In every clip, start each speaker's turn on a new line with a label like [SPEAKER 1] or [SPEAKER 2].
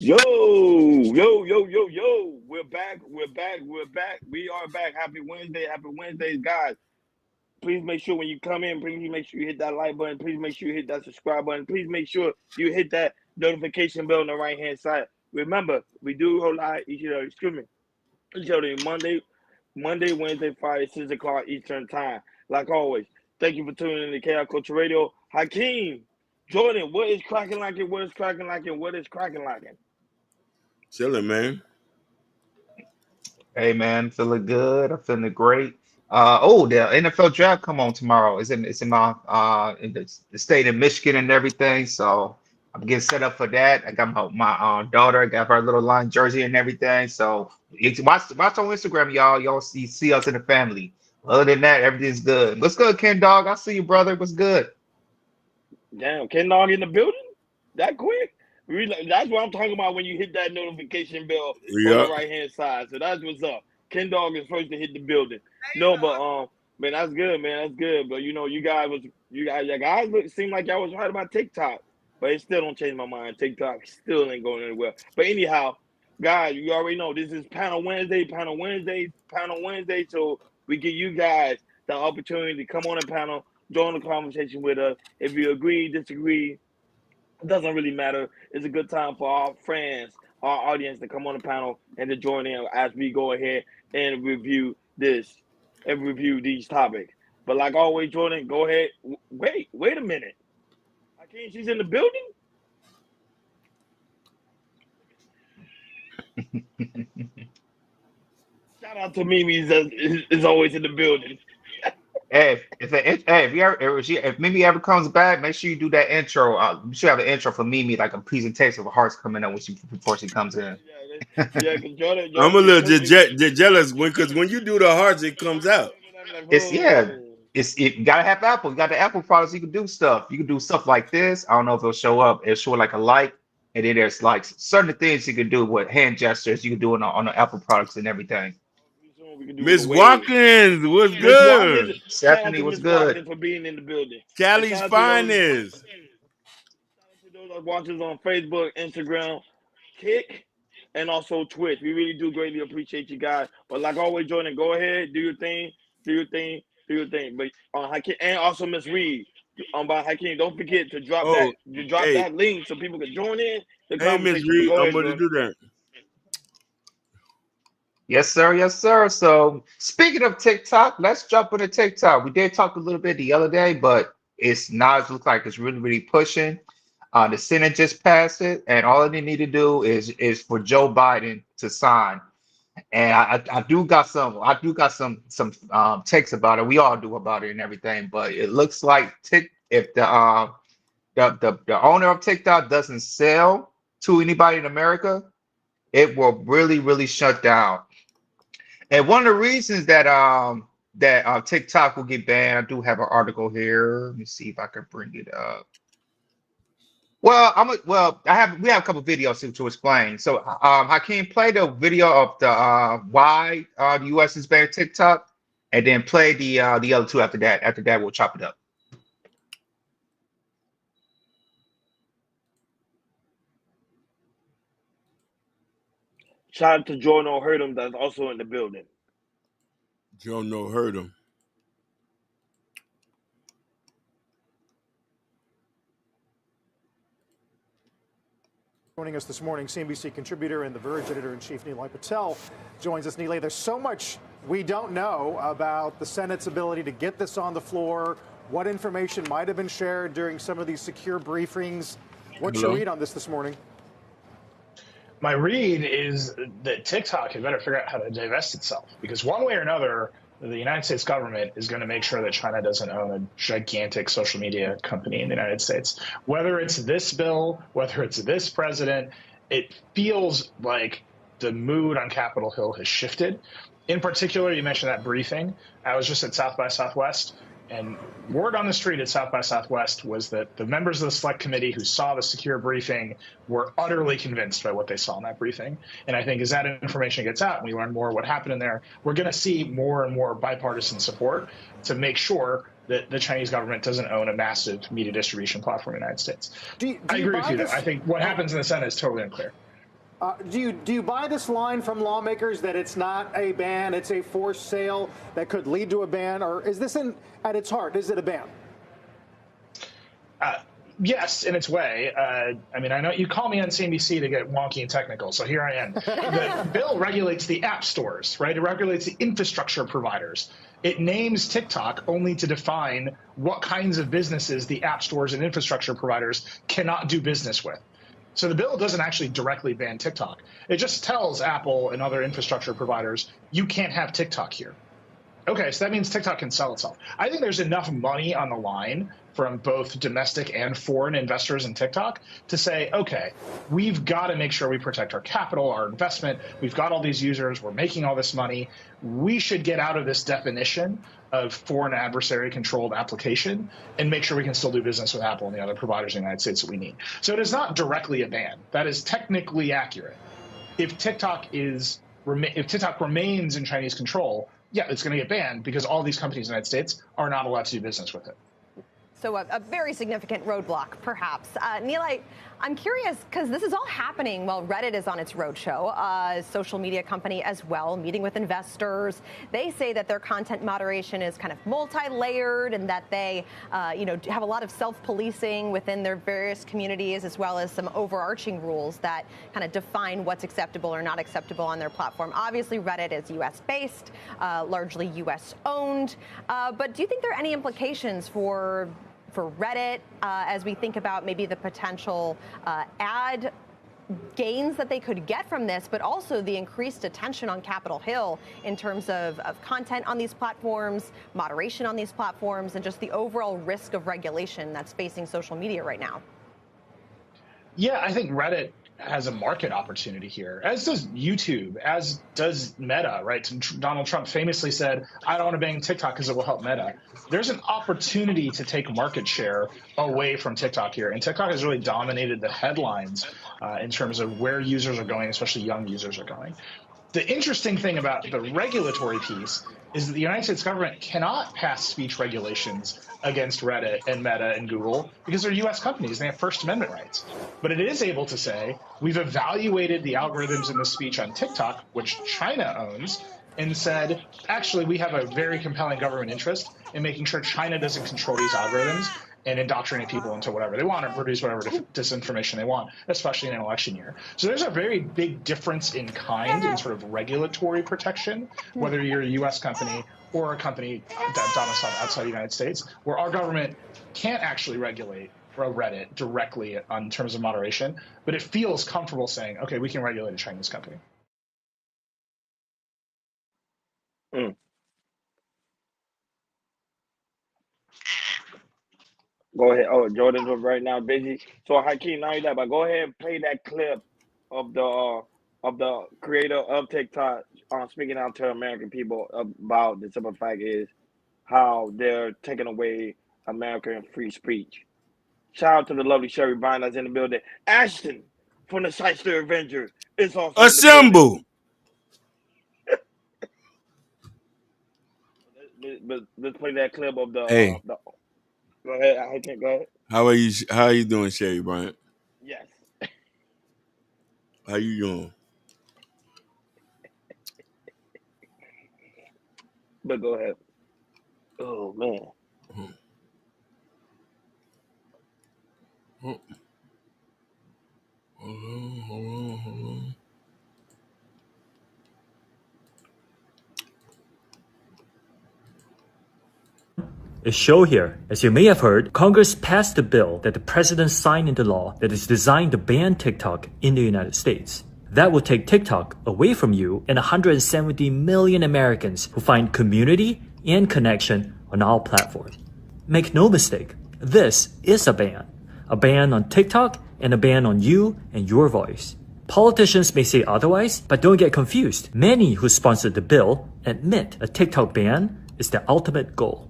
[SPEAKER 1] Yo, yo. We're back. We are back. Happy Wednesday. Happy Wednesdays, guys. Please make sure when you come in, please make sure you hit that like button. Please make sure you hit that subscribe button. Please make sure you hit that notification bell on the right hand side. Remember, we do hold live each other Monday, Wednesday, Friday, 6 o'clock Eastern time. Like always, thank you for tuning in to Chaos Culture Radio. Hakeem, Jordan, what is cracking like it? What is cracking like it? What is cracking like it?
[SPEAKER 2] Chilling, man.
[SPEAKER 3] Hey man, feeling good. I'm feeling great. The NFL draft come on tomorrow. It's in my in the state of Michigan and everything. So I'm getting set up for that. I got my daughter, got her little line jersey and everything. So watch on Instagram, y'all. Y'all see us in the family. Other than that, everything's good. What's good, Ken Dog? I see you, brother. What's good?
[SPEAKER 1] Damn, Ken Nog in the building? That quick? That's what I'm talking about when you hit that notification bell on the
[SPEAKER 2] Yeah.
[SPEAKER 1] right hand side. So that's what's up. Ken Dog is first to hit the building. No, but man, that's good, man. That's good. But you guys seem like y'all was right about TikTok, but it still don't change my mind. TikTok still ain't going anywhere. But anyhow, guys, you already know this is panel Wednesday. So we give you guys the opportunity to come on the panel, join the conversation with us. If you agree, disagree, it doesn't really matter. It's a good time for our friends, our audience to come on the panel and to join in as we go ahead and review these topics. But like always, Jordan, go ahead. Wait a minute. Hakeem, she's in the building? Shout out to Mimi is always in the building.
[SPEAKER 3] Hey, if Mimi ever comes back, make sure you do that intro. You should have an intro for Mimi, like a presentation of hearts coming up before she comes in.
[SPEAKER 1] Yeah, because
[SPEAKER 2] I'm a
[SPEAKER 1] Jordan
[SPEAKER 2] little
[SPEAKER 1] told me.
[SPEAKER 2] jealous because when you do the hearts, it comes out.
[SPEAKER 1] I'm like,
[SPEAKER 3] It's yeah,
[SPEAKER 1] oh.
[SPEAKER 3] you gotta have Apple. You got the Apple products. You can do stuff. You can do stuff like this. I don't know if it'll show up. It'll show like a light, and then there's like certain things you can do with hand gestures. You can do it on the Apple products and everything.
[SPEAKER 1] We can do it the
[SPEAKER 2] Miss
[SPEAKER 1] wave.
[SPEAKER 2] Watkins, what's
[SPEAKER 1] Miss Watkins,
[SPEAKER 2] good?
[SPEAKER 1] shout out
[SPEAKER 3] Stephanie
[SPEAKER 1] to
[SPEAKER 3] was
[SPEAKER 1] Miss
[SPEAKER 3] good.
[SPEAKER 1] Watkins for being in the building. And
[SPEAKER 2] Cali's finest.
[SPEAKER 1] shout out to those that watch us on Facebook, Instagram, Kick, and also Twitch. We really do greatly appreciate you guys. But like always, Jordan, go ahead, do your thing, do your thing, do your thing. But Hakeem and also Miss Reed. By Hakeem, don't forget to
[SPEAKER 2] Oh,
[SPEAKER 1] drop
[SPEAKER 2] hey,
[SPEAKER 1] that link so people can join in the
[SPEAKER 2] hey, Miss
[SPEAKER 1] conversation. But
[SPEAKER 2] Reed,
[SPEAKER 1] go
[SPEAKER 2] I'm
[SPEAKER 1] ahead,
[SPEAKER 2] going to
[SPEAKER 1] Jordan.
[SPEAKER 2] do that.
[SPEAKER 3] Yes, sir. Yes, sir. So speaking of TikTok, let's jump into TikTok. We did talk a little bit the other day, but it's now it looks like it's really pushing. The Senate just passed it, and all they need to do is for Joe Biden to sign. And I do got some takes about it. We all do about it and everything, but it looks like if the owner of TikTok doesn't sell to anybody in America, it will really shut down. And one of the reasons that TikTok will get banned, I do have an article here. Let me see if I can bring it up. I have we have a couple videos to explain. So I can play the video of the why the US is banning TikTok, and then play the other two after that. After that, we'll chop it up.
[SPEAKER 1] Shout out to Jordan O'Hurdum that's also in the building.
[SPEAKER 2] Joe no heard him.
[SPEAKER 4] Joining us this morning, CNBC contributor and The Verge editor-in-chief Nilay Patel joins us. Nilay, there's so much we don't know about the Senate's ability to get this on the floor, what information might have been shared during some of these secure briefings. What's your
[SPEAKER 2] Hello?
[SPEAKER 4] read on this morning?
[SPEAKER 5] My read is that TikTok had better figure out how to divest itself, because one way or another, the United States government is going to make sure that China doesn't own a gigantic social media company in the United States. Whether it's this bill, whether it's this president, it feels like the mood on Capitol Hill has shifted. In particular, you mentioned that briefing. I was just at South by Southwest, and word on the street at South by Southwest was that the members of the select committee who saw the secure briefing were utterly convinced by what they saw in that briefing. And I think as that information gets out and we learn more what happened in there, we're going to see more and more bipartisan support to make sure that the Chinese government doesn't own a massive media distribution platform in the United States. I agree with you, though. I think what happens in the Senate is totally unclear.
[SPEAKER 4] Do you buy this line from lawmakers that it's not a ban, it's a forced sale that could lead to a ban, or is this at its heart, is it a ban?
[SPEAKER 5] Yes, in its way. I mean, I know you call me on CNBC to get wonky and technical, so here I am. The bill regulates the app stores, right? It regulates the infrastructure providers. It names TikTok only to define what kinds of businesses the app stores and infrastructure providers cannot do business with. So the bill doesn't actually directly ban TikTok. It just tells Apple and other infrastructure providers, you can't have TikTok here. Okay, so that means TikTok can sell itself. I think there's enough money on the line from both domestic and foreign investors in TikTok to say, okay, we've got to make sure we protect our capital, our investment. We've got all these users. We're making all this money. We should get out of this definition of foreign adversary controlled application and make sure we can still do business with Apple and the other providers in the United States that we need. So it is not directly a ban. That is technically accurate. If TikTok remains in Chinese control, yeah, it's going to get banned because all these companies in the United States are not allowed to do business with it.
[SPEAKER 6] So a very significant roadblock, perhaps. Neil, I'm curious, because this is all happening while Reddit is on its roadshow, a social media company as well, meeting with investors. They say that their content moderation is kind of multi-layered and that they have a lot of self-policing within their various communities, as well as some overarching rules that kind of define what's acceptable or not acceptable on their platform. Obviously, Reddit is U.S.-based, largely U.S.-owned. But do you think there are any implications for Reddit as we think about maybe the potential ad gains that they could get from this, but also the increased attention on Capitol Hill in terms of content on these platforms, moderation on these platforms, and just the overall risk of regulation that's facing social media right now? Yeah,
[SPEAKER 5] I think Reddit has a market opportunity here, as does YouTube, as does Meta, right? Donald Trump famously said, I don't want to ban TikTok because it will help Meta. There's an opportunity to take market share away from TikTok here. And TikTok has really dominated the headlines in terms of where users are going, especially young users are going. The interesting thing about the regulatory piece is that the United States government cannot pass speech regulations against Reddit and Meta and Google because they're U.S. companies. They have First Amendment rights. But it is able to say, we've evaluated the algorithms in the speech on TikTok, which China owns, and said, actually, we have a very compelling government interest in making sure China doesn't control these algorithms and indoctrinate people into whatever they want or produce whatever disinformation they want, especially in an election year. So there's a very big difference in kind in sort of regulatory protection, whether you're a U.S. company or a company that domiciled outside the United States, where our government can't actually regulate Reddit directly in terms of moderation, but it feels comfortable saying, okay, we can regulate a Chinese company.
[SPEAKER 1] Go ahead. Oh, Jordan's right now busy. So Hakeem, now you're that, but go ahead and play that clip of the creator of TikTok speaking out to American people about the simple fact is how they're taking away American free speech. Shout out to the lovely Sherry Vine that's in the building. Ashton from the Shyster Avenger is also
[SPEAKER 2] Assemble.
[SPEAKER 1] Let's play that clip of the.
[SPEAKER 2] Hey.
[SPEAKER 1] Go ahead. I can't go ahead.
[SPEAKER 2] How are you doing, Sherry Bryant?
[SPEAKER 1] Yes.
[SPEAKER 2] How you doing?
[SPEAKER 1] But go ahead. Oh man.
[SPEAKER 2] Hold on.
[SPEAKER 7] Is show here. As you may have heard, Congress passed a bill that the president signed into law that is designed to ban TikTok in the United States. That will take TikTok away from you and 170 million Americans who find community and connection on our platform. Make no mistake, this is a ban. A ban on TikTok and a ban on you and your voice. Politicians may say otherwise, but don't get confused. Many who sponsored the bill admit a TikTok ban is the ultimate goal.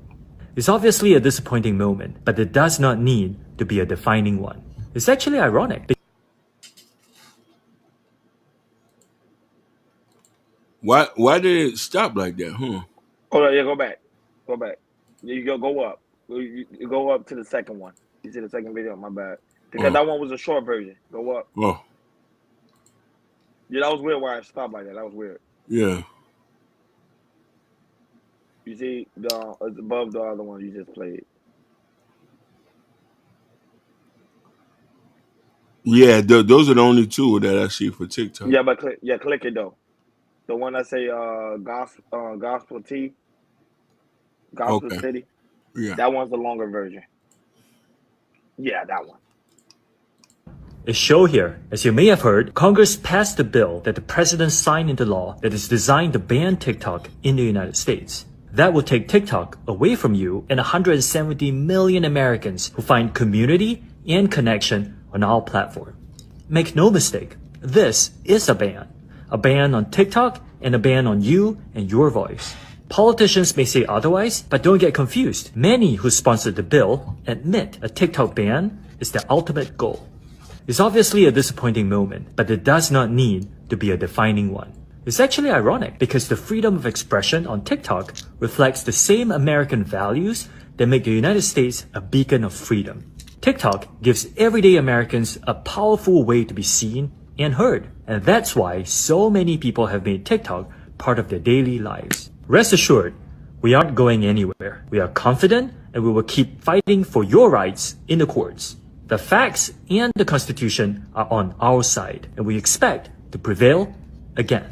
[SPEAKER 7] It's obviously a disappointing moment, but it does not need to be a defining one. It's actually ironic.
[SPEAKER 2] Why did it stop like that, huh?
[SPEAKER 1] Hold on, yeah, go back. You go up. You go up to the second one. You see the second video, my bad. Because that one was a short version. Go up.
[SPEAKER 2] Oh.
[SPEAKER 1] Yeah, that was weird why I stopped like that. That was weird.
[SPEAKER 2] Yeah.
[SPEAKER 1] You see, it's above the other one you just played.
[SPEAKER 2] Yeah, those are the only two that I see for TikTok.
[SPEAKER 1] Yeah, but click it though. The one that say gospel T, gospel
[SPEAKER 2] Okay.
[SPEAKER 1] city.
[SPEAKER 2] Yeah.
[SPEAKER 1] That one's the longer version. Yeah, that one.
[SPEAKER 7] Is show here. As you may have heard, Congress passed a bill that the president signed into law that is designed to ban TikTok in the United States. That will take TikTok away from you and 170 million Americans who find community and connection on our platform. Make no mistake, this is a ban on TikTok and a ban on you and your voice. Politicians may say otherwise, but don't get confused. Many who sponsored the bill admit a TikTok ban is their ultimate goal. It's obviously a disappointing moment, but it does not need to be a defining one. It's actually ironic because the freedom of expression on TikTok reflects the same American values that make the United States a beacon of freedom. TikTok gives everyday Americans a powerful way to be seen and heard, and that's why so many people have made TikTok part of their daily lives. Rest assured, we aren't going anywhere. We are confident and we will keep fighting for your rights in the courts. The facts and the Constitution are on our side, and we expect to prevail again.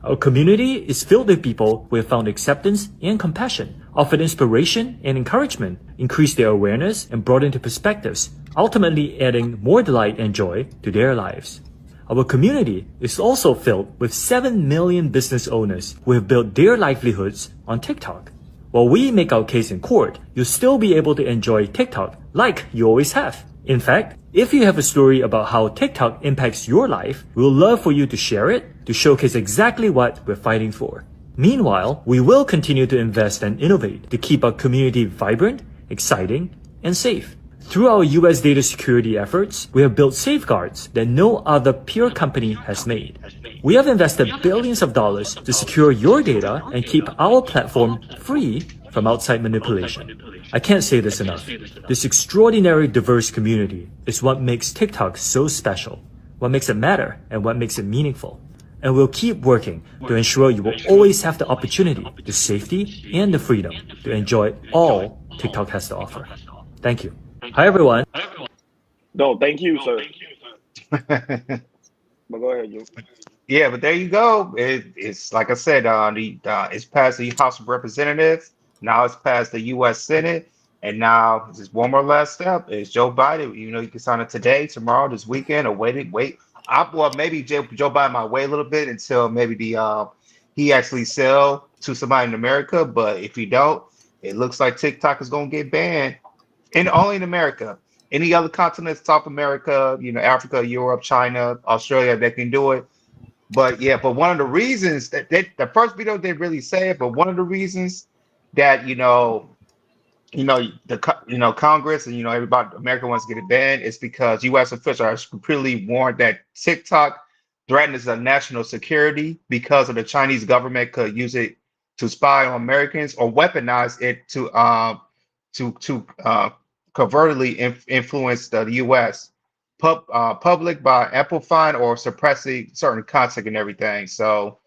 [SPEAKER 7] Our community is filled with people who have found acceptance and compassion, offered inspiration and encouragement, increased their awareness, and brought into perspectives, ultimately adding more delight and joy to their lives. Our community is also filled with 7 million business owners who have built their livelihoods on TikTok. While we make our case in court, you'll still be able to enjoy TikTok like you always have. In fact, if you have a story about how TikTok impacts your life, we'll love for you to share it to showcase exactly what we're fighting for. Meanwhile, we will continue to invest and innovate to keep our community vibrant, exciting, and safe. Through our US data security efforts, we have built safeguards that no other peer company has made. We have invested billions of dollars to secure your data and keep our platform free from outside manipulation. I can't say this enough. This extraordinary diverse community is what makes TikTok so special, what makes it matter, and what makes it meaningful. And we'll keep working to ensure you will always have the opportunity, the safety, and the freedom to enjoy all TikTok has to offer. Thank you. Hi, everyone.
[SPEAKER 1] No, thank you, sir. But go ahead, you.
[SPEAKER 3] Yeah, but there you go. It's like I said, it's passed the House of Representatives. Now it's passed the U.S. Senate, and now just one more last step is Joe Biden. You know, you can sign it today, tomorrow, this weekend, or wait. Well, maybe Joe Biden might wait a little bit until maybe he actually sell to somebody in America. But if he don't, it looks like TikTok is going to get banned, and only in America. Any other continents, South America, Africa, Europe, China, Australia, they can do it. But yeah, but one of the reasons that the first video they really say it, but one of the reasons that Congress and everybody America wants to get it banned is because U.S. officials are completely warned that TikTok threatens our national security because of the Chinese government could use it to spy on Americans or weaponize it to covertly influence the U.S. Public by amplifying or suppressing certain content and everything. So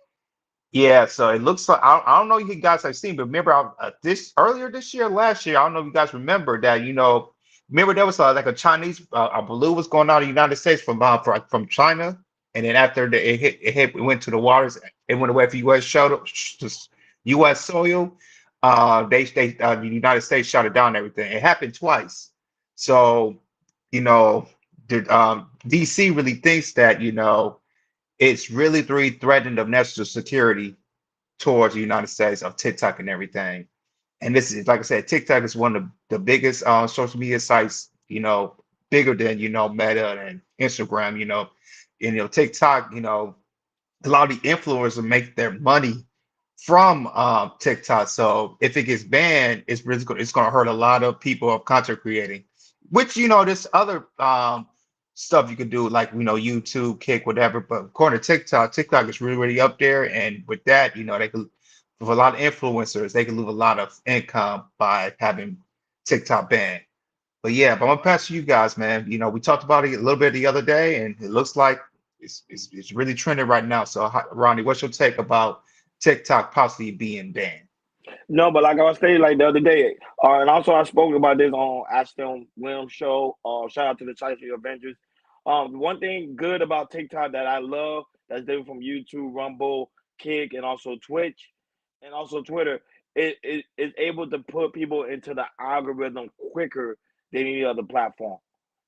[SPEAKER 3] yeah, so it looks like I don't know if you guys have seen, but remember this earlier this year, last year, I don't know if you guys remember that. Remember there was like a Chinese a balloon was going out of the United States from China, and then after it went to the waters, it went away from U.S. U.S. soil. The United States shot it down and everything. It happened twice. So DC really thinks that it's really threatening of national security towards the United States of TikTok and everything. And this is, like I said, TikTok is one of the biggest social media sites, bigger than, Meta and Instagram, TikTok, a lot of the influencers make their money from TikTok. So if it gets banned, it's going to hurt a lot of people of content creating, which, this other stuff you could do like YouTube, Kick, whatever. But according to TikTok is really up there, and with that, they could, with a lot of influencers, they can lose a lot of income by having TikTok banned. But I'm gonna pass to you guys, man. We talked about it a little bit the other day, and it looks like it's really trending right now. So, Ronnie, what's your take about TikTok possibly being banned?
[SPEAKER 1] No, but like I was saying, like the other day, and also I spoke about this on Ashton Williams show. Shout out to the Chelsea Avengers. One thing good about TikTok that I love that's different from YouTube, Rumble, Kick, and also Twitch, and also Twitter, it is able to put people into the algorithm quicker than any other platform,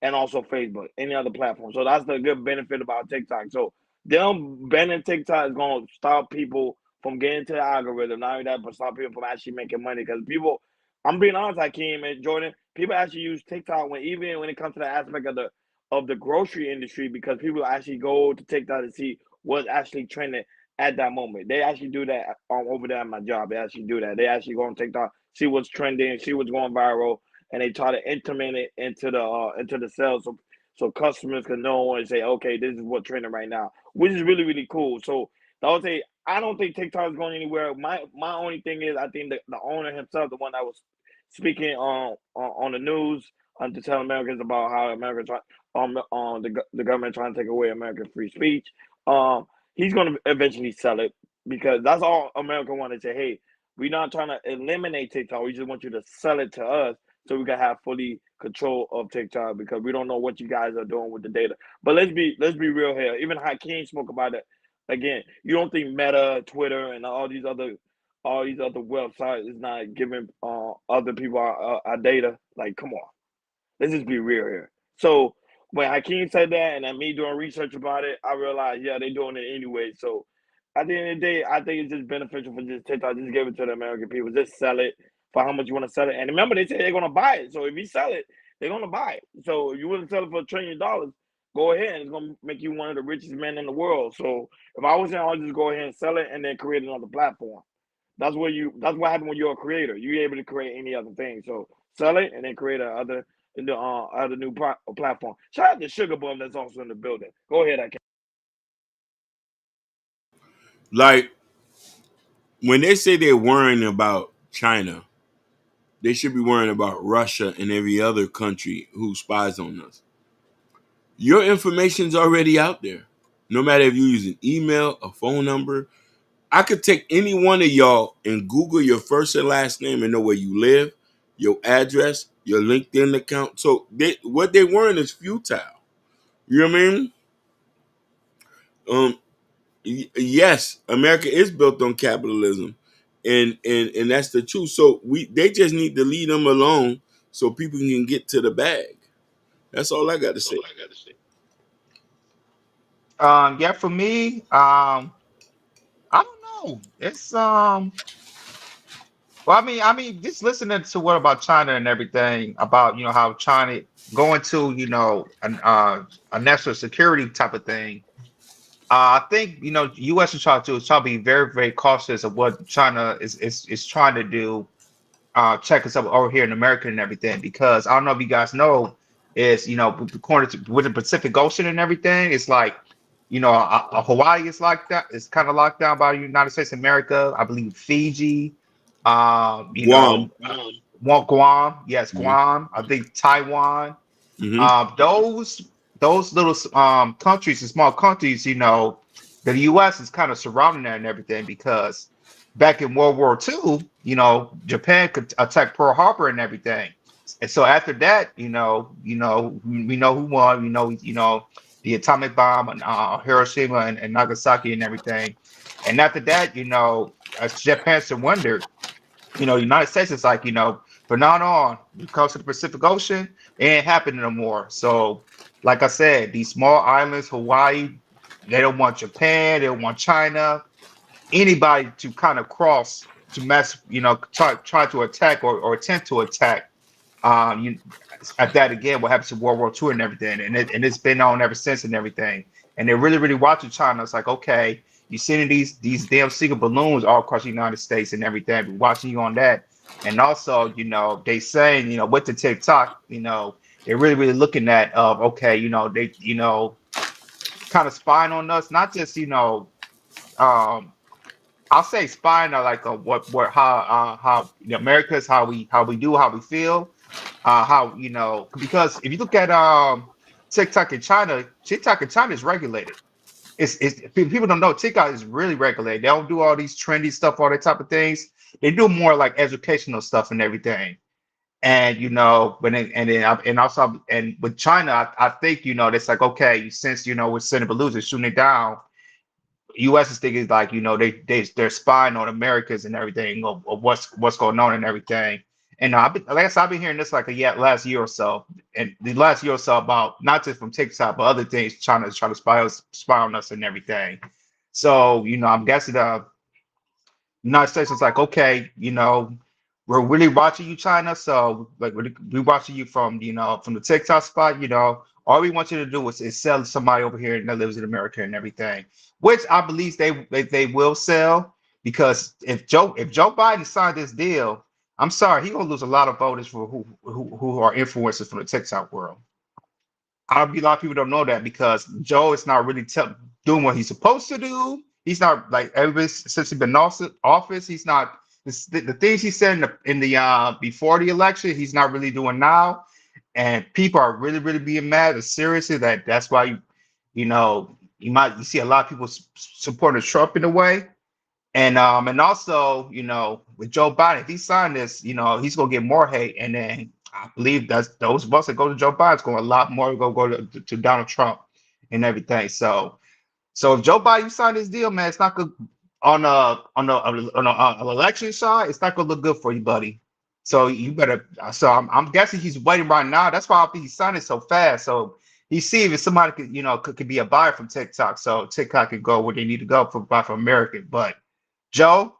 [SPEAKER 1] and also Facebook, any other platform. So that's the good benefit about TikTok. So them banning TikTok is gonna stop people from getting to the algorithm. Not only that, but stop people from actually making money. Because people, I'm being honest, Hakeem and Jordan, people actually use TikTok even when it comes to the aspect of the grocery industry, because people actually go to TikTok to see what's actually trending at that moment. They actually do that over there at my job. They actually do that. They actually go on TikTok, see what's trending, see what's going viral, and they try to implement it into the sales, so customers can know and say, okay, this is what's trending right now, which is really really cool. So I would say I don't think TikTok is going anywhere. My only thing is I think the owner himself, the one that was speaking on the news to tell Americans about how America the government trying to take away American free speech. Um, he's going to eventually sell it, because that's all America wanted to say. Hey, we're not trying to eliminate TikTok. We just want you to sell it to us so we can have fully control of TikTok, because we don't know what you guys are doing with the data. But let's be real here. Even Hakeem spoke about it. Again, you don't think Meta, Twitter, and all these other websites is not giving other people our data? Like, come on, let's just be real here. So when Hakeem said that, and then me doing research about it, I realized, yeah, they're doing it anyway. So at the end of the day, I think it's just beneficial for just TikTok. Just give it to the American people. Just sell it for how much you want to sell it. And remember, they say they're gonna buy it. So if you sell it, they're gonna buy it. So if you want to sell it for $1 trillion, go ahead. It's gonna make you one of the richest men in the world. So if I was saying, I'll just go ahead and sell it and then create another platform. That's what happened when you're a creator. You're able to create any other thing. So sell it and then create other new platform. Shout out to Sugar Bum that's also in the building. Go ahead, I can.
[SPEAKER 2] Like when they say they're worrying about China, they should be worrying about Russia and every other country who spies on us. Your information's already out there. No matter if you use an email, a phone number, I could take any one of y'all and Google your first and last name and know where you live, your address, your LinkedIn account. So what they weren't is futile. You know what I mean? Um, yes, America is built on capitalism, and that's the truth. So they just need to leave them alone so people can get to the bag. That's all I got to say.
[SPEAKER 3] Yeah, for me, I don't know. It's well, I mean, just listening to what about China and everything about how China going to a national security type of thing. I think U.S. is trying to be very very cautious of what China is trying to do. Check us up over here in America and everything, because I don't know if you guys know, is according to with the Pacific Ocean and everything, it's like Hawaii is like that. It's kind of locked down by the United States of America. I believe Fiji,
[SPEAKER 2] Guam.
[SPEAKER 3] Guam, yes,
[SPEAKER 2] Mm-hmm.
[SPEAKER 3] Guam. I think Taiwan.
[SPEAKER 2] Mm-hmm.
[SPEAKER 3] Those little countries, the small countries, the U.S. is kind of surrounding that and everything, because back in World War II, Japan could attack Pearl Harbor and everything. And so after that, we know who won. The atomic bomb on Hiroshima and Nagasaki and everything. And after that, as Japan surrendered, United States is like, from now on, when it comes to the Pacific Ocean, it ain't happening no more. So, like I said, these small islands, Hawaii, they don't want Japan, they don't want China, anybody to kind of cross to try to attack or attempt to attack. You At that again, what happens to World War II and everything, and it's been on ever since and everything. And they're really really watching China. It's like, okay, you sending these damn single balloons all across the United States and everything. We're watching you on that, and also they saying with the TikTok, they're really really looking at okay, they kind of spying on us, not just um I'll say spying on like what how America's how we do how we feel, how because if you look at TikTok in China is regulated. it's people don't know TikTok is really regulated. They don't do all these trendy stuff, all that type of things. They do more like educational stuff and everything. And and also and with China, I think it's like okay, since with Senator Ballooza shooting it down, U.S. is thinking like they're spying on Americans and everything of what's going on and everything. And like I said, I've been hearing this like last year or so, and the last year or so about not just from TikTok but other things, China is trying to spy on us and everything. So I'm guessing United States is like, okay, we're really watching you, China. So like we're watching you from from the TikTok spot. All we want you to do is sell somebody over here that lives in America and everything, which I believe they will sell because if Joe Biden signed this deal, I'm sorry, he's gonna lose a lot of voters for who are influencers from the TikTok world. A lot of people don't know that because Joe is not really doing what he's supposed to do. He's not like ever since he's been in office. He's not the things he said in the before the election. He's not really doing now, and people are really being mad. And seriously, that's why you see a lot of people supporting Trump in a way. And also, with Joe Biden, if he signed this, he's gonna get more hate. And then I believe that's those of us that go to Joe Biden's going a lot more go to Donald Trump and everything. So if Joe Biden signed this deal, man, it's not good on an election side. It's not gonna look good for you, buddy. So you better. So I'm guessing he's waiting right now. That's why I think he signed it so fast. So he see if somebody could be a buyer from TikTok, so TikTok can go where they need to go for buy from American. But Joe,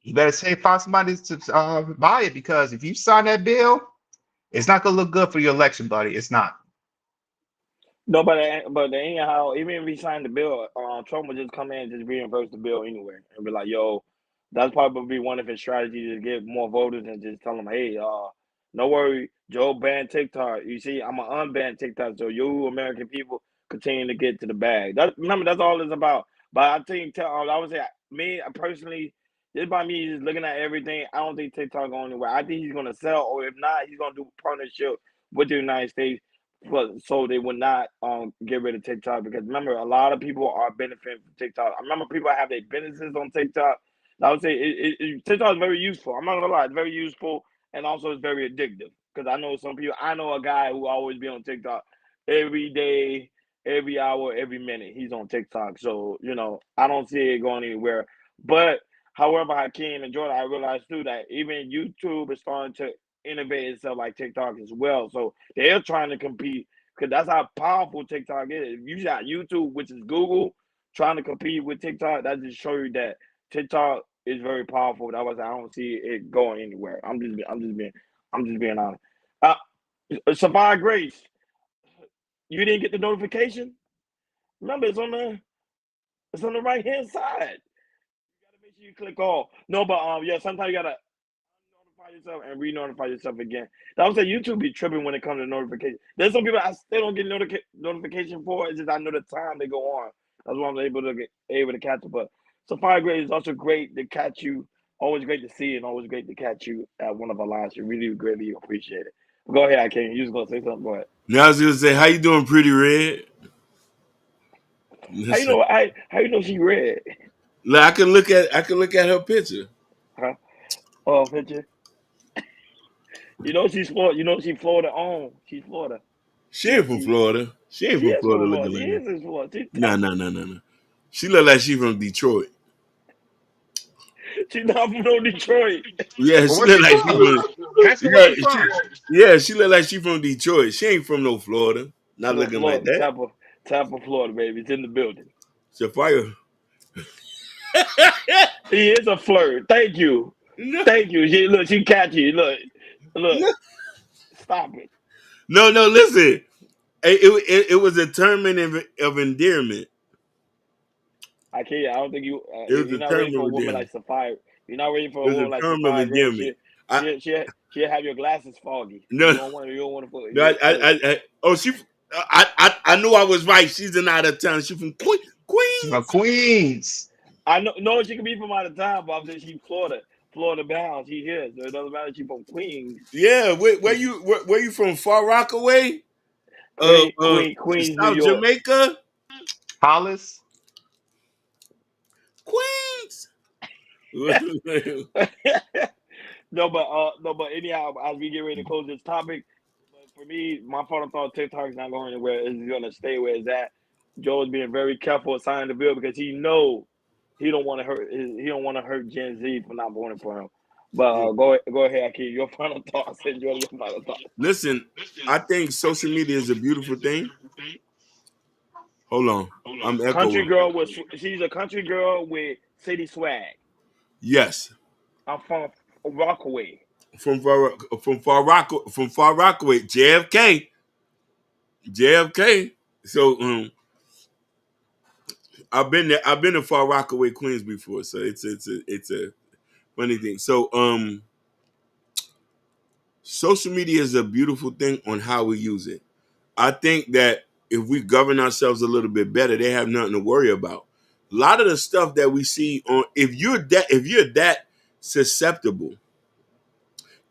[SPEAKER 3] you better find somebody to buy it because if you sign that bill, it's not gonna look good for your election, buddy. It's not.
[SPEAKER 1] No, but anyhow, even if he signed the bill, Trump would just come in and just reimburse the bill anyway, and be like, "Yo, that's probably one of his strategies to get more voters and just tell them, hey, no worry, Joe banned TikTok. You see, I'm gonna unban TikTok, so you American people continue to get to the bag. Remember, that's all it's about. But I think, I would say, me personally, just by me just looking at everything, I don't think TikTok going anywhere. I think he's gonna sell, or if not, he's gonna do partnership with the United States but so they would not get rid of TikTok because remember a lot of people are benefiting from TikTok. I remember people have their businesses on TikTok. I would say TikTok is very useful. I'm not gonna lie, it's very useful and also it's very addictive because I know some people. I know a guy who always be on TikTok every day, every hour, every minute. He's on TikTok, so I don't see it going anywhere. But however, Hakeem and Jordan, I realized too that even YouTube is starting to innovate itself like TikTok as well. So they're trying to compete because that's how powerful TikTok is. If you got YouTube, which is Google, trying to compete with TikTok, that just show you that TikTok is very powerful. That was I don't see it going anywhere. I'm just being honest. Uh, Savannah Grace, you didn't get the notification. Remember, it's on the right hand side. You gotta make sure you click all. No, but yeah, sometimes you gotta notify yourself and re-notify yourself again. I would say YouTube be tripping when it comes to notification. There's some people I still don't get notification for. It's just I know the time they go on. That's why I'm able to catch it. But Sapphire Gray is also great to catch you. Always great to see and always great to catch you at one of our lives. We really greatly appreciate it. Go ahead, I can. You was gonna say something. Go ahead.
[SPEAKER 2] Now I was gonna say, how you doing, Pretty Red?
[SPEAKER 1] How you
[SPEAKER 2] Listen,
[SPEAKER 1] know? How you know she read?
[SPEAKER 2] look, I can look at her picture.
[SPEAKER 1] Huh? Oh, picture. She's Florida. She's Florida on. She's Florida.
[SPEAKER 2] She ain't from Florida. She ain't
[SPEAKER 1] She
[SPEAKER 2] from
[SPEAKER 1] is
[SPEAKER 2] Florida
[SPEAKER 1] from Florida.
[SPEAKER 2] looking
[SPEAKER 1] She
[SPEAKER 2] like that.
[SPEAKER 1] is in Florida. She's
[SPEAKER 2] Nah,
[SPEAKER 1] Texas.
[SPEAKER 2] nah, nah, nah, nah. She look like she from Detroit.
[SPEAKER 1] She's not from no Detroit.
[SPEAKER 2] Yeah,
[SPEAKER 3] Well,
[SPEAKER 2] she
[SPEAKER 3] where's
[SPEAKER 2] look
[SPEAKER 3] she
[SPEAKER 2] like she
[SPEAKER 3] from?
[SPEAKER 2] from.
[SPEAKER 3] Ask her where
[SPEAKER 2] Yeah,
[SPEAKER 3] she from.
[SPEAKER 2] she look like she from Detroit. She ain't from no Florida. Not
[SPEAKER 1] She's from
[SPEAKER 2] looking like
[SPEAKER 1] Florida.
[SPEAKER 2] that.
[SPEAKER 1] Tampa, Florida, baby. It's in the building.
[SPEAKER 2] Sapphire.
[SPEAKER 1] He is a flirt. Thank you.
[SPEAKER 2] No,
[SPEAKER 1] Thank you. She catchy. Look.
[SPEAKER 2] no,
[SPEAKER 1] Stop it.
[SPEAKER 2] no. Listen, it was a term of endearment.
[SPEAKER 1] I can't. I don't think
[SPEAKER 2] It was
[SPEAKER 1] you're
[SPEAKER 2] a
[SPEAKER 1] not
[SPEAKER 2] term
[SPEAKER 1] ready
[SPEAKER 2] of
[SPEAKER 1] for a woman like
[SPEAKER 2] endearment.
[SPEAKER 1] Sapphire. You're not ready for
[SPEAKER 2] It
[SPEAKER 1] a
[SPEAKER 2] was a
[SPEAKER 1] woman like
[SPEAKER 2] term of
[SPEAKER 1] Sapphire Gray.
[SPEAKER 2] endearment. I
[SPEAKER 1] She'll have your glasses foggy.
[SPEAKER 2] no,
[SPEAKER 1] You don't want to put.
[SPEAKER 2] no. Oh, I knew I was right. She's an out of town. She's from
[SPEAKER 3] She's from
[SPEAKER 2] Queens.
[SPEAKER 3] Queens.
[SPEAKER 1] I know. No, she could be from out of town, but I'm saying she's Florida bound. She here, so it doesn't matter. She's from Queens.
[SPEAKER 2] Yeah, where you from? Far Rockaway,
[SPEAKER 1] Queens, New
[SPEAKER 2] South
[SPEAKER 1] York.
[SPEAKER 2] Jamaica.
[SPEAKER 3] Hollis.
[SPEAKER 1] No, but anyhow, as we get ready to close this topic, but for me, my final thought: TikTok's not going anywhere. It's going to stay where it's at. Joe's being very careful signing the bill because he don't want to hurt he don't want to hurt Gen Z for not voting for him. But go ahead, Akeem. Your final thoughts. Enjoy your final thoughts.
[SPEAKER 2] Listen, I think social media is a beautiful thing. Hold on, I'm
[SPEAKER 1] Country
[SPEAKER 2] echoing.
[SPEAKER 1] girl was she's a country girl with city swag.
[SPEAKER 2] Yes,
[SPEAKER 1] I'm from Rockaway.
[SPEAKER 2] from Far Rockaway, JFK. So I've been there. I've been to Far Rockaway, Queens before, so it's a funny thing. So social media is a beautiful thing on how we use it. I think that if we govern ourselves a little bit better, they have nothing to worry about. A lot of the stuff that we see on if you're that susceptible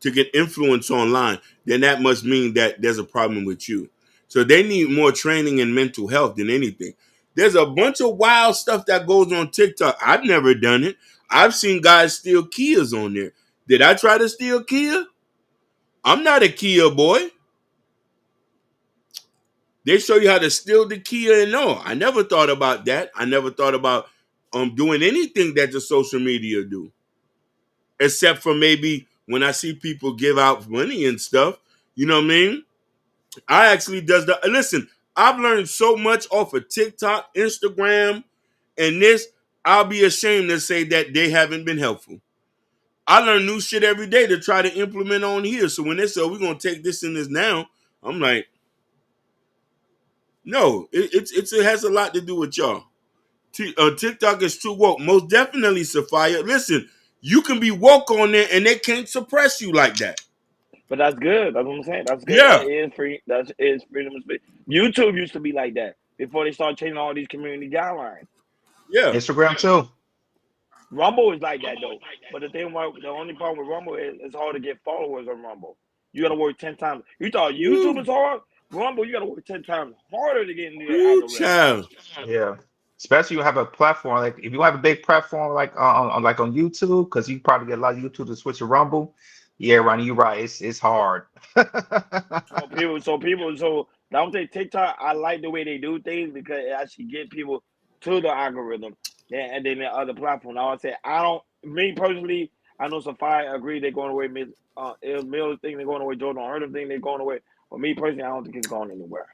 [SPEAKER 2] to get influence online, then that must mean that there's a problem with you. So they need more training in mental health than anything. There's a bunch of wild stuff that goes on TikTok. I've never done it. I've seen guys steal Kias on there. Did I try to steal Kia? I'm not a Kia boy. They show you how to steal the Kia and all. I never thought about that. I never thought about doing anything that the social media do. Except for maybe when I see people give out money and stuff. You know what I mean? I actually does the listen. I've learned so much off of TikTok, Instagram, and this. I'll be ashamed to say that they haven't been helpful. I learn new shit every day to try to implement on here. So when they say we're gonna take this and this now, I'm like, no, it has a lot to do with y'all. TikTok is too woke. Most definitely, Sophia. Listen, you can be woke on there and they can't suppress you like that.
[SPEAKER 1] But that's good. That's what I'm saying. That's good.
[SPEAKER 2] Yeah,
[SPEAKER 1] That is free. That is freedom of speech. YouTube used to be like that before they started changing all these community guidelines.
[SPEAKER 2] yeah.
[SPEAKER 3] Instagram too.
[SPEAKER 1] Rumble is like that though. But the only problem with Rumble is it's hard to get followers on Rumble. You got to work 10 times. You thought YouTube
[SPEAKER 2] Woo,
[SPEAKER 1] is hard? Rumble, you got to work 10 times harder to get into the
[SPEAKER 2] woo,
[SPEAKER 1] algorithm.
[SPEAKER 2] child.
[SPEAKER 3] Yeah. Especially you have a platform like if you have a big platform like like on YouTube, because you probably get a lot of YouTube to switch to Rumble. Yeah, Ronnie, you're right. It's hard.
[SPEAKER 1] So I don't think TikTok. I like the way they do things because it actually get people to the algorithm, and then the other platform. I would say I don't. Me personally, I know Sophia agree they're going away. Mills thing they're going away. Jordan heard them thing they're going away. But me personally, I don't think it's going anywhere.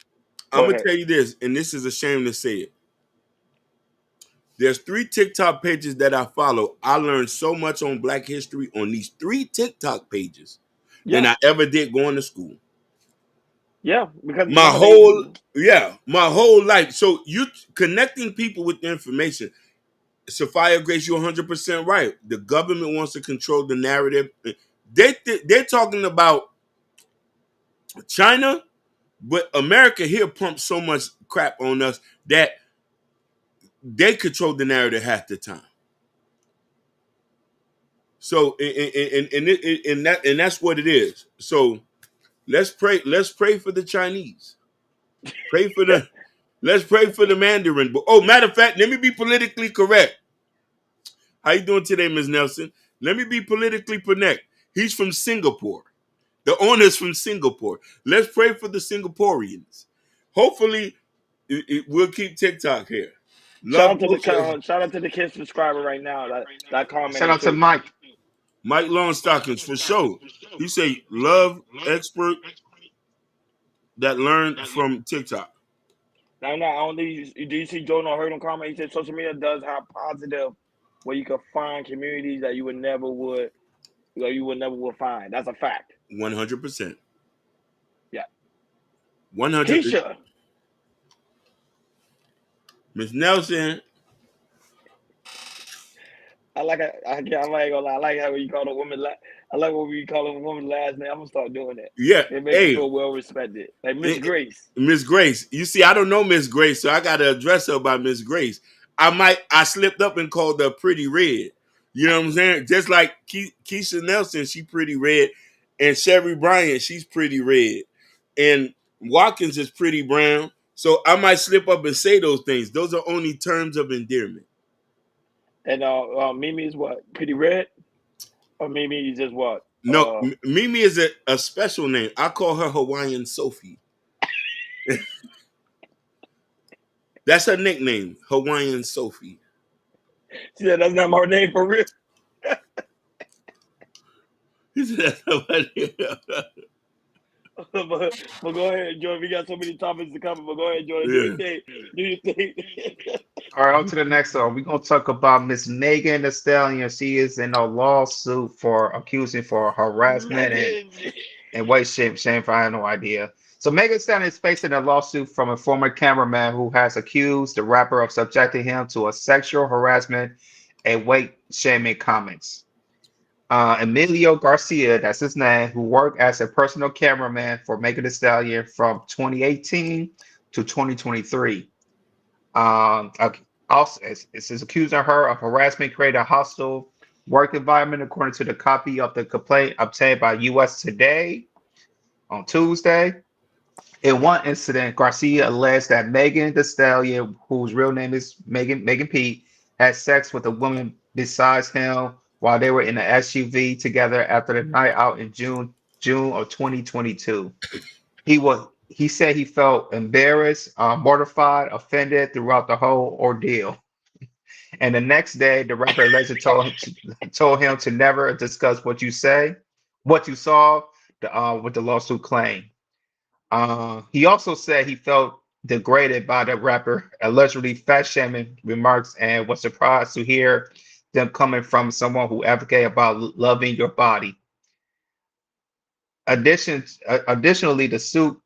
[SPEAKER 2] I'm
[SPEAKER 1] Go
[SPEAKER 2] gonna
[SPEAKER 1] ahead.
[SPEAKER 2] tell you this, and this is a shame to say it. There's 3 TikTok pages that I follow. I learned so much on Black history on these 3 TikTok pages than
[SPEAKER 1] Yeah,
[SPEAKER 2] I ever did going to school.
[SPEAKER 1] yeah, because
[SPEAKER 2] My whole my whole life. So you connecting people with the information. Sophia Grace, you're 100% right. The government wants to control the narrative. They're talking about China, but America here pumps so much crap on us that they control the narrative half the time. So and that's what it is. So let's pray. Let's pray for the Chinese. Pray for the. Let's pray for the Mandarin. Oh, matter of fact, let me be politically correct. How you doing today, Ms. Nelson? Let me be politically correct. He's from Singapore. The owner's from Singapore. Let's pray for the Singaporeans. Hopefully, we'll keep TikTok here.
[SPEAKER 1] shout
[SPEAKER 2] Love
[SPEAKER 1] out to
[SPEAKER 2] most of
[SPEAKER 1] shout out to the kid subscriber right now that
[SPEAKER 3] Shout
[SPEAKER 1] commented
[SPEAKER 3] out to
[SPEAKER 1] too.
[SPEAKER 3] Mike.
[SPEAKER 2] Mike Longstockings for sure. He say love expert that learned from TikTok.
[SPEAKER 1] Now, I don't think do you see Jordan heard him comment? He said social media does have positive where you can find communities that you would never would find. That's a fact.
[SPEAKER 2] 100%.
[SPEAKER 1] Yeah.
[SPEAKER 2] 100.
[SPEAKER 1] Keisha,
[SPEAKER 2] Miss Nelson.
[SPEAKER 1] I like it. I'm not gonna lie. I like how you call a woman. I like when we call a woman last name. I'm gonna start doing that.
[SPEAKER 2] Yeah.
[SPEAKER 1] It make her
[SPEAKER 2] Hey,
[SPEAKER 1] feel well respected. Like Miss Grace.
[SPEAKER 2] Miss Grace. You see, I don't know Miss Grace, so I gotta address her by Miss Grace. I slipped up and called her Pretty Red. You know what I'm saying? Just like Keisha Nelson, she pretty red, and Sherry Bryant, she's pretty red, and Watkins is pretty brown. So I might slip up and say those things. Those are only terms of endearment.
[SPEAKER 1] And Mimi is what? Pretty Red? Or Mimi is just what?
[SPEAKER 2] No, Mimi is a special name. I call her Hawaiian Sophie. That's her nickname, Hawaiian Sophie.
[SPEAKER 1] She said that's not my name for real. but go ahead, Jordan. We got so many topics to cover. But go ahead, Jordan. Do your thing. Do your thing.
[SPEAKER 3] All right, on to the next one. We're gonna talk about Miss Megan Thee Stallion. She is in a lawsuit for accusing for harassment and weight shame. I have no idea. So Megan Thee Stallion is facing a lawsuit from a former cameraman who has accused the rapper of subjecting him to a sexual harassment and weight shaming comments. Emilio Garcia, that's his name, who worked as a personal cameraman for Megan Thee Stallion from 2018 to 2023. Also, it's accusing her of harassment, creating a hostile work environment, according to the copy of the complaint obtained by U.S. Today on Tuesday. In one incident, Garcia alleged that Megan Thee Stallion, whose real name is Megan Pete, had sex with a woman besides him while they were in an SUV together after the night out in June of 2022. He said he felt embarrassed, mortified, offended throughout the whole ordeal. And the next day, the rapper allegedly told him to never discuss what you saw, with the lawsuit claim. He also said he felt degraded by the rapper, allegedly fat shaming remarks, and was surprised to hear them coming from someone who advocated about loving your body. Additionally, the suit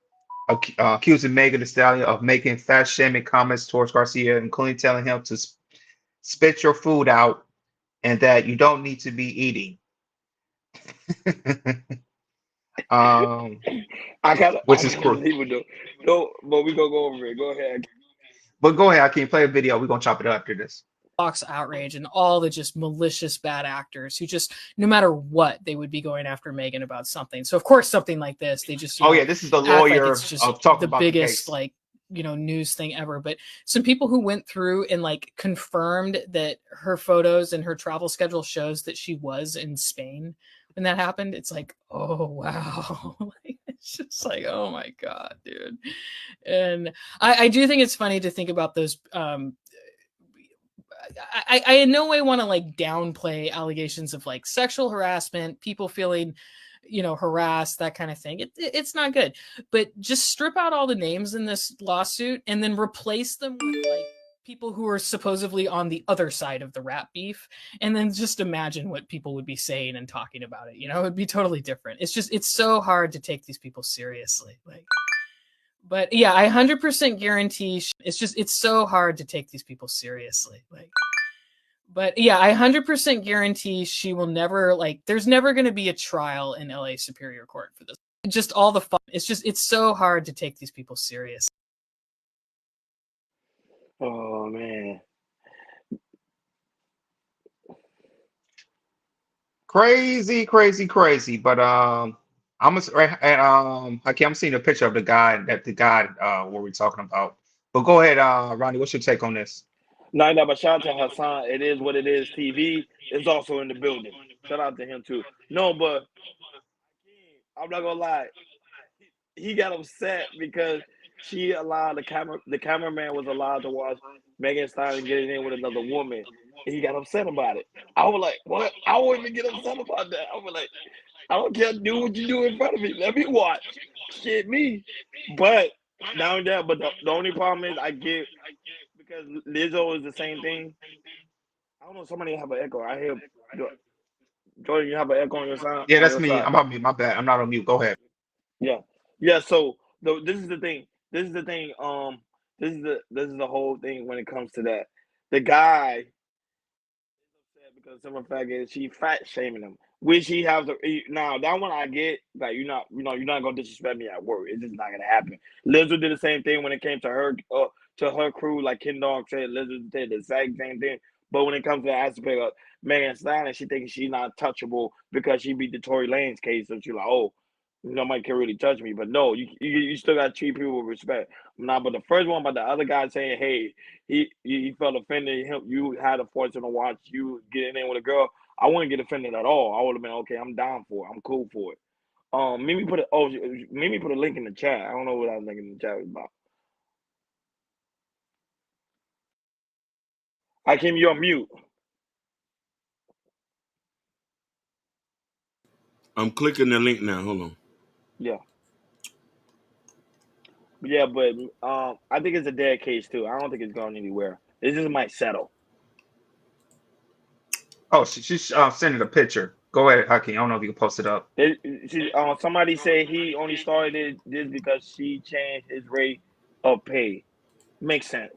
[SPEAKER 3] accusing Megan Thee Stallion of making fat shaming comments towards Garcia, including telling him to spit your food out and that you don't need to be eating. Which is cool.
[SPEAKER 1] No, but we gonna go over it. Go ahead.
[SPEAKER 3] But go ahead, I can play a video. We're gonna chop it up after this.
[SPEAKER 8] Fox outrage and all the just malicious bad actors who just, no matter what, they would be going after Megan about something. So of course something like this, they just
[SPEAKER 3] yeah, this is the lawyer
[SPEAKER 8] like it's just the biggest news thing ever. But some people who went through and like confirmed that her photos and her travel schedule shows that she was in Spain when that happened. It's like, oh wow. It's just like, oh my God, dude. And I do think it's funny to think about those I in no way want to like downplay allegations of like sexual harassment, people feeling, harassed, that kind of thing. It's not good, but just strip out all the names in this lawsuit and then replace them with like people who are supposedly on the other side of the rap beef. And then just imagine what people would be saying and talking about it. It would be totally different. It's so hard to take these people seriously. But yeah, I 100% guarantee it's so hard to take these people seriously. But yeah, I 100% guarantee she will never there's never going to be a trial in LA Superior Court for this. Just all the fun. It's so hard to take these people seriously.
[SPEAKER 1] Oh man.
[SPEAKER 3] Crazy. But I'm seeing a picture of the guy what we're talking about. But go ahead, Ronnie, what's your take on this?
[SPEAKER 1] No, but shout out to Hassan. It is what it is. TV is also in the building. Shout out to him too. No, but I'm not gonna lie. He got upset because she allowed the cameraman was allowed to watch Megan Thee Stallion getting in with another woman. And he got upset about it. I was like, what? I wouldn't even get upset about that. I was like, I don't care, do what you do in front of me. Let me watch. Shit me. But down there, but the only problem is I get because Lizzo is the same thing. I don't know, somebody have an echo. I hear Jordan, you have an echo on your side?
[SPEAKER 3] Yeah, that's me. I'm on mute. My bad. I'm not on mute. Go ahead.
[SPEAKER 1] Yeah. So this is the thing. This is the thing. This is the whole thing when it comes to that. The guy because some fact is she fat shaming him, which he has now. That one I get. Like you're not gonna disrespect me at work. It's just not gonna happen. Lizzo did the same thing when it came to her crew. Like Ken Dog said, Lizzo did the exact same thing. But when it comes to the aspect of Megan Thee Stallion, she thinks she's not touchable because she beat the Tory Lanez case. So she's like, oh, Nobody can really touch me. But no, you still gotta treat people with respect. Nah, but the first one about the other guy saying, hey, he felt offended. You had a force to watch you getting in with a girl. I wouldn't get offended at all. I would have been okay. I'm down for it. I'm cool for it. Mimi put a link in the chat. I don't know what that link in the chat was about. I came you on mute.
[SPEAKER 2] I'm clicking the link now. Hold on.
[SPEAKER 1] Yeah. Yeah, but I think it's a dead case too. I don't think it's going anywhere. It just might settle.
[SPEAKER 3] Oh, she's sending a picture. Go ahead, Hakeem. I don't know if you can post it up.
[SPEAKER 1] Somebody say he only started this because she changed his rate of pay. Makes sense.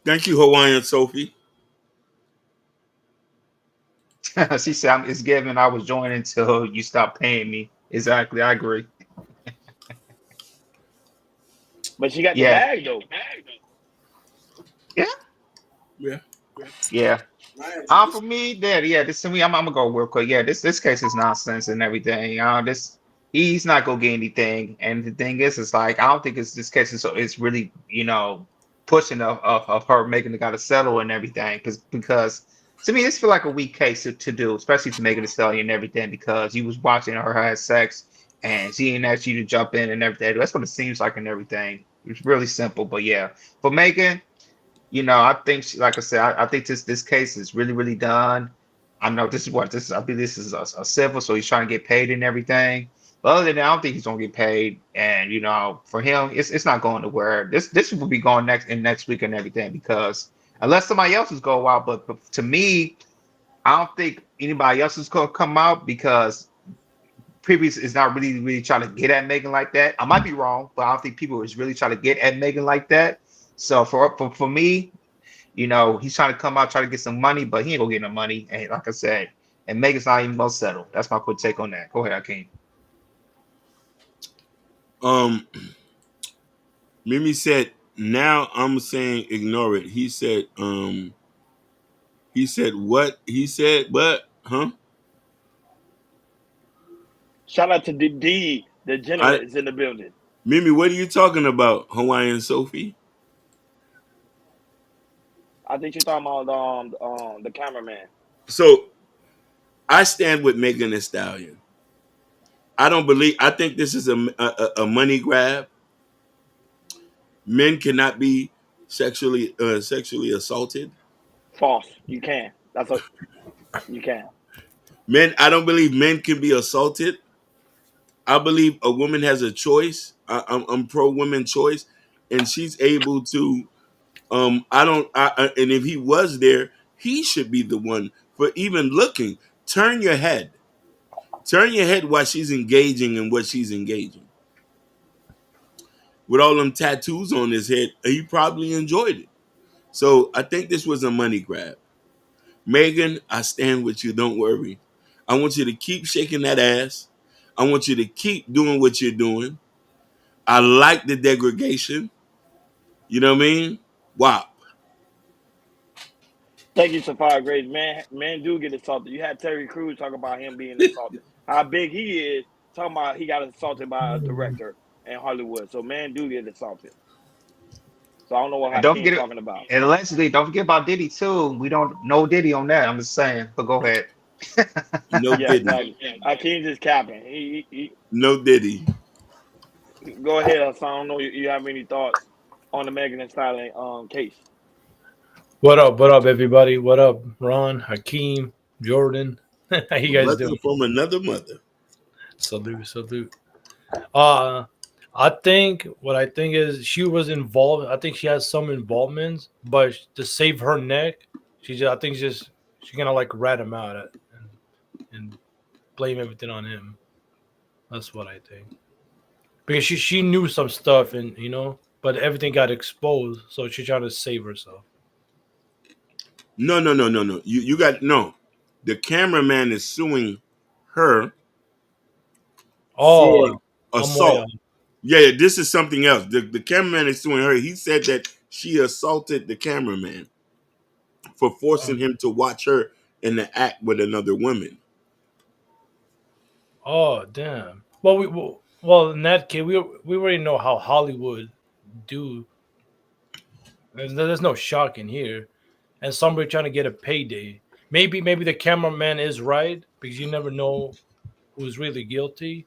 [SPEAKER 2] Thank you, Hawaiian Sophie.
[SPEAKER 3] She said, "It's given. I was joining until you stopped paying me." Exactly. I agree.
[SPEAKER 1] But she got the
[SPEAKER 3] Yeah.
[SPEAKER 1] bag though.
[SPEAKER 3] Yeah.
[SPEAKER 2] Yeah.
[SPEAKER 3] Yeah. For me, yeah, this to me, I'm gonna go real quick. Yeah, this case is nonsense and everything. This he's not gonna get anything. And the thing is, it's like I don't think this case is so it's really pushing of her making the guy to settle and everything because to me this feel like a weak case to do, especially to Megan Thee Stallion and everything because you was watching her have sex and she didn't ask you to jump in and everything. That's what it seems like and everything. It's really simple, but yeah, for Megan. I think, like I said, I think this case is really, really done. I know this is what this is. I think this is a civil, so he's trying to get paid and everything. But other than that, I don't think he's gonna get paid. And for him, it's not going nowhere. This will be going next week and everything because unless somebody else is going out, but to me, I don't think anybody else is gonna come out because previous is not really, really trying to get at Megan like that. I might be wrong, but I don't think people is really trying to get at Megan like that. So for me, he's trying to come out, try to get some money, but he ain't gonna get no money. And like I said, and Megan's not even gonna settle. That's my quick take on that. Go ahead, Akeem.
[SPEAKER 2] Mimi said, now I'm saying ignore it. He said what? He said what? Huh?
[SPEAKER 1] Shout out to D the
[SPEAKER 2] I
[SPEAKER 1] general is in the building.
[SPEAKER 2] Mimi, what are you talking about, Hawaiian Sophie?
[SPEAKER 1] I think you're talking about the cameraman.
[SPEAKER 2] So I stand with Megan Thee Stallion. I think this is a money grab. Men cannot be sexually assaulted.
[SPEAKER 1] False. You can. You can.
[SPEAKER 2] I don't believe men can be assaulted. I believe a woman has a choice. I'm pro women choice, and she's able to. And if he was there, he should be the one for even looking. Turn your head while she's engaging in what she's engaging. With all them tattoos on his head, he probably enjoyed it. So I think this was a money grab. Megan, I stand with you. Don't worry. I want you to keep shaking that ass. I want you to keep doing what you're doing. I like the degradation. You know what I mean? Wow.
[SPEAKER 1] Thank you, Sapphire Grace. Man do get assaulted. You had Terry Crews talk about him being assaulted. How big he is, talking about he got assaulted by a director in Hollywood. So man do get assaulted. So I don't know what
[SPEAKER 3] And don't
[SPEAKER 1] Hakeem
[SPEAKER 3] forget it.
[SPEAKER 1] talking about.
[SPEAKER 3] And allegedly, don't forget about Diddy too. We don't know Diddy on that. I'm just saying. But go ahead.
[SPEAKER 2] No
[SPEAKER 1] Yeah,
[SPEAKER 2] Diddy.
[SPEAKER 1] exactly. Hakeem just capping.
[SPEAKER 2] No Diddy.
[SPEAKER 1] Go ahead, Hassan. I don't know you have any thoughts on the Megan Thee Stallion case.
[SPEAKER 9] What up? What up, everybody? What up, Ron, Hakeem, Jordan? How you guys
[SPEAKER 2] Brother
[SPEAKER 9] doing?
[SPEAKER 2] from another mother.
[SPEAKER 9] Salute, salute. Uh, what I think is she was involved. I think she has some involvement, but to save her neck, I think she's gonna like rat him out and blame everything on him. That's what I think. Because she knew some stuff and but everything got exposed, so she's trying to save herself.
[SPEAKER 2] No, no, no, no, no. You got no. The cameraman is suing her for
[SPEAKER 9] Oh, I'm way
[SPEAKER 2] assault.
[SPEAKER 9] off.
[SPEAKER 2] Yeah, this is something else. The cameraman is suing her. He said that she assaulted the cameraman for forcing him to watch her in the act with another woman.
[SPEAKER 9] Oh damn. Well in that case we already know how Hollywood do. There's no shock in here, and somebody trying to get a payday. Maybe the cameraman is right because you never know who's really guilty.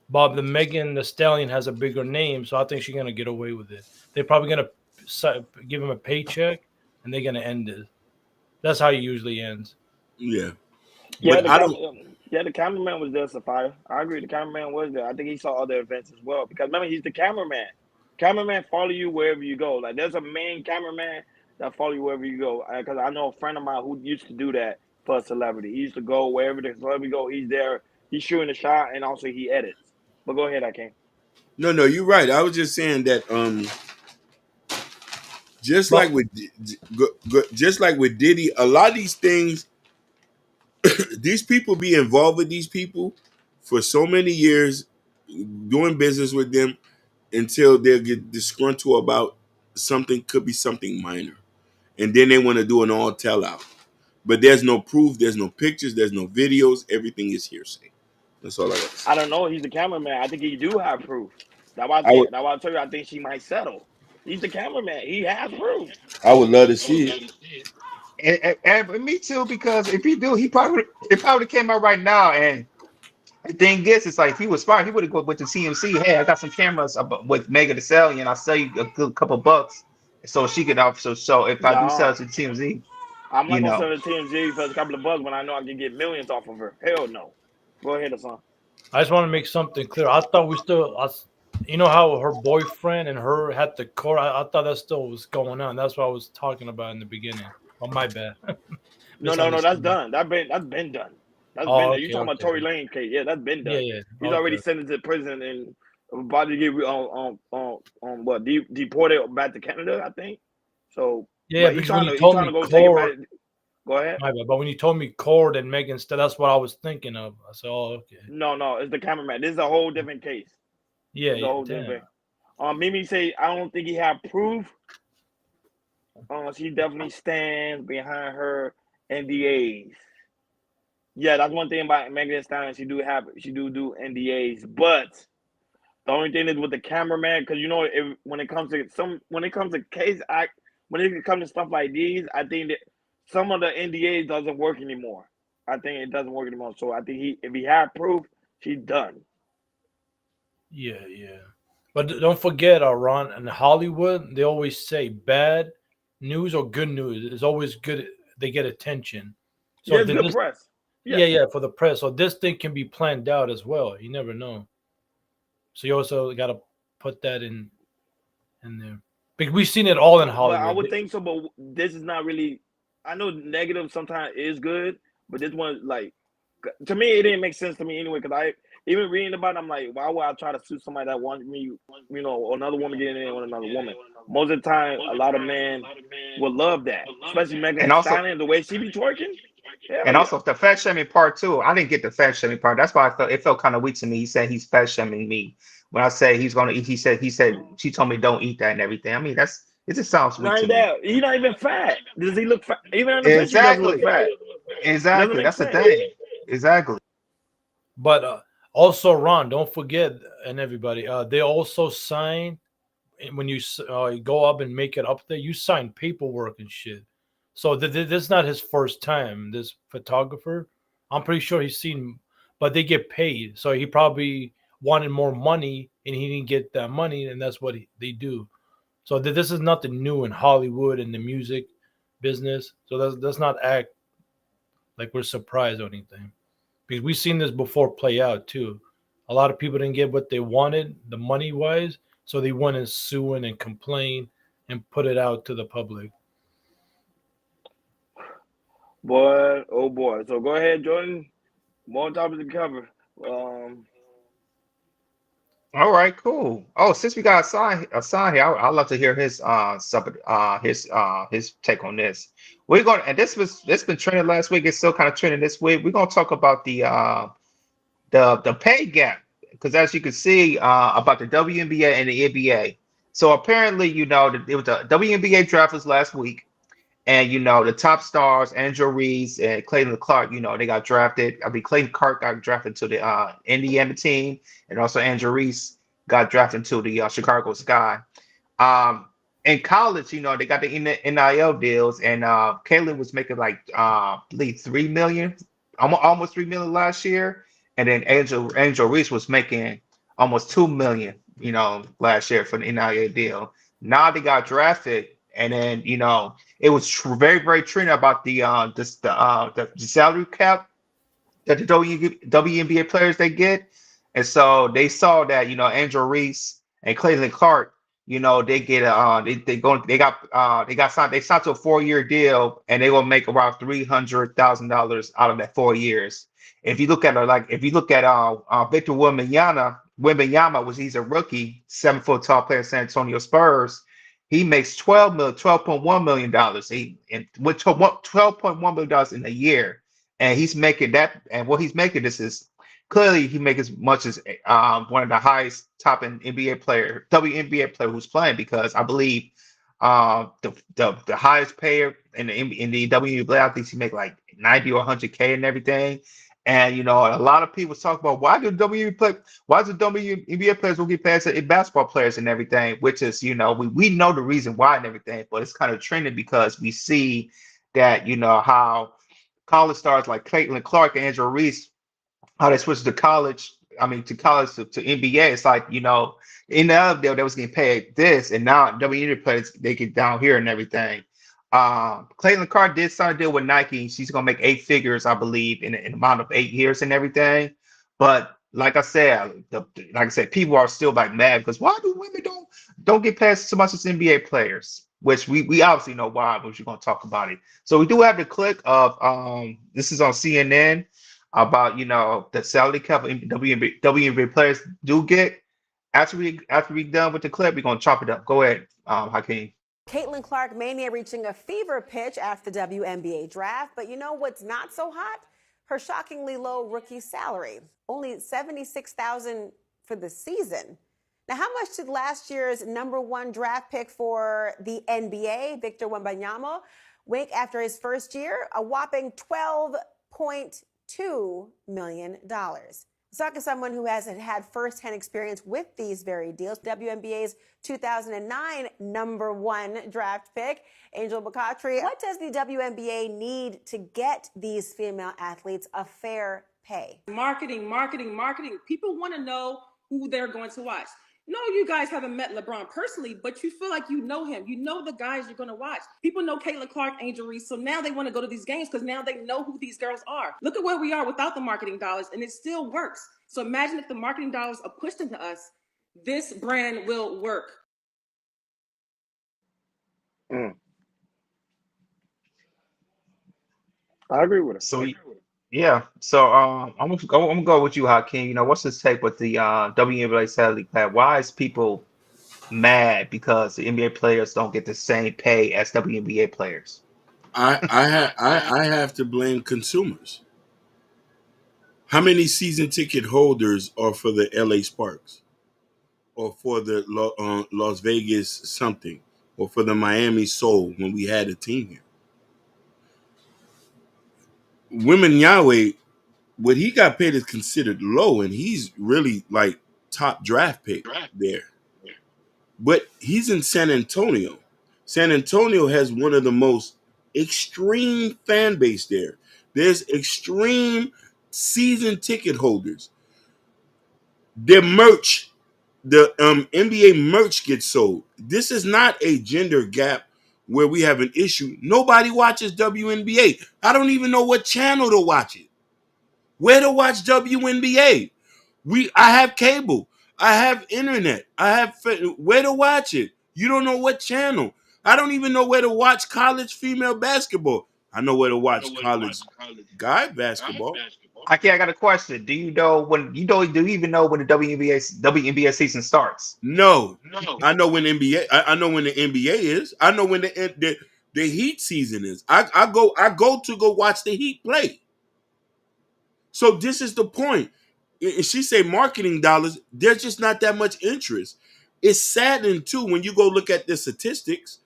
[SPEAKER 9] Bob the Megan the Stallion has a bigger name, so I think she's gonna get away with it. They're probably gonna give him a paycheck, and they're gonna end it. That's how it usually ends.
[SPEAKER 2] Yeah,
[SPEAKER 1] Yeah,
[SPEAKER 2] but I don't.
[SPEAKER 1] the cameraman was there, Sapphire. I agree. The cameraman was there. I think he saw other events as well. Because remember, he's the cameraman. Cameraman follow you wherever you go. Like there's a main cameraman that follow you wherever you go. Because I know a friend of mine who used to do that for a celebrity. He used to go wherever the celebrity go. He's there. He's shooting the shot, and also he edits. But go ahead, I can.
[SPEAKER 2] No, you're right. I was just saying that just
[SPEAKER 9] But
[SPEAKER 2] like with just like with Diddy, a lot of these things, these people be involved with these people for so many years, doing business with them until they get disgruntled about something, could be something minor, and then they want to do an all tell out. But there's no proof, there's no pictures, there's no videos. Everything is hearsay. That's all I got to say.
[SPEAKER 1] I don't know. He's the cameraman. I think he do have proof. That's why I
[SPEAKER 2] I would,
[SPEAKER 1] think. That's why I tell you. I think she might settle. He's the cameraman. He has proof.
[SPEAKER 2] I would love to see it.
[SPEAKER 3] And me too, because if he do, it probably came out right now. And the thing is, it's like if he was smart, he would have gone with the TMC. Hey, I got some cameras with Mega the Stallion. I'll sell you a good couple bucks, so she could also. So if I do sell
[SPEAKER 1] No,
[SPEAKER 3] it to TMZ,
[SPEAKER 1] I'm
[SPEAKER 3] you
[SPEAKER 1] not gonna
[SPEAKER 3] know.
[SPEAKER 1] sell the TMZ for a couple of bucks when I know I can get millions off of her. Hell no. Go ahead, Hassan.
[SPEAKER 9] I just want to make something clear. I thought we still, you know how her boyfriend and her had the court. I thought that still was going on. That's what I was talking about in the beginning. Oh, my bad.
[SPEAKER 1] No. That's
[SPEAKER 9] Misunderstood.
[SPEAKER 1] done. That's been done. That's been
[SPEAKER 9] Oh,
[SPEAKER 1] done. You
[SPEAKER 9] okay,
[SPEAKER 1] talking about
[SPEAKER 9] okay.
[SPEAKER 1] Tory Lane case? Yeah, that's been
[SPEAKER 9] Yeah,
[SPEAKER 1] done.
[SPEAKER 9] yeah.
[SPEAKER 1] He's already
[SPEAKER 9] Okay.
[SPEAKER 1] sentenced to prison and about to get what deported back to Canada, I think. So,
[SPEAKER 9] Yeah,
[SPEAKER 1] but
[SPEAKER 9] because when you
[SPEAKER 1] he
[SPEAKER 9] told
[SPEAKER 1] trying to
[SPEAKER 9] me
[SPEAKER 1] go take it back.
[SPEAKER 9] Cord,
[SPEAKER 1] Go ahead.
[SPEAKER 9] my bad. But when you told me Cord and Megan, that's what I was thinking of. I said, oh, okay.
[SPEAKER 1] No, it's the cameraman. This is a whole different case.
[SPEAKER 9] Yeah,
[SPEAKER 1] It's a
[SPEAKER 9] yeah.
[SPEAKER 1] whole
[SPEAKER 9] Damn.
[SPEAKER 1] different. Mimi say I don't think he had proof. She definitely stands behind her NDAs. Yeah, that's one thing about Megan Thee Stallion. She do NDAs, but the only thing is with the cameraman, because when it comes to case act, when it comes to stuff like these, I think that some of the NDAs doesn't work anymore. I think it doesn't work anymore. So I think if he had proof, she's done.
[SPEAKER 9] Yeah, yeah. But don't forget, Ron, in Hollywood, they always say bad news or good news is always good. They get attention. So
[SPEAKER 1] Yeah, it's good
[SPEAKER 9] this,
[SPEAKER 1] press.
[SPEAKER 9] yeah,
[SPEAKER 1] Yeah.
[SPEAKER 9] yeah, for the press. So this thing can be planned out as well. You never know. So you also got to put that in there because we've seen it all in
[SPEAKER 1] But I
[SPEAKER 9] Hollywood.
[SPEAKER 1] would think so. But this is not really. I know negative sometimes is good, but this one, like, to me, it didn't make sense to me anyway. Because I even reading about it, I'm like, why would I try to sue somebody that wants me, another woman getting in with another woman? Most of the time, a lot of men would love that, especially Megan
[SPEAKER 3] And
[SPEAKER 1] Thee
[SPEAKER 3] also,
[SPEAKER 1] Stallion, the way she be twerking. Hell
[SPEAKER 3] and
[SPEAKER 1] yeah.
[SPEAKER 3] also the fat shaming part too. I didn't get the fat shaming part. That's why it felt kind of weak to me. He said he's fat shaming me when I said he's gonna eat. He said she told me don't eat that and everything. I mean, it just sounds weak
[SPEAKER 1] Not
[SPEAKER 3] to
[SPEAKER 1] even
[SPEAKER 3] me.
[SPEAKER 1] that. He's not even fat. Does he look fat? Even in the picture, he doesn't look
[SPEAKER 3] Exactly,
[SPEAKER 1] fat. Doesn't
[SPEAKER 3] exactly.
[SPEAKER 1] make
[SPEAKER 3] That's the
[SPEAKER 1] sense.
[SPEAKER 3] thing. Exactly.
[SPEAKER 9] But also, Ron, don't forget, and everybody, they also sign when you go up and make it up there. You sign paperwork and shit. So this is not his first time. This photographer, I'm pretty sure he's seen, but they get paid. So he probably wanted more money, and he didn't get that money, and that's what they do. So this is nothing new in Hollywood and the music business. So that's not act like we're surprised or anything because we've seen this before play out too. A lot of people didn't get what they wanted, the money wise, so they went and suing and complain and put it out to the public.
[SPEAKER 1] Boy, oh boy. So go ahead, Jordan. More topics to cover.
[SPEAKER 3] All right, cool. Oh, since we got a sign here, I'd love to hear his take on this. We're going and this been trending last week. It's still kind of trending this week. We're gonna talk about the pay gap because as you can see about the WNBA and the NBA. So apparently, it was the WNBA draft was last week, And the top stars, Andrew Reese and Clayton Clark, they got drafted. I mean, Clayton Clark got drafted to the Indiana team, and also Andrew Reese got drafted to the Chicago Sky. Um, in college, they got the NIL deals, and Caitlin was making like I believe 3 million, almost 3 million last year, and then Angel Reese was making almost 2 million, last year for the NIL deal. Now they got drafted, and then it was very very trendy about the salary cap that the WNBA players they get. And so they saw that, Angel Reese and Clayton Clark, they get they signed to a 4 year deal, and they will make around $300,000 out of that 4 years. If you look at Victor Wembanyama, which he's a rookie, 7 foot tall player, San Antonio Spurs. He makes $12.1 million. He and with $12.1 million in a year, and he's making that. And what he's making, this is clearly he makes as much as one of the highest top in WNBA player who's playing, because I believe the highest payer in the WNBA, I think he make like 90 or 100K and everything. And a lot of people talk about why do WNBA players will get past basketball players and everything, which is we know the reason why and everything, but it's kind of trending because we see that how college stars like Caitlin Clark and Angela Reese, how they switched to college. I mean, to college to NBA. It's like in the other deal they was getting paid this, and now WNBA players they get down here and everything. Caitlin Clark did sign a deal with Nike. She's gonna make 8 figures, I believe, in an amount of 8 years and everything. But like I said, people are still like mad because why do women don't get past so much as NBA players? Which we obviously know why, but we're gonna talk about it. So we do have the clip of this is on CNN about the salary cap WNBA players do get. After we done with the clip, we're gonna chop it up. Go ahead, Hakeem.
[SPEAKER 10] Caitlin Clark mania reaching a fever pitch after the WNBA draft, but you know what's not so hot? Her shockingly low rookie salary, only $76,000 for the season. Now, how much did last year's #1 draft pick for the NBA, Victor Wembanyama, make after his first year? A whopping $12.2 million. Talking to someone who has had firsthand experience with these very deals, WNBA's 2009 #1 draft pick, Angel Bakatri. What does the WNBA need to get these female athletes a fair pay?
[SPEAKER 11] Marketing, marketing, marketing. People want to know who they're going to watch. No, you guys haven't met LeBron personally, but you feel like you know him. You know the guys you're going to watch. People know Caitlin Clark, Angel Reese, so now they want to go to these games because now they know who these girls are. Look at where we are without the marketing dollars, and it still works. So imagine if the marketing dollars are pushed into us, this brand will work.
[SPEAKER 1] I agree with it.
[SPEAKER 3] So yeah, so I'm gonna go with you, Hakeem. What's this take with the WNBA salary cap? Why is people mad because the NBA players don't get the same pay as WNBA players?
[SPEAKER 2] I have to blame consumers. How many season ticket holders are for the LA Sparks, or for the Las Vegas something, or for the Miami Soul when we had a team here? Women Yahweh, what he got paid is considered low, and he's really like top draft pick there. But he's in San Antonio. San Antonio has one of the most extreme fan base there. There's extreme season ticket holders. Their merch, the NBA merch gets sold. This is not a gender gap where we have an issue. Nobody watches WNBA. I don't even know what channel to watch it. Where to watch WNBA? I have cable. I have internet. Where to watch it. You don't know what channel. I don't even know where to watch college female basketball. I know where to watch college guy basketball.
[SPEAKER 3] Okay, I got a question. Do you know when do you even know when the WNBA season starts?
[SPEAKER 2] No. I know when NBA. I know when the NBA is. I know when the Heat season is. I go to go watch the Heat play. So this is the point. She say marketing dollars, there's just not that much interest. It's saddening too when you go look at the statistics,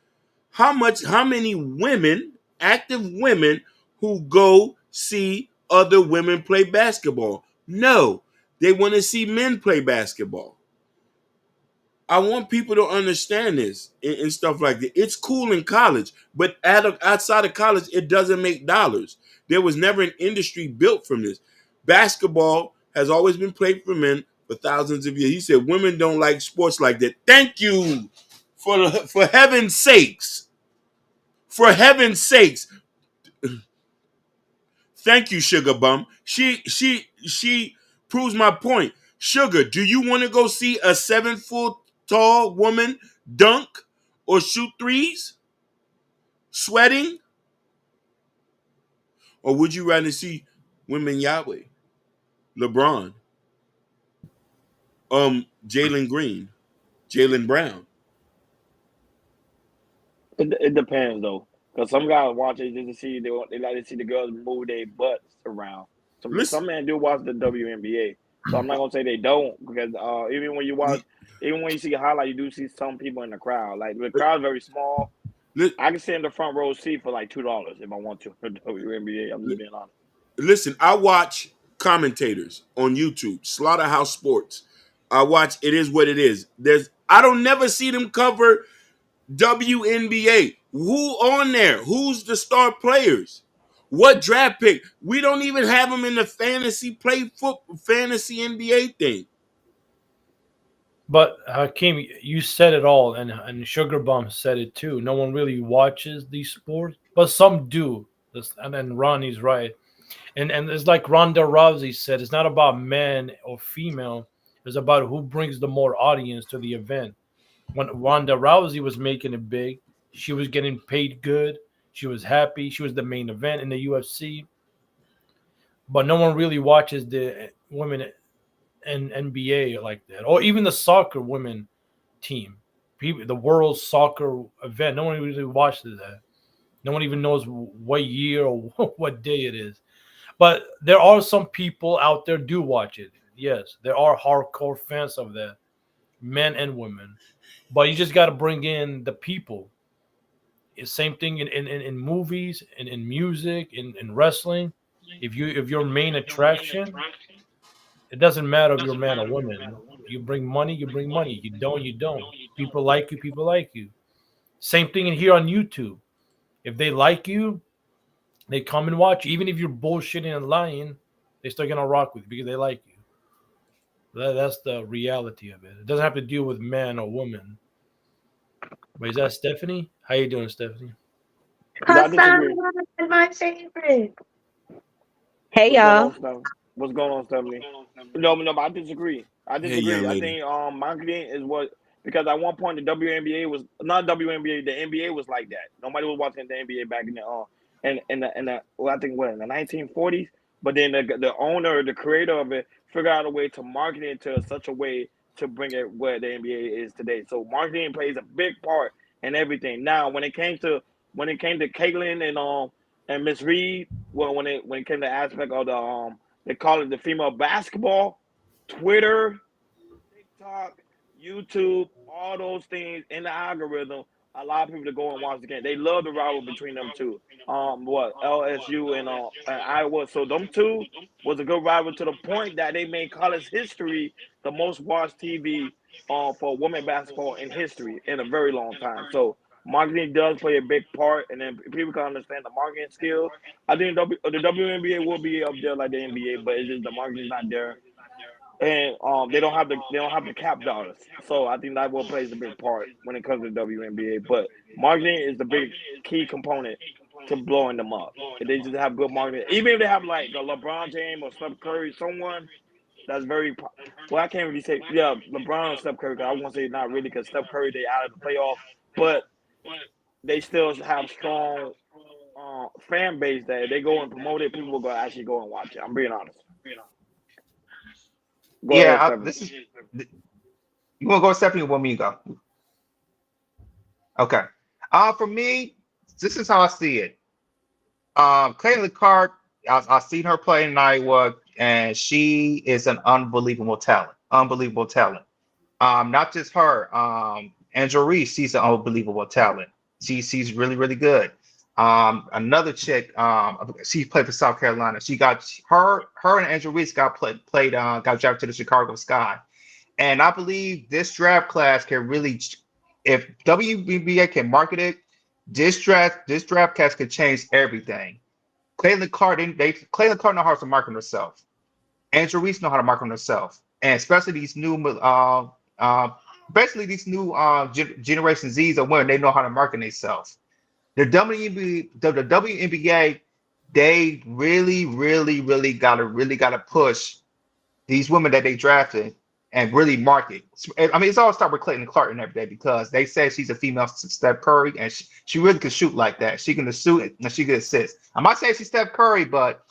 [SPEAKER 2] How many women, active women, who go see other women play basketball? No, they want to see men play basketball. I want people to understand this and stuff like that. It's cool in college, but outside of college, it doesn't make dollars. There was never an industry built from this. Basketball has always been played for men for thousands of years. He said women don't like sports like that. Thank you, for heaven's sakes. For heaven's sakes. Thank you, Sugar Bum. She proves my point. Sugar, do you want to go see a 7 foot tall woman dunk or shoot threes, sweating, or would you rather see women Yahweh, LeBron, Jalen Green, Jalen Brown?
[SPEAKER 1] It depends though, because some guys watch it just to see they like to see the girls move their butts around.
[SPEAKER 2] Listen,
[SPEAKER 1] Some men do watch the WNBA, so I'm not gonna say they don't because even when you see a highlight, you do see some people in the crowd. Like the crowd's very small. I can sit in the front row seat for like $2 if I want to for the WNBA. I'm just being honest.
[SPEAKER 2] listen, I watch commentators on YouTube, Slaughterhouse Sports. I watch It Is What It Is. I don't never see them cover WNBA. Who on there? Who's the star players? What draft pick? We don't even have them in the fantasy NBA thing.
[SPEAKER 9] But Hakeem, you said it all, and Sugar Bum said it too. No one really watches these sports, but some do. And then Ronnie's right. And it's like Ronda Rousey said, it's not about man or female. It's about who brings the more audience to the event. When Ronda Rousey was making it big, she was getting paid good. She was happy. She was the main event in the UFC. But no one really watches the women in NBA like that, or even the soccer women team. People, the World Soccer event. No one really watches that. No one even knows what year or what day it is. But there are some people out there do watch it. Yes, there are hardcore fans of that, men and women. But you just got to bring in the people. It's same thing in movies, in music, in wrestling. If your main attraction, it doesn't matter if you're a man or woman. You bring money, you bring money. You don't, you don't. People like you, people like you. Same thing in here on YouTube. If they like you, they come and watch you. Even if you're bullshitting and lying, they're still gonna rock with you because they like you. That's the reality of it. It doesn't have to deal with man or woman. But is that Stephanie? How you doing, Stephanie?
[SPEAKER 1] No, I disagree.
[SPEAKER 12] Hassan, my favorite. Hey
[SPEAKER 1] What's going on,
[SPEAKER 12] y'all.
[SPEAKER 1] Steph? What's going on, Stephanie? No, but I disagree. I
[SPEAKER 2] Hey, young
[SPEAKER 1] disagree. I
[SPEAKER 2] lady.
[SPEAKER 1] think marketing is what because at one point the WNBA was not WNBA. The NBA was like that. Nobody was watching the NBA back in the well, I think what in the 1940s. But then the owner, the creator of it, figured out a way to market it to such a way to bring it where the NBA is today. So marketing plays a big part in everything. Now, when it came to Caitlyn and Miss Reed, well, when it came to the aspect of the they call it the female basketball, Twitter, TikTok, YouTube, all those things in the algorithm allow people to go and watch the game. They love the rivalry between them two. What LSU and Iowa. So them two was a good rival to the point that they made college history the most watched TV for women basketball in history in a very long time. So marketing does play a big part, and then people can understand the marketing skills. I think the WNBA will be up there like the NBA, but it's just the marketing's not there and they don't have the cap dollars. So I think that will plays a big part when it comes to the WNBA. But marketing is the big key component to blowing them up. If they just have good marketing, even if they have like a LeBron James or Steph Curry, someone that's well, I can't really say LeBron or Steph Curry. 'Cause I won't say not really because Steph Curry they out of the playoff, but they still have strong fan base that if they go and promote it, people will go actually go and watch it. I'm being honest. Go ahead,
[SPEAKER 3] Yeah,
[SPEAKER 1] Stephanie.
[SPEAKER 3] this is you want to go, Stephanie, or want me to go? Okay. For me, this is how I see it. Caitlin Clark, I've seen her play in Iowa, and she is an unbelievable talent. Unbelievable talent. Not just her. Angel Reese, she's an unbelievable talent. She's really really good. Another chick, she played for South Carolina. She got her and Angel Reese got drafted to the Chicago Sky. And I believe this draft class can really, if WBA can market it, this draft class could change everything. Caitlin Clark know how to market herself. Angel Reese know how to market herself, and especially uh, these new Generation Zs of women, they know how to market themselves. The WNBA, they really gotta push these women that they drafted and really market. I mean, it's all start with Clayton Clark and everything because they say she's a female Steph Curry and she really can shoot like that. She can shoot and she can assist. I'm not saying she's Steph Curry, but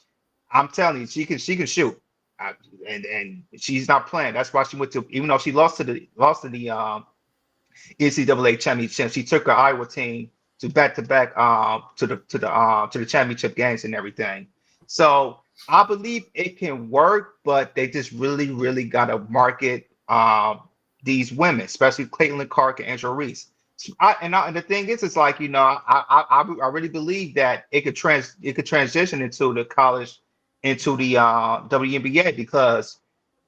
[SPEAKER 3] I'm telling you, she can shoot. Uh, and she's not playing. That's why she went to, even though she lost to the NCAA championship. She took her Iowa team to back to back to the championship games and everything. So I believe it can work, but they just really gotta market these women, especially Caitlin Clark and Angela Reese. And the thing is, it's like I really believe that it could transition into the college into the WNBA because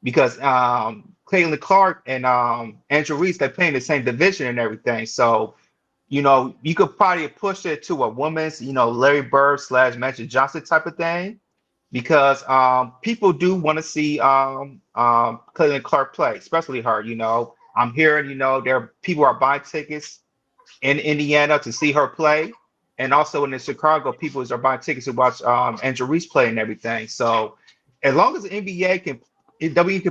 [SPEAKER 3] Caitlin Clark and Angel Reese, they play in the same division and everything. So, you could probably push it to a woman's, Larry Bird / Magic Johnson type of thing because people do want to see Caitlin Clark play, especially her. I'm hearing, there people are buying tickets in Indiana to see her play. And also in the Chicago, people are buying tickets to watch Angel Reese play and everything. So as long as the NBA can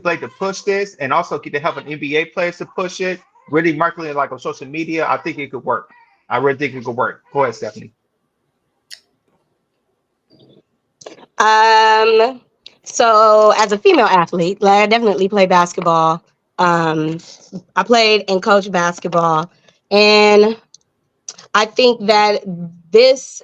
[SPEAKER 3] play to push this and also get the help of NBA players to push it, really marketing it like on social media, I think it could work. I really think it could work. Go ahead, Stephanie.
[SPEAKER 12] So as a female athlete, like I definitely play basketball. Um, I played and coached basketball, and I think that this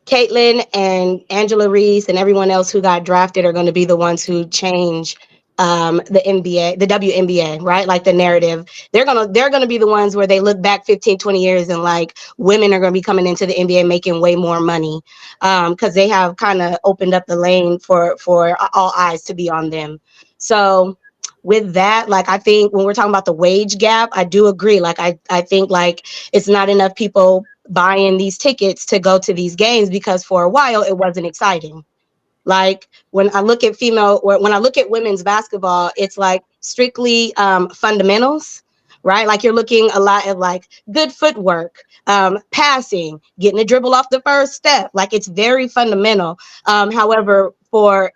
[SPEAKER 12] Caitlin and Angela Reese and everyone else who got drafted are going to be the ones who change the NBA, the WNBA, right? Like the narrative. They're gonna be the ones where they look back 15, 20 years and like women are gonna be coming into the NBA making way more money. Because they have kind of opened up the lane for all eyes to be on them. So with that, like I think when we're talking about the wage gap, I do agree. Like I think like it's not enough people buying these tickets to go to these games because for a while it wasn't exciting. Like when I look at women's basketball, it's like strictly fundamentals, right? Like you're looking a lot at like good footwork, passing, getting a dribble off the first step. Like it's very fundamental. However, for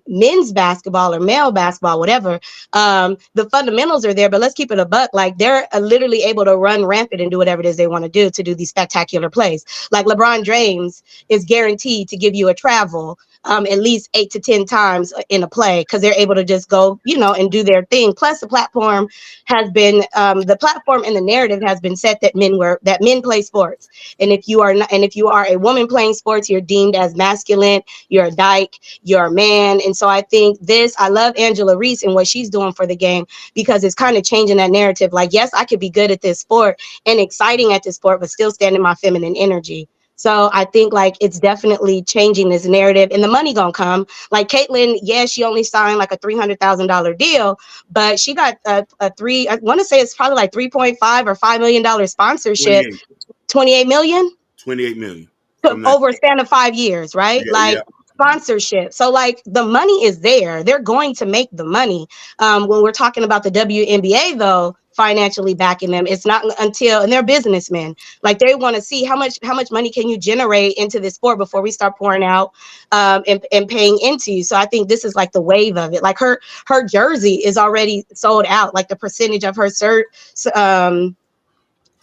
[SPEAKER 12] men's basketball or male basketball, whatever, the fundamentals are there, but let's keep it a buck. Like they're literally able to run rampant and do whatever it is they want to do these spectacular plays. Like LeBron James is guaranteed to give you a travel at least 8 to 10 times in a play because they're able to just go, and do their thing. Plus, the platform and the narrative has been set that men play sports, and if you are a woman playing sports, you're deemed as masculine, you're a dyke, you're a man. And so I think I love Angela Reese and what she's doing for the game because it's kind of changing that narrative. Like, yes, I could be good at this sport and exciting at this sport, but still stand in my feminine energy. So I think like it's definitely changing this narrative and the money gonna come. Like Caitlin, yeah, she only signed like a $300,000 deal, but she got I want to say it's probably like 3.5 or $5 million sponsorship,
[SPEAKER 2] 28,
[SPEAKER 12] 28 million
[SPEAKER 2] 28 million from that.
[SPEAKER 12] over a span of 5 years, right?
[SPEAKER 2] Yeah,
[SPEAKER 12] Like
[SPEAKER 2] yeah.
[SPEAKER 12] sponsorship. So like the money is there. They're going to make the money. When we're talking about the WNBA though, financially backing them, it's not until, and they're businessmen. Like they want to see how much money can you generate into this sport before we start pouring out and paying into you. So I think this is like the wave of it. Like her jersey is already sold out. Like the percentage of her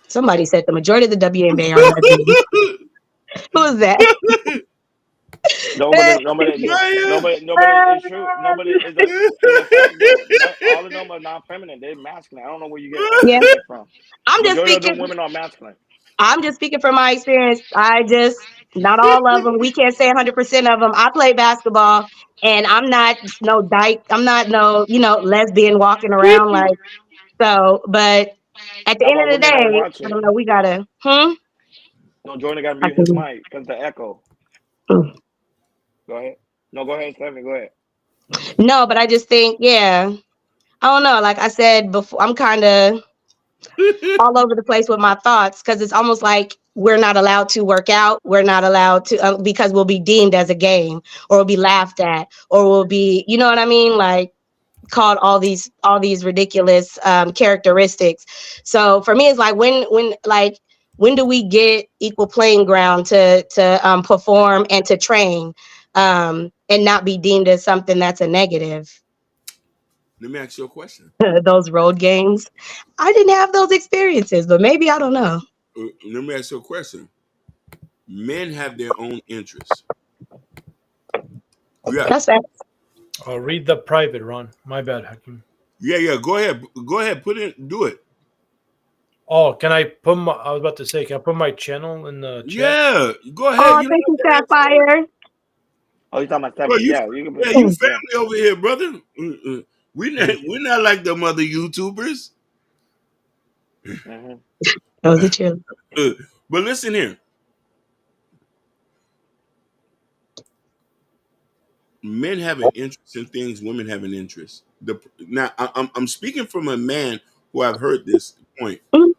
[SPEAKER 12] somebody said the majority of the WNBA are lesbian. Who is that?
[SPEAKER 1] Nobody, nobody. It's true. Nobody is a fact though. All of them are not feminine. They're masculine. I don't know where you get
[SPEAKER 12] Yeah,
[SPEAKER 1] feminine from.
[SPEAKER 12] I'm just
[SPEAKER 1] Majority of them
[SPEAKER 12] speaking.
[SPEAKER 1] women are masculine.
[SPEAKER 12] I'm just speaking from my experience. Not all of them. We can't say 100% of them. I play basketball, and I'm not no dyke. I'm not no lesbian walking around like so. But at the
[SPEAKER 1] That's
[SPEAKER 12] end
[SPEAKER 1] why
[SPEAKER 12] of the
[SPEAKER 1] women don't
[SPEAKER 12] day,
[SPEAKER 1] watch
[SPEAKER 12] I
[SPEAKER 1] it.
[SPEAKER 12] don't know. We gotta.
[SPEAKER 1] No, Jordan got to
[SPEAKER 12] I
[SPEAKER 1] mute his
[SPEAKER 12] can.
[SPEAKER 1] mic because the echo.
[SPEAKER 12] Hmm.
[SPEAKER 1] Go ahead. No, go ahead, Stephanie. Go ahead.
[SPEAKER 12] No, but I just think, yeah. I don't know. Like I said before, I'm kind of all over the place with my thoughts because it's almost like we're not allowed to work out. We're not allowed to because we'll be deemed as a game, or we'll be laughed at, or we'll be, you know what I mean? Like called all these ridiculous characteristics. So for me, it's like when do we get equal playing ground to perform and to train, and not be deemed as something that's a negative?
[SPEAKER 2] Let me ask you a question.
[SPEAKER 12] Those road games, I didn't have those experiences, but maybe, I don't know.
[SPEAKER 2] Let me ask you a question. Men have their own interests. Yeah,
[SPEAKER 12] That's fact.
[SPEAKER 9] Read the private, Ron. My bad, Hakim.
[SPEAKER 2] yeah. Go ahead. Go ahead. Put it. Do it.
[SPEAKER 9] Oh, can I put my? I was about to say, can I put my channel in the chat?
[SPEAKER 2] Yeah. Go ahead.
[SPEAKER 12] Oh,
[SPEAKER 2] You
[SPEAKER 12] thank
[SPEAKER 2] don't
[SPEAKER 12] you,
[SPEAKER 2] have to answer.
[SPEAKER 12] Sapphire.
[SPEAKER 1] Oh, you talking about
[SPEAKER 2] Bro,
[SPEAKER 1] Stephanie?
[SPEAKER 2] you,
[SPEAKER 1] Yeah, you can put
[SPEAKER 2] yeah,
[SPEAKER 1] it.
[SPEAKER 2] you
[SPEAKER 1] Yeah.
[SPEAKER 2] family over here, brother. We're not like them other YouTubers.
[SPEAKER 1] Mm-hmm.
[SPEAKER 12] That was a chill.
[SPEAKER 2] Uh, but listen here. Men have an interest in things. Women have an interest. Now, I'm speaking from a man who I've heard this point.
[SPEAKER 12] Mhm.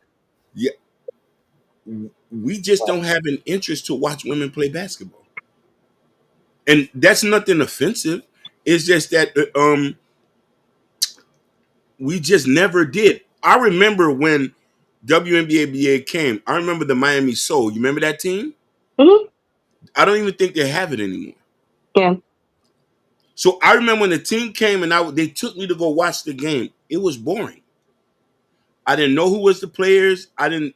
[SPEAKER 2] Yeah, we just don't have an interest to watch women play basketball, and that's nothing offensive. It's just that we just never did. I remember when WNBA came. I remember the Miami Soul. You remember that team?
[SPEAKER 12] Mhm.
[SPEAKER 2] I don't even think they have it anymore.
[SPEAKER 12] Yeah.
[SPEAKER 2] So I remember when the team came and they took me to go watch the game. It was boring. I didn't know who was the players. I didn't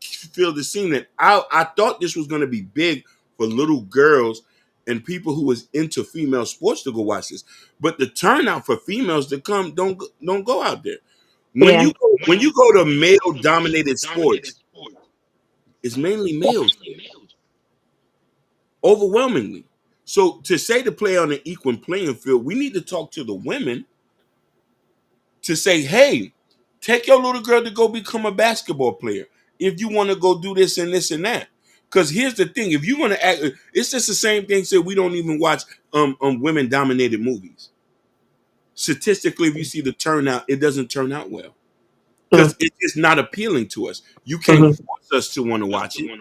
[SPEAKER 2] feel the scene that I thought this was going to be big for little girls and people who was into female sports to go watch this. But the turnout for females to come don't go out there. When
[SPEAKER 12] Yeah.
[SPEAKER 2] you go to male dominated sports, it's mainly males there, overwhelmingly. So to say to play on an equal playing field, we need to talk to the women to say, hey, take your little girl to go become a basketball player if you want to go do this and this and that. Because here's the thing: if you're gonna act, it's just the same thing. Say we don't even watch women dominated movies. Statistically, if you see the turnout, it doesn't turn out well
[SPEAKER 12] Mm.
[SPEAKER 2] because it's not appealing to us. You can't
[SPEAKER 12] Mhm.
[SPEAKER 2] force us to want to watch it.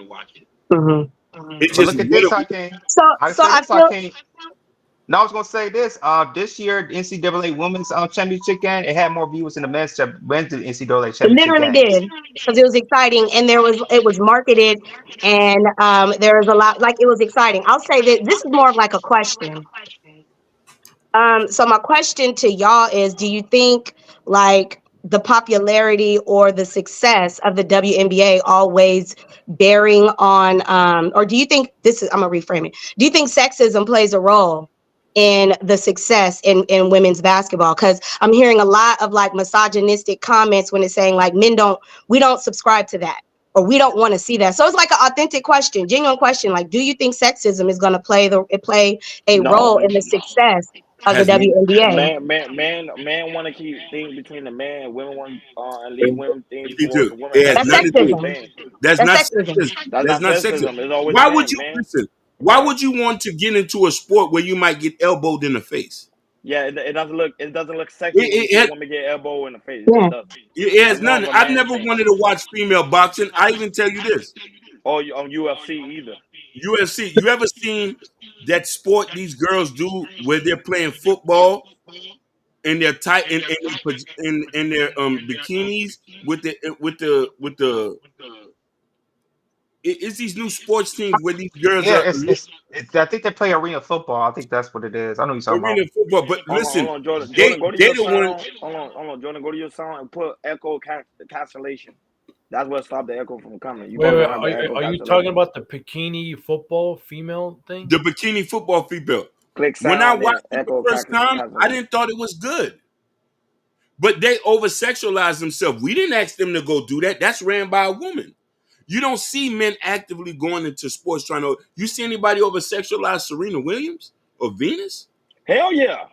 [SPEAKER 12] Mhm.
[SPEAKER 2] It's
[SPEAKER 3] But
[SPEAKER 2] just
[SPEAKER 3] look at this,
[SPEAKER 2] what
[SPEAKER 3] Hakeem.
[SPEAKER 12] So
[SPEAKER 3] I
[SPEAKER 12] so
[SPEAKER 3] say
[SPEAKER 12] I
[SPEAKER 3] this,
[SPEAKER 12] feel.
[SPEAKER 3] Hakeem. Now I was gonna say this. This year, the NCAA Women's Championship game, it had more viewers than the men's NCAA
[SPEAKER 12] It
[SPEAKER 3] Championship
[SPEAKER 12] literally
[SPEAKER 3] games.
[SPEAKER 12] did, because it was exciting, and it was marketed, and there was a lot, like, it was exciting. I'll say that this is more of like a question. So my question to y'all is, do you think like the popularity or the success of the WNBA always bearing on, or do you think I'm gonna reframe it. Do you think sexism plays a role in the success in women's basketball? Because I'm hearing a lot of like misogynistic comments when it's saying like we don't subscribe to that, or we don't want to see that. So it's like an authentic question, genuine question. Like, do you think sexism is gonna play a role
[SPEAKER 1] No,
[SPEAKER 12] in the success of the
[SPEAKER 2] has nothing.
[SPEAKER 12] WNBA?
[SPEAKER 1] man want to keep things between the man. Women want and leave women things
[SPEAKER 2] Me
[SPEAKER 1] for
[SPEAKER 2] too.
[SPEAKER 1] the women.
[SPEAKER 2] It has
[SPEAKER 1] That's
[SPEAKER 12] That's
[SPEAKER 1] what
[SPEAKER 2] nothing to
[SPEAKER 1] that's
[SPEAKER 2] do.
[SPEAKER 1] what
[SPEAKER 12] sexism.
[SPEAKER 1] been.
[SPEAKER 2] That's
[SPEAKER 12] That's
[SPEAKER 2] not
[SPEAKER 12] sexism.
[SPEAKER 2] sexism.
[SPEAKER 1] That's
[SPEAKER 2] That's
[SPEAKER 1] not
[SPEAKER 2] not
[SPEAKER 1] sexism.
[SPEAKER 2] sexism.
[SPEAKER 1] It's always
[SPEAKER 2] Why would
[SPEAKER 1] been,
[SPEAKER 2] you
[SPEAKER 1] man.
[SPEAKER 2] listen? Why
[SPEAKER 1] Yeah,
[SPEAKER 2] would you want to get into a sport where you might get elbowed in the face?
[SPEAKER 1] yeah. It doesn't look sexy when you
[SPEAKER 2] It,
[SPEAKER 1] see a
[SPEAKER 2] it,
[SPEAKER 1] woman get elbow in the face. It
[SPEAKER 12] Yeah.
[SPEAKER 1] just doesn't.
[SPEAKER 2] it has
[SPEAKER 1] It's more
[SPEAKER 2] nothing.
[SPEAKER 1] of a
[SPEAKER 2] I've
[SPEAKER 1] man
[SPEAKER 2] never
[SPEAKER 1] thing.
[SPEAKER 2] wanted to watch female boxing. I even tell you this:
[SPEAKER 1] Or on UFC either.
[SPEAKER 2] UFC. You ever seen that sport these girls do where they're playing football and they're tight in their bikinis with the it's these new sports teams where these girls
[SPEAKER 3] Yeah,
[SPEAKER 2] are
[SPEAKER 3] it's I think they play arena football. I think that's what it is. I know you're talking
[SPEAKER 2] arena
[SPEAKER 3] about.
[SPEAKER 2] football. But
[SPEAKER 1] Hold
[SPEAKER 2] listen,
[SPEAKER 1] on, Jordan.
[SPEAKER 2] they
[SPEAKER 1] Jordan, go to
[SPEAKER 2] they
[SPEAKER 1] your
[SPEAKER 2] the one.
[SPEAKER 1] sound. Hold on, Jordan. Go to your sound and put echo cancellation. That's what stopped the echo from coming. You
[SPEAKER 9] Wait,
[SPEAKER 1] probably
[SPEAKER 9] wait.
[SPEAKER 1] don't have the echo
[SPEAKER 9] Are you talking
[SPEAKER 1] cancellation.
[SPEAKER 9] about the bikini football female thing?
[SPEAKER 2] The bikini football female.
[SPEAKER 1] Click
[SPEAKER 2] When I
[SPEAKER 1] sound then
[SPEAKER 2] watched it the
[SPEAKER 1] echo
[SPEAKER 2] first time, I
[SPEAKER 1] cancellation.
[SPEAKER 2] didn't thought it was good. But they over sexualized themselves. We didn't ask them to go do that. That's ran by a woman. You don't see men actively going into sports trying to. You see anybody over sexualize Serena Williams or Venus?
[SPEAKER 1] Hell yeah.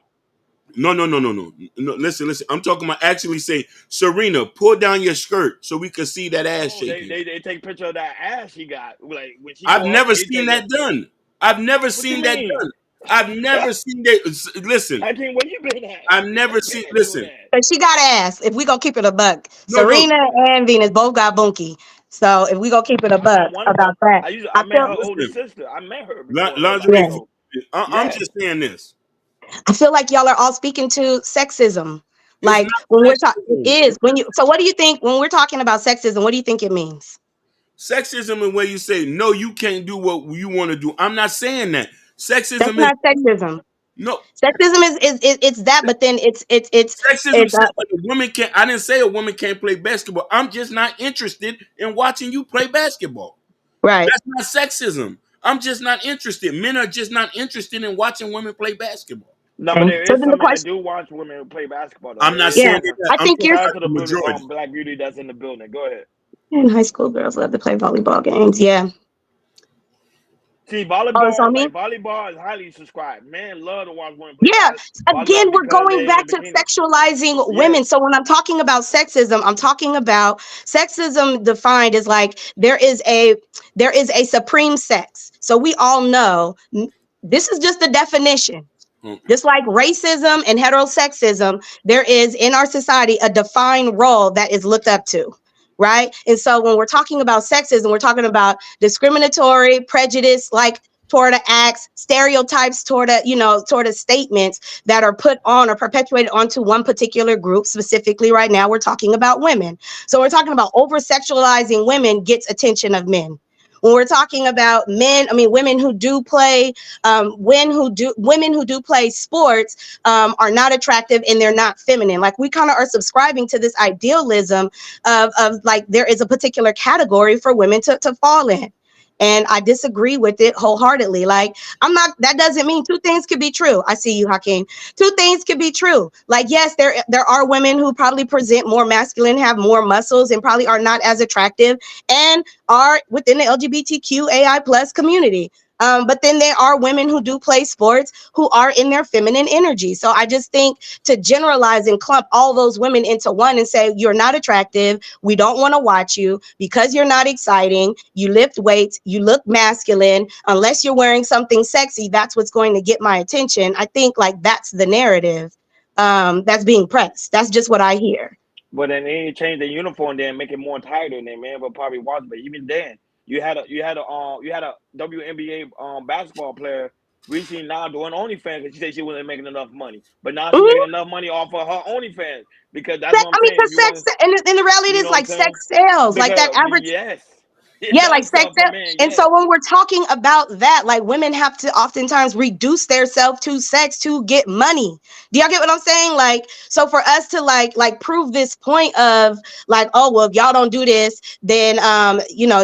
[SPEAKER 2] No. Listen. I'm talking about actually saying, Serena, pull down your skirt so we can see that ass
[SPEAKER 1] Oh,
[SPEAKER 2] shaking.
[SPEAKER 1] they take picture of that ass she got. Like when she
[SPEAKER 2] I've
[SPEAKER 1] go up,
[SPEAKER 2] never
[SPEAKER 1] they
[SPEAKER 2] seen
[SPEAKER 1] take a.
[SPEAKER 2] that done. I've never
[SPEAKER 1] What you
[SPEAKER 2] seen that
[SPEAKER 1] mean?
[SPEAKER 2] done. I've never seen that. Listen,
[SPEAKER 1] I can't. Where you been at?
[SPEAKER 2] I've
[SPEAKER 1] Where
[SPEAKER 2] never
[SPEAKER 1] you been
[SPEAKER 2] seen.
[SPEAKER 1] at doing
[SPEAKER 2] Listen,
[SPEAKER 1] that?
[SPEAKER 12] But she got ass. If we gonna keep it a buck,
[SPEAKER 2] no.
[SPEAKER 12] Serena and Venus both got bunky. So if we gonna keep it a
[SPEAKER 1] I met
[SPEAKER 12] buck
[SPEAKER 1] one of
[SPEAKER 12] about
[SPEAKER 1] them.
[SPEAKER 12] that,
[SPEAKER 1] I
[SPEAKER 12] I
[SPEAKER 1] met
[SPEAKER 12] feel
[SPEAKER 1] her older
[SPEAKER 2] Listen,
[SPEAKER 1] sister. I met her before in real life.
[SPEAKER 2] lingerie.
[SPEAKER 12] yeah,
[SPEAKER 1] So
[SPEAKER 2] I'm
[SPEAKER 1] yes,
[SPEAKER 2] just saying this.
[SPEAKER 12] I feel like y'all are all speaking to sexism.
[SPEAKER 2] It's
[SPEAKER 12] Like when
[SPEAKER 2] not
[SPEAKER 12] we're talking, it
[SPEAKER 2] sexism.
[SPEAKER 12] is when you. So what do you think when we're talking about sexism? What do you think it means?
[SPEAKER 2] Sexism is where you say no, you can't do what you want to do. I'm not saying that.
[SPEAKER 12] That's
[SPEAKER 2] Sexism is
[SPEAKER 12] not sexism.
[SPEAKER 2] no.
[SPEAKER 12] Sexism is it's that, but then
[SPEAKER 2] Sexism
[SPEAKER 12] it's
[SPEAKER 2] said that a woman can't. I didn't say a woman can't play basketball. I'm just not interested in watching you play basketball.
[SPEAKER 12] right.
[SPEAKER 2] That's not sexism. I'm just not interested. Men are just not interested in watching women play basketball.
[SPEAKER 1] no, but
[SPEAKER 12] Okay.
[SPEAKER 1] there
[SPEAKER 12] So
[SPEAKER 1] is
[SPEAKER 12] then the
[SPEAKER 1] some men that
[SPEAKER 12] question,
[SPEAKER 1] do watch women play basketball though.
[SPEAKER 2] I'm
[SPEAKER 1] There
[SPEAKER 2] not
[SPEAKER 1] is
[SPEAKER 12] yeah,
[SPEAKER 2] saying
[SPEAKER 1] some.
[SPEAKER 2] that.
[SPEAKER 12] I
[SPEAKER 2] I'm
[SPEAKER 12] think
[SPEAKER 2] talking
[SPEAKER 12] you're.
[SPEAKER 1] Shout out
[SPEAKER 2] about
[SPEAKER 1] to
[SPEAKER 2] the
[SPEAKER 1] the beauty,
[SPEAKER 2] majority.
[SPEAKER 1] black beauty that's in the building. Go ahead.
[SPEAKER 12] And high school girls love to play volleyball games. Yeah.
[SPEAKER 1] See,
[SPEAKER 12] Oh, it's on me.
[SPEAKER 1] volleyball is highly subscribed. Men love to watch women play
[SPEAKER 12] Yeah.
[SPEAKER 1] volleyball
[SPEAKER 12] Again, we're
[SPEAKER 1] because
[SPEAKER 12] going
[SPEAKER 1] they're in the
[SPEAKER 12] back to
[SPEAKER 1] bikini.
[SPEAKER 12] sexualizing
[SPEAKER 1] Yes.
[SPEAKER 12] women. So when I'm talking about sexism, I'm talking about sexism defined as like there is a supreme sex. So we all know this is just the definition.
[SPEAKER 2] Mm.
[SPEAKER 12] Just like racism and heterosexism, there is in our society a defined role that is looked up to, right? And so when we're talking about sexism, we're talking about discriminatory, prejudice, like toward acts, stereotypes toward toward statements that are put on or perpetuated onto one particular group. Specifically, right now, we're talking about women. So we're talking about over sexualizing women gets attention of men. When we're talking about men, I mean women who do play women who do play sports are not attractive and they're not feminine. Like we kind of are subscribing to this idealism of like there is a particular category for women to fall in. And I disagree with it wholeheartedly. Like, that doesn't mean two things could be true. I see you, Hakeem. Two things could be true. Like, yes, there are women who probably present more masculine, have more muscles, and probably are not as attractive and are within the LGBTQAI plus community. But then there are women who do play sports who are in their feminine energy. So I just think to generalize and clump all those women into one and say, you're not attractive, we don't want to watch you because you're not exciting, you lift weights, you look masculine, unless you're wearing something sexy, that's what's going to get my attention. I think like that's the narrative that's being pressed. That's just what I hear.
[SPEAKER 1] But then they ain't change the uniform then make it more tighter and then man will probably watch. But even then, you had a WNBA basketball player recently now doing OnlyFans because she said she wasn't making enough money. But now she's making
[SPEAKER 12] Mhm.
[SPEAKER 1] enough money off of her OnlyFans because that's what I'm
[SPEAKER 12] I mean,
[SPEAKER 1] saying. If
[SPEAKER 12] because
[SPEAKER 1] you want
[SPEAKER 12] sex, and the reality
[SPEAKER 1] you
[SPEAKER 12] is
[SPEAKER 1] know what I'm
[SPEAKER 12] like
[SPEAKER 1] saying?
[SPEAKER 12] sex sells, like that
[SPEAKER 1] Because
[SPEAKER 12] average.
[SPEAKER 1] yes, it
[SPEAKER 12] Yeah, like
[SPEAKER 1] does
[SPEAKER 12] sex
[SPEAKER 1] sell for
[SPEAKER 12] sells.
[SPEAKER 1] men,
[SPEAKER 12] And
[SPEAKER 1] yes.
[SPEAKER 12] so when we're talking about that, like women have to oftentimes reduce their self to sex to get money. Do y'all get what I'm saying? Like, so for us to like prove this point of like, oh well, if y'all don't do this, then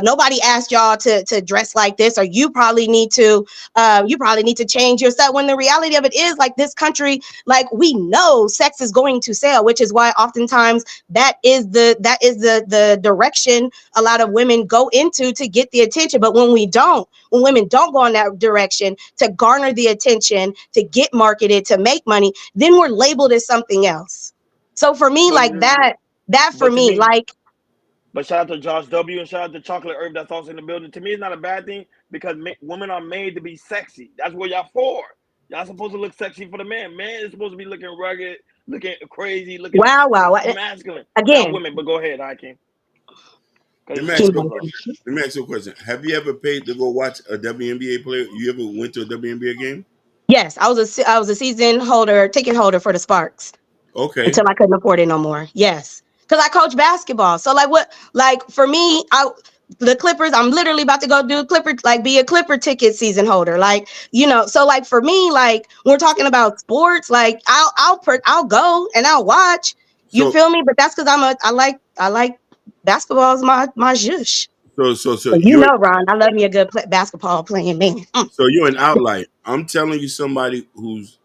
[SPEAKER 12] nobody asked y'all to dress like this, or you probably need to change yourself. When the reality of it is like this country, like we know sex is going to sell, which is why oftentimes that is the direction a lot of women go into to get the attention. But when women don't go in that direction to garner the attention, to get marketed, to make money, then we're labeled as something else. So for me,
[SPEAKER 1] But
[SPEAKER 12] like that for
[SPEAKER 1] but to
[SPEAKER 12] me,
[SPEAKER 1] me,
[SPEAKER 12] like,
[SPEAKER 1] but shout out to Josh W and shout out to Chocolate Herb that's also in the building. To me, it's not a bad thing because women are made to be sexy. That's what y'all for. Y'all supposed to look sexy for the man. Man is supposed to be looking rugged, looking crazy, looking
[SPEAKER 12] wow.
[SPEAKER 1] masculine. Not
[SPEAKER 12] Again,
[SPEAKER 1] women, but go ahead, I can. Because
[SPEAKER 2] Let
[SPEAKER 1] the
[SPEAKER 2] me ask
[SPEAKER 1] show
[SPEAKER 2] you.
[SPEAKER 1] is up.
[SPEAKER 2] Let me ask you a question. Have you ever paid to go watch a WNBA player? You ever went to a WNBA game?
[SPEAKER 12] yes, I was a season holder, ticket holder for the Sparks
[SPEAKER 2] Okay.
[SPEAKER 12] until I couldn't afford it no more. Yes. Because I coach basketball. So like for me, the Clippers, I'm literally about to go do be a Clipper ticket season holder. Like, so like for me, like when we're talking about sports, like I'll go and I'll watch. You
[SPEAKER 2] So
[SPEAKER 12] feel me? But that's because I like basketball is my zhush.
[SPEAKER 2] so
[SPEAKER 12] But Ron, I love me a good basketball playing man.
[SPEAKER 2] you're an outlier. I'm telling you, somebody who's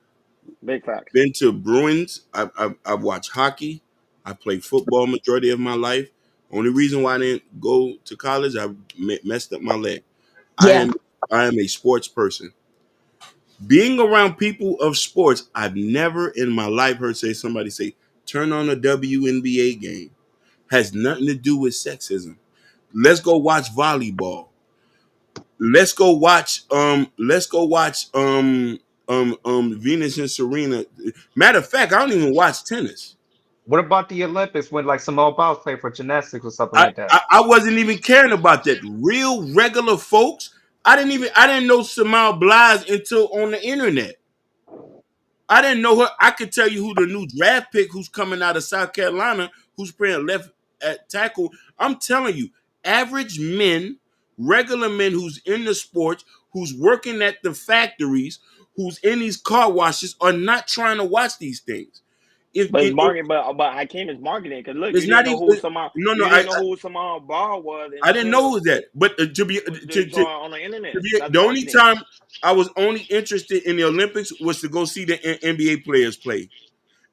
[SPEAKER 1] Big facts.
[SPEAKER 2] been to Bruins. I've watched hockey. I played football majority of my life. Only reason why I didn't go to college, I messed up my leg. I
[SPEAKER 12] Yeah.
[SPEAKER 2] am I am a sports person. Being around people of sports, I've never in my life heard somebody say, turn on a WNBA game. Has nothing to do with sexism. Let's go watch volleyball. Let's go watch Venus and Serena. Matter of fact, I don't even watch tennis.
[SPEAKER 3] What about the Olympics when like Simone Biles played for gymnastics or something
[SPEAKER 2] I,
[SPEAKER 3] like that?
[SPEAKER 2] I wasn't even caring about that. Real regular folks. I didn't know Simone Biles until on the internet. I didn't know her. I could tell you who the new draft pick who's coming out of South Carolina, who's playing left at tackle. I'm telling you, average men, regular men who's in the sports, who's working at the factories, who's in these car washes, are not trying to watch these things. If
[SPEAKER 1] But it's
[SPEAKER 2] it, it,
[SPEAKER 1] marketing, but Hakeem is marketing because look,
[SPEAKER 2] it's not even no.
[SPEAKER 1] you didn't know who Simone Ball was
[SPEAKER 2] I didn't know
[SPEAKER 1] until
[SPEAKER 2] who was that. But
[SPEAKER 1] on the internet. That's
[SPEAKER 2] the only
[SPEAKER 1] marketing.
[SPEAKER 2] time I was only interested in the Olympics was to go see the NBA players play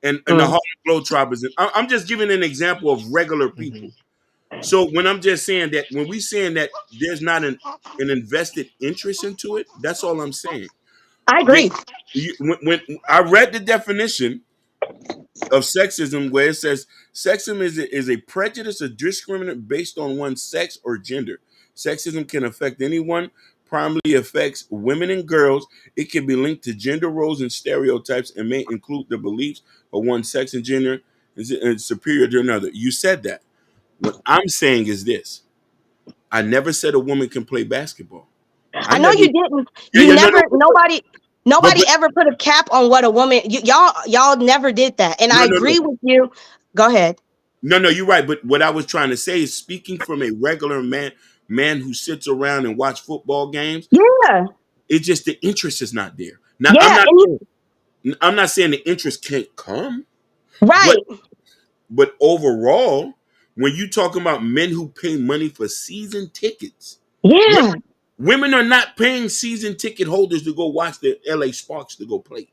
[SPEAKER 2] and the Harlem Globetrotters. I'm just giving an example of regular people. So when I'm just saying that, when we saying that there's not an invested interest into it, that's all I'm saying.
[SPEAKER 12] I agree.
[SPEAKER 2] When I read the definition of sexism, where it says sexism is a prejudice or discrimination based on one's sex or gender. Sexism can affect anyone, primarily affects women and girls. It can be linked to gender roles and stereotypes and may include the beliefs of one sex and gender is superior to another. You said that. What I'm saying is this. I never said a woman can play basketball. I
[SPEAKER 12] I know
[SPEAKER 2] never.
[SPEAKER 12] you didn't.
[SPEAKER 2] Yeah,
[SPEAKER 12] You
[SPEAKER 2] yeah, no,
[SPEAKER 12] never.
[SPEAKER 2] no.
[SPEAKER 12] Nobody
[SPEAKER 2] But
[SPEAKER 12] ever put a cap on what a woman. Y'all never did that, and I
[SPEAKER 2] no.
[SPEAKER 12] agree with you. Go ahead.
[SPEAKER 2] No, you're right. But what I was trying to say is, speaking from a regular man who sits around and watch football games,
[SPEAKER 12] Yeah,
[SPEAKER 2] it's just the interest is not there. Now,
[SPEAKER 12] yeah, and
[SPEAKER 2] I'm not saying the interest can't come, but
[SPEAKER 12] right.
[SPEAKER 2] overall, when you talking about men who pay money for season tickets,
[SPEAKER 12] Yeah,
[SPEAKER 2] women are not paying season ticket holders to go watch the LA Sparks to go play.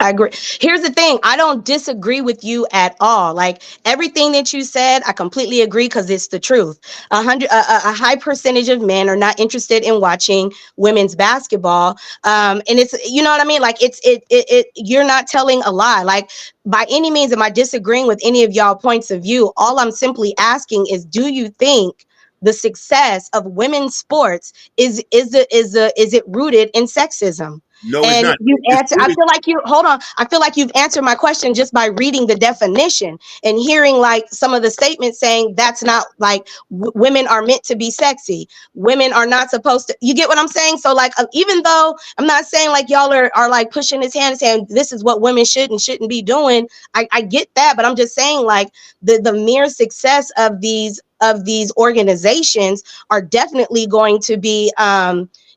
[SPEAKER 12] I agree. Here's the thing. I don't disagree with you at all. Like everything that you said, I completely agree because it's the truth. A high percentage of men are not interested in watching women's basketball. And it's, you know what I mean? Like you're not telling a lie. Like by any means, am I disagreeing with any of y'all points of view? All I'm simply asking is, do you think the success of women's sports is it rooted in sexism?
[SPEAKER 2] No, it's
[SPEAKER 12] And
[SPEAKER 2] not.
[SPEAKER 12] you
[SPEAKER 2] It's
[SPEAKER 12] answer, I
[SPEAKER 2] rooted.
[SPEAKER 12] feel like you, hold on. I feel like you've answered my question just by reading the definition and hearing like some of the statements saying that's not like women are meant to be sexy. Women are not supposed to, you get what I'm saying? So like, even though I'm not saying like y'all are like pushing his hand and saying this is what women should and shouldn't be doing. I get that, but I'm just saying like the mere success of these organizations are definitely going to be,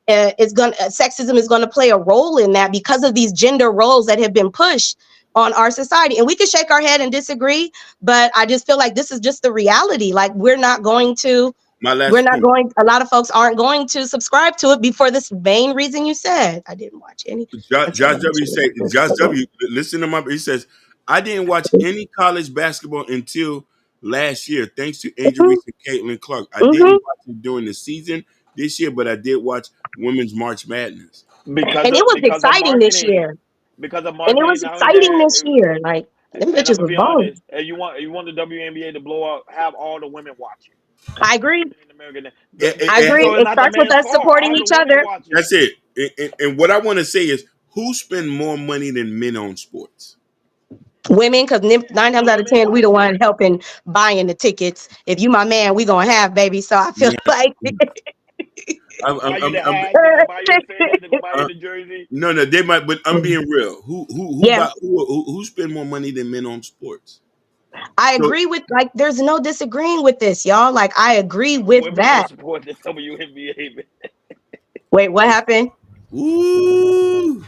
[SPEAKER 12] sexism is going to play a role in that because of these gender roles that have been pushed on our society. And we can shake our head and disagree, but I just feel like this is just the reality. Like
[SPEAKER 2] My last point.
[SPEAKER 12] a lot of folks aren't going to subscribe to it before this main reason you said. I didn't watch any.
[SPEAKER 2] Josh W. Listen to he says, I didn't watch any college basketball until last year, thanks to Angel Reese and Caitlin Clark. I
[SPEAKER 12] Mhm.
[SPEAKER 2] didn't watch it during the season this year, but I did watch Women's March Madness.
[SPEAKER 12] And it was exciting this year.
[SPEAKER 1] Because of
[SPEAKER 12] And it
[SPEAKER 1] marketing,
[SPEAKER 12] was
[SPEAKER 1] not only
[SPEAKER 12] exciting this
[SPEAKER 1] that,
[SPEAKER 12] year. Like them
[SPEAKER 1] and I'm
[SPEAKER 12] bitches
[SPEAKER 1] gonna
[SPEAKER 12] was
[SPEAKER 1] be
[SPEAKER 12] balling.
[SPEAKER 1] honest, you want the WNBA to blow up, have all the women watching.
[SPEAKER 12] I agree.
[SPEAKER 1] In America,
[SPEAKER 12] I agree.
[SPEAKER 1] so it's
[SPEAKER 12] It
[SPEAKER 1] not the
[SPEAKER 12] starts with
[SPEAKER 1] man's
[SPEAKER 12] us
[SPEAKER 1] fault.
[SPEAKER 12] supporting
[SPEAKER 1] All the
[SPEAKER 12] each
[SPEAKER 1] women
[SPEAKER 12] other.
[SPEAKER 1] watching.
[SPEAKER 2] That's it. And what I want to say is, who spend more money than men on sports?
[SPEAKER 12] Women, because 9 times out of 10, we the one helping buying the tickets. If you my man, we gonna have, baby. So I feel like
[SPEAKER 1] Buy you the hat, they gonna buy you the fitness, they gonna buy you the jersey.
[SPEAKER 2] No, they might, but I'm being real.
[SPEAKER 12] yeah,
[SPEAKER 2] Who spend more money than men on sports?
[SPEAKER 12] I
[SPEAKER 2] So
[SPEAKER 12] agree with like there's no disagreeing with this, y'all. Like I agree with
[SPEAKER 1] Women
[SPEAKER 12] that.
[SPEAKER 1] gonna support the WNBA.
[SPEAKER 12] Wait, what happened?
[SPEAKER 2] ooh,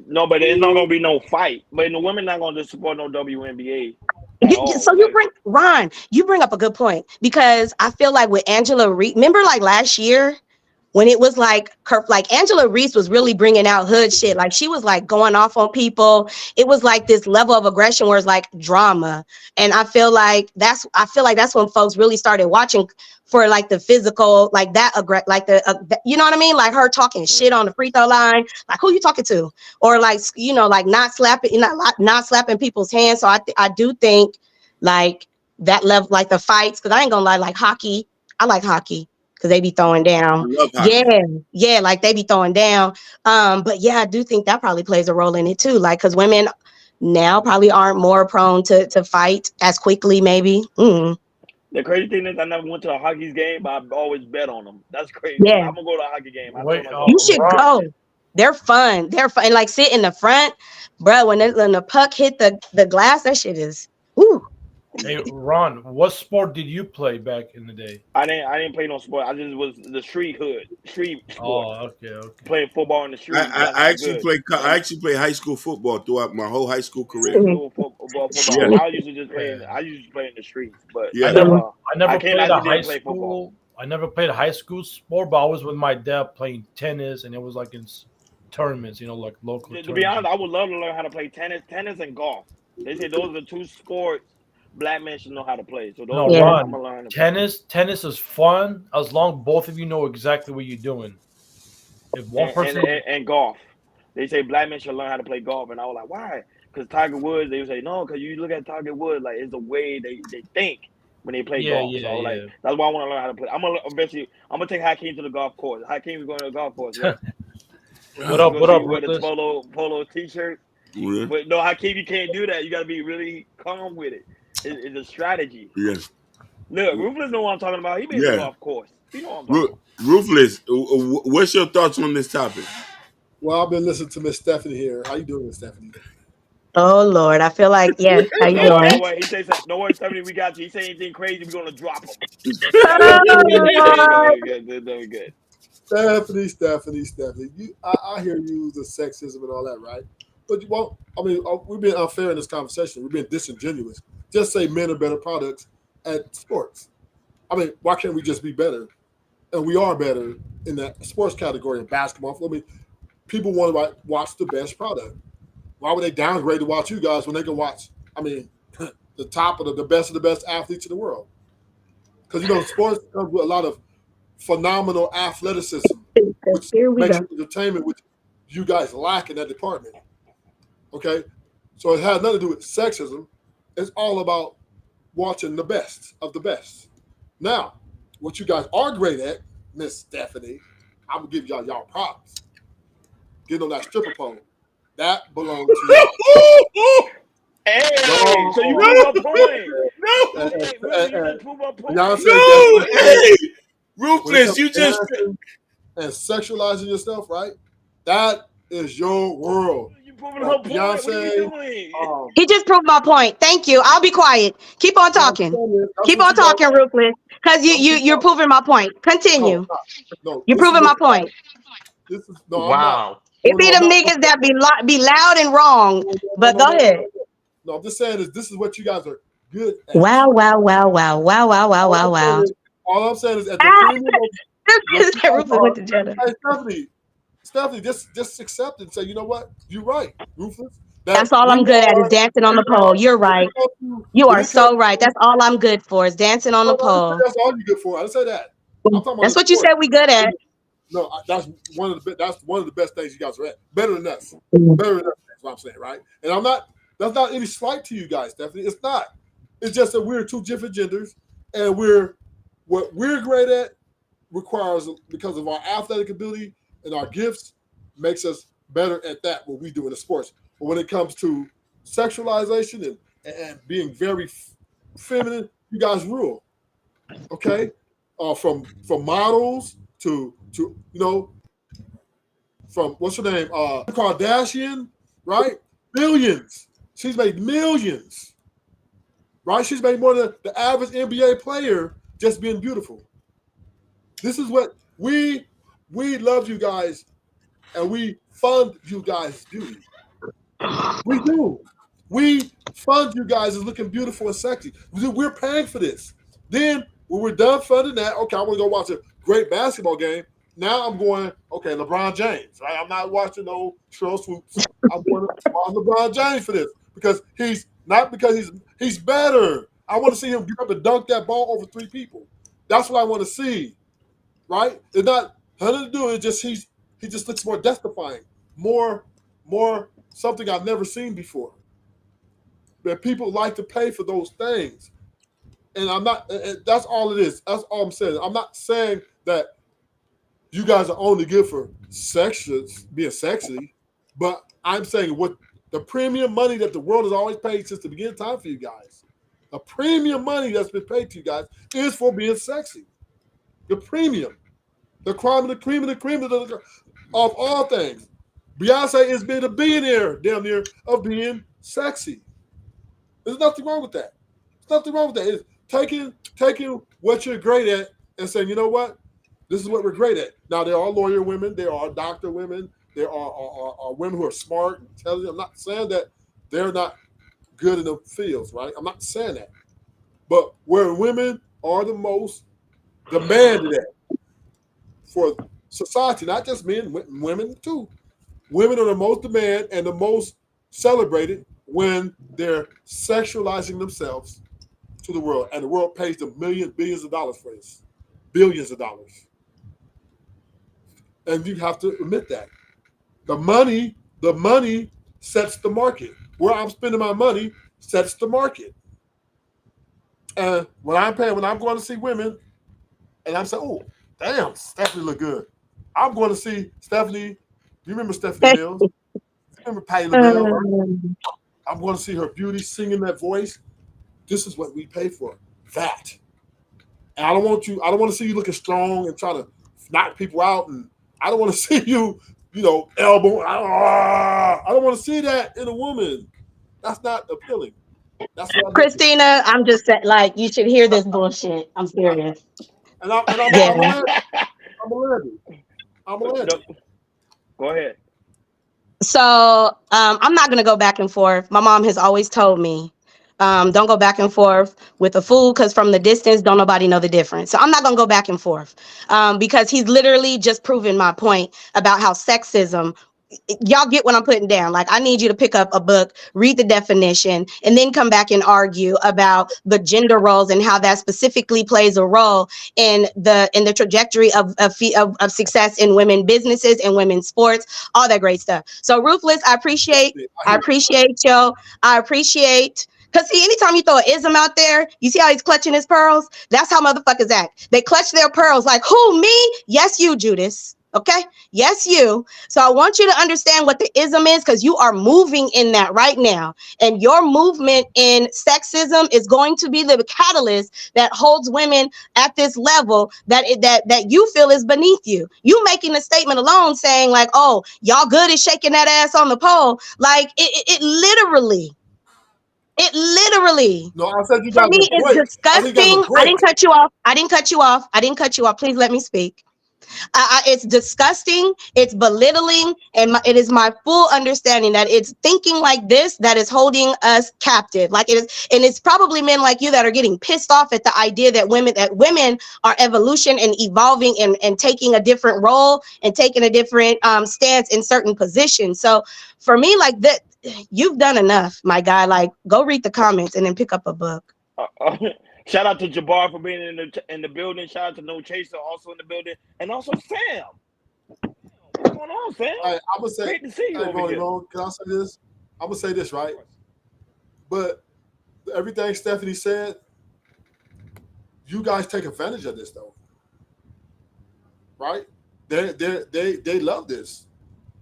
[SPEAKER 1] No, but it's not gonna be no fight. But the women not gonna support no WNBA at all.
[SPEAKER 12] So you
[SPEAKER 1] Like,
[SPEAKER 12] bring Ron, you bring up a good point because I feel like with Angela Reed, remember like last year when it was like Angela Reese was really bringing out hood shit. Like she was like going off on people. It was like this level of aggression where it's like drama. And I feel like that's when folks really started watching for like the physical, like that, you know what I mean? Like her talking shit on the free throw line. Like who you talking to? Or like, you know, like not slapping people's hands. So I do think like that level, like the fights, because I ain't gonna lie, like hockey, I like hockey because they be throwing down. Yeah, like they be throwing down. But yeah, I do think that probably plays a role in it too. Like, because women now probably aren't more prone to fight as quickly, maybe.
[SPEAKER 1] The crazy thing is, I never went to a hockey game, but I've always bet on them. That's crazy.
[SPEAKER 12] Yeah.
[SPEAKER 1] I'm gonna go to a hockey game.
[SPEAKER 9] Wait,
[SPEAKER 12] You should go. They're fun. And like sit in the front, bro. When the puck hit the glass, that shit is. Ooh.
[SPEAKER 9] Hey Ron, what sport did you play back in the day?
[SPEAKER 1] I didn't play no sport. I just was the street sport.
[SPEAKER 9] Oh, okay.
[SPEAKER 1] Playing football in the street.
[SPEAKER 2] I actually played high school football throughout my whole high school career.
[SPEAKER 1] Football.
[SPEAKER 2] Yeah.
[SPEAKER 1] I used to play in the streets, but
[SPEAKER 2] yeah.
[SPEAKER 9] I never played a high school. I never played a high school sport, but I was with my dad playing tennis, and it was like in tournaments, you know, like local.
[SPEAKER 1] To
[SPEAKER 9] tournaments.
[SPEAKER 1] be honest, I would love to learn how to play tennis and golf. They say those are the two sports Black men should know how to play. So those I'm gonna learn.
[SPEAKER 9] Tennis is fun as long both of you know exactly what you're doing. If one person
[SPEAKER 1] and golf, they say Black men should learn how to play golf, and I was like, why? Because Tiger Woods, they would say no, because you look at Tiger Woods, like it's the way they think when they play golf. So like that's why I want to learn how to play. I'm gonna take Hakeem to the golf course. Hakeem is going to the golf course. Right?
[SPEAKER 9] What up?
[SPEAKER 1] With a polo t-shirt.
[SPEAKER 2] Yeah.
[SPEAKER 1] But no, Hakeem, you can't do that. You got to be really calm with it. It's a strategy.
[SPEAKER 2] Yes.
[SPEAKER 1] Look, Ruthless know what I'm talking about. He been to the golf course. You know what I'm talking about.
[SPEAKER 2] Ruthless, what's your thoughts on this topic?
[SPEAKER 13] Well, I've been listening to Miss Stephanie here. How you doing, Miss Stephanie?
[SPEAKER 12] Oh Lord, I feel like yes. How you doing?
[SPEAKER 1] Don't worry, don't worry, Stephanie. We got you. He say anything crazy, we're gonna drop him. Good.
[SPEAKER 13] Stephanie. I hear you the sexism and all that, right? But we've been unfair in this conversation. We've been disingenuous. Just say men are better products at sports. I mean, why can't we just be better? And we are better in that sports category in basketball. I mean, people want to watch the best product. Why would they downgrade to watch you guys when they can watch, the top of the best athletes in the world? Because, sports comes with a lot of phenomenal athleticism, which makes it entertainment, which you guys lack in that department. Okay? So it has nothing to do with sexism. It's all about watching the best of the best. Now, what you guys are great at, Miss Stephanie, I'm going to give y'all props. Getting on that stripper pole. That belongs to you.
[SPEAKER 1] Hey, so you prove a point.
[SPEAKER 13] No.
[SPEAKER 2] Hey, Ruthless, you just
[SPEAKER 13] and sexualizing yourself, right? That is your world.
[SPEAKER 1] You proving her point. What are you doing?
[SPEAKER 12] He just proved my point. Thank you. I'll be quiet. Keep on talking. Keep on talking, Ruthless, because you're proving my point. Continue.
[SPEAKER 13] No,
[SPEAKER 12] you're proving my point.
[SPEAKER 13] Wow.
[SPEAKER 12] It be them niggas that be loud and wrong. But go ahead.
[SPEAKER 13] No, I'm just saying this is what you guys are good at.
[SPEAKER 12] Wow.
[SPEAKER 13] All I'm saying is at the
[SPEAKER 12] premium.
[SPEAKER 13] Stephanie, just accept it and say, you know what? You're right, Ruthless.
[SPEAKER 12] That's all I'm good at is dancing on the pole. You're right. You are so right. That's all I'm good for is dancing on the pole.
[SPEAKER 13] That's all you're good for. I didn't say that.
[SPEAKER 12] That's what you said we good at.
[SPEAKER 13] No, that's one of the best things you guys are at. Better than us. Better than us. That's what I'm saying, right? And that's not any slight to you guys, Stephanie. It's not. It's just that we're two different genders, and what we're great at requires, because of our athletic ability and our gifts, makes us better at that, what we do in the sports. But when it comes to sexualization and being very feminine, you guys rule. Okay? From models to from what's her name? Kardashian, right? Billions. She's made millions. Right? She's made more than the average NBA player just being beautiful. This is what we love you guys, and we fund you guys' beauty. We do. We fund you guys as looking beautiful and sexy. We're paying for this. Then when we're done funding that, okay, I want to go watch a great basketball game. Now I'm going, okay, LeBron James, right? I'm not watching no Cheryl Swoops. I'm going to watch LeBron James for this because he's better. I want to see him get up and dunk that ball over 3 people. That's what I want to see, right? It's not nothing to do. It's just he just looks more death-defying, more something I've never seen before. That people like to pay for those things, and I'm not. And that's all it is. That's all I'm saying. I'm not saying that you guys are only good for being sexy, but I'm saying what the premium money that the world has always paid since the beginning of time for you guys. The premium money that's been paid to you guys is for being sexy. The premium, the crime of the cream of the cream of all things. Beyonce has been a billionaire damn near of being sexy. There's nothing wrong with that. There's nothing wrong with that. It's taking what you're great at and saying, you know what? This is what we're great at. Now, there are lawyer women. There are doctor women. There are women who are smart and intelligent. I'm not saying that they're not good in the fields, right? I'm not saying that. But where women are the most demanded at for society, not just men, women too. Women are the most demanded and the most celebrated when they're sexualizing themselves to the world. And the world pays them billions of dollars for this. Billions of dollars. And you have to admit that. The money sets the market. Where I'm spending my money sets the market. And when I'm going to see women, and I'm saying, oh, damn, Stephanie look good. I'm going to see Stephanie. You remember Stephanie Mills? Remember Patty LaBelle? I'm going to see her beauty, singing that voice. This is what we pay for. That. And I don't want to see you looking strong and trying to knock people out, and I don't want to see you, elbow. I don't want to see that in a woman. That's not appealing. That's what
[SPEAKER 12] Christina, I'm just saying, like, you should hear this bullshit. I'm serious.
[SPEAKER 13] And I'm
[SPEAKER 12] Yeah.
[SPEAKER 13] I'm a
[SPEAKER 1] Go ahead.
[SPEAKER 12] So I'm not gonna go back and forth. My mom has always told me, don't go back and forth with a fool, because from the distance, don't nobody know the difference. So I'm not gonna go back and forth because he's literally just proven my point about how sexism. Y'all get what I'm putting down. Like, I need you to pick up a book, read the definition, and then come back and argue about the gender roles and how that specifically plays a role in the trajectory of success in women businesses and women's sports, all that great stuff. So Ruthless, I appreciate you. I appreciate. Because see, anytime you throw an ism out there, you see how he's clutching his pearls? That's how motherfuckers act. They clutch their pearls like, who, me? Yes, you, Judas. Okay? Yes, you. So I want you to understand what the ism is, because you are moving in that right now. And your movement in sexism is going to be the catalyst that holds women at this level that you feel is beneath you. You making a statement alone saying like, oh, y'all good at shaking that ass on the pole. Like it literally.
[SPEAKER 13] No, I said you
[SPEAKER 12] for
[SPEAKER 13] guys
[SPEAKER 12] me,
[SPEAKER 13] were
[SPEAKER 12] it's
[SPEAKER 13] great.
[SPEAKER 12] disgusting. I didn't cut you off. Please let me speak. It's disgusting. It's belittling, and it is my full understanding that it's thinking like this that is holding us captive. Like it is, and it's probably men like you that are getting pissed off at the idea that women are evolution and evolving and taking a different role and taking a different stance in certain positions. So for me, like that, you've done enough, my guy. Like, go read the comments and then pick up a book.
[SPEAKER 1] Shout out to Jabbar for being in the building. Shout out to No Chaser also in the building, and also Sam. What's going on, Sam?
[SPEAKER 13] I'm gonna say,
[SPEAKER 1] great to see you over here.
[SPEAKER 13] Can I say this? I'm gonna say this, right? But everything Stephanie said, you guys take advantage of this, though, right? They love this.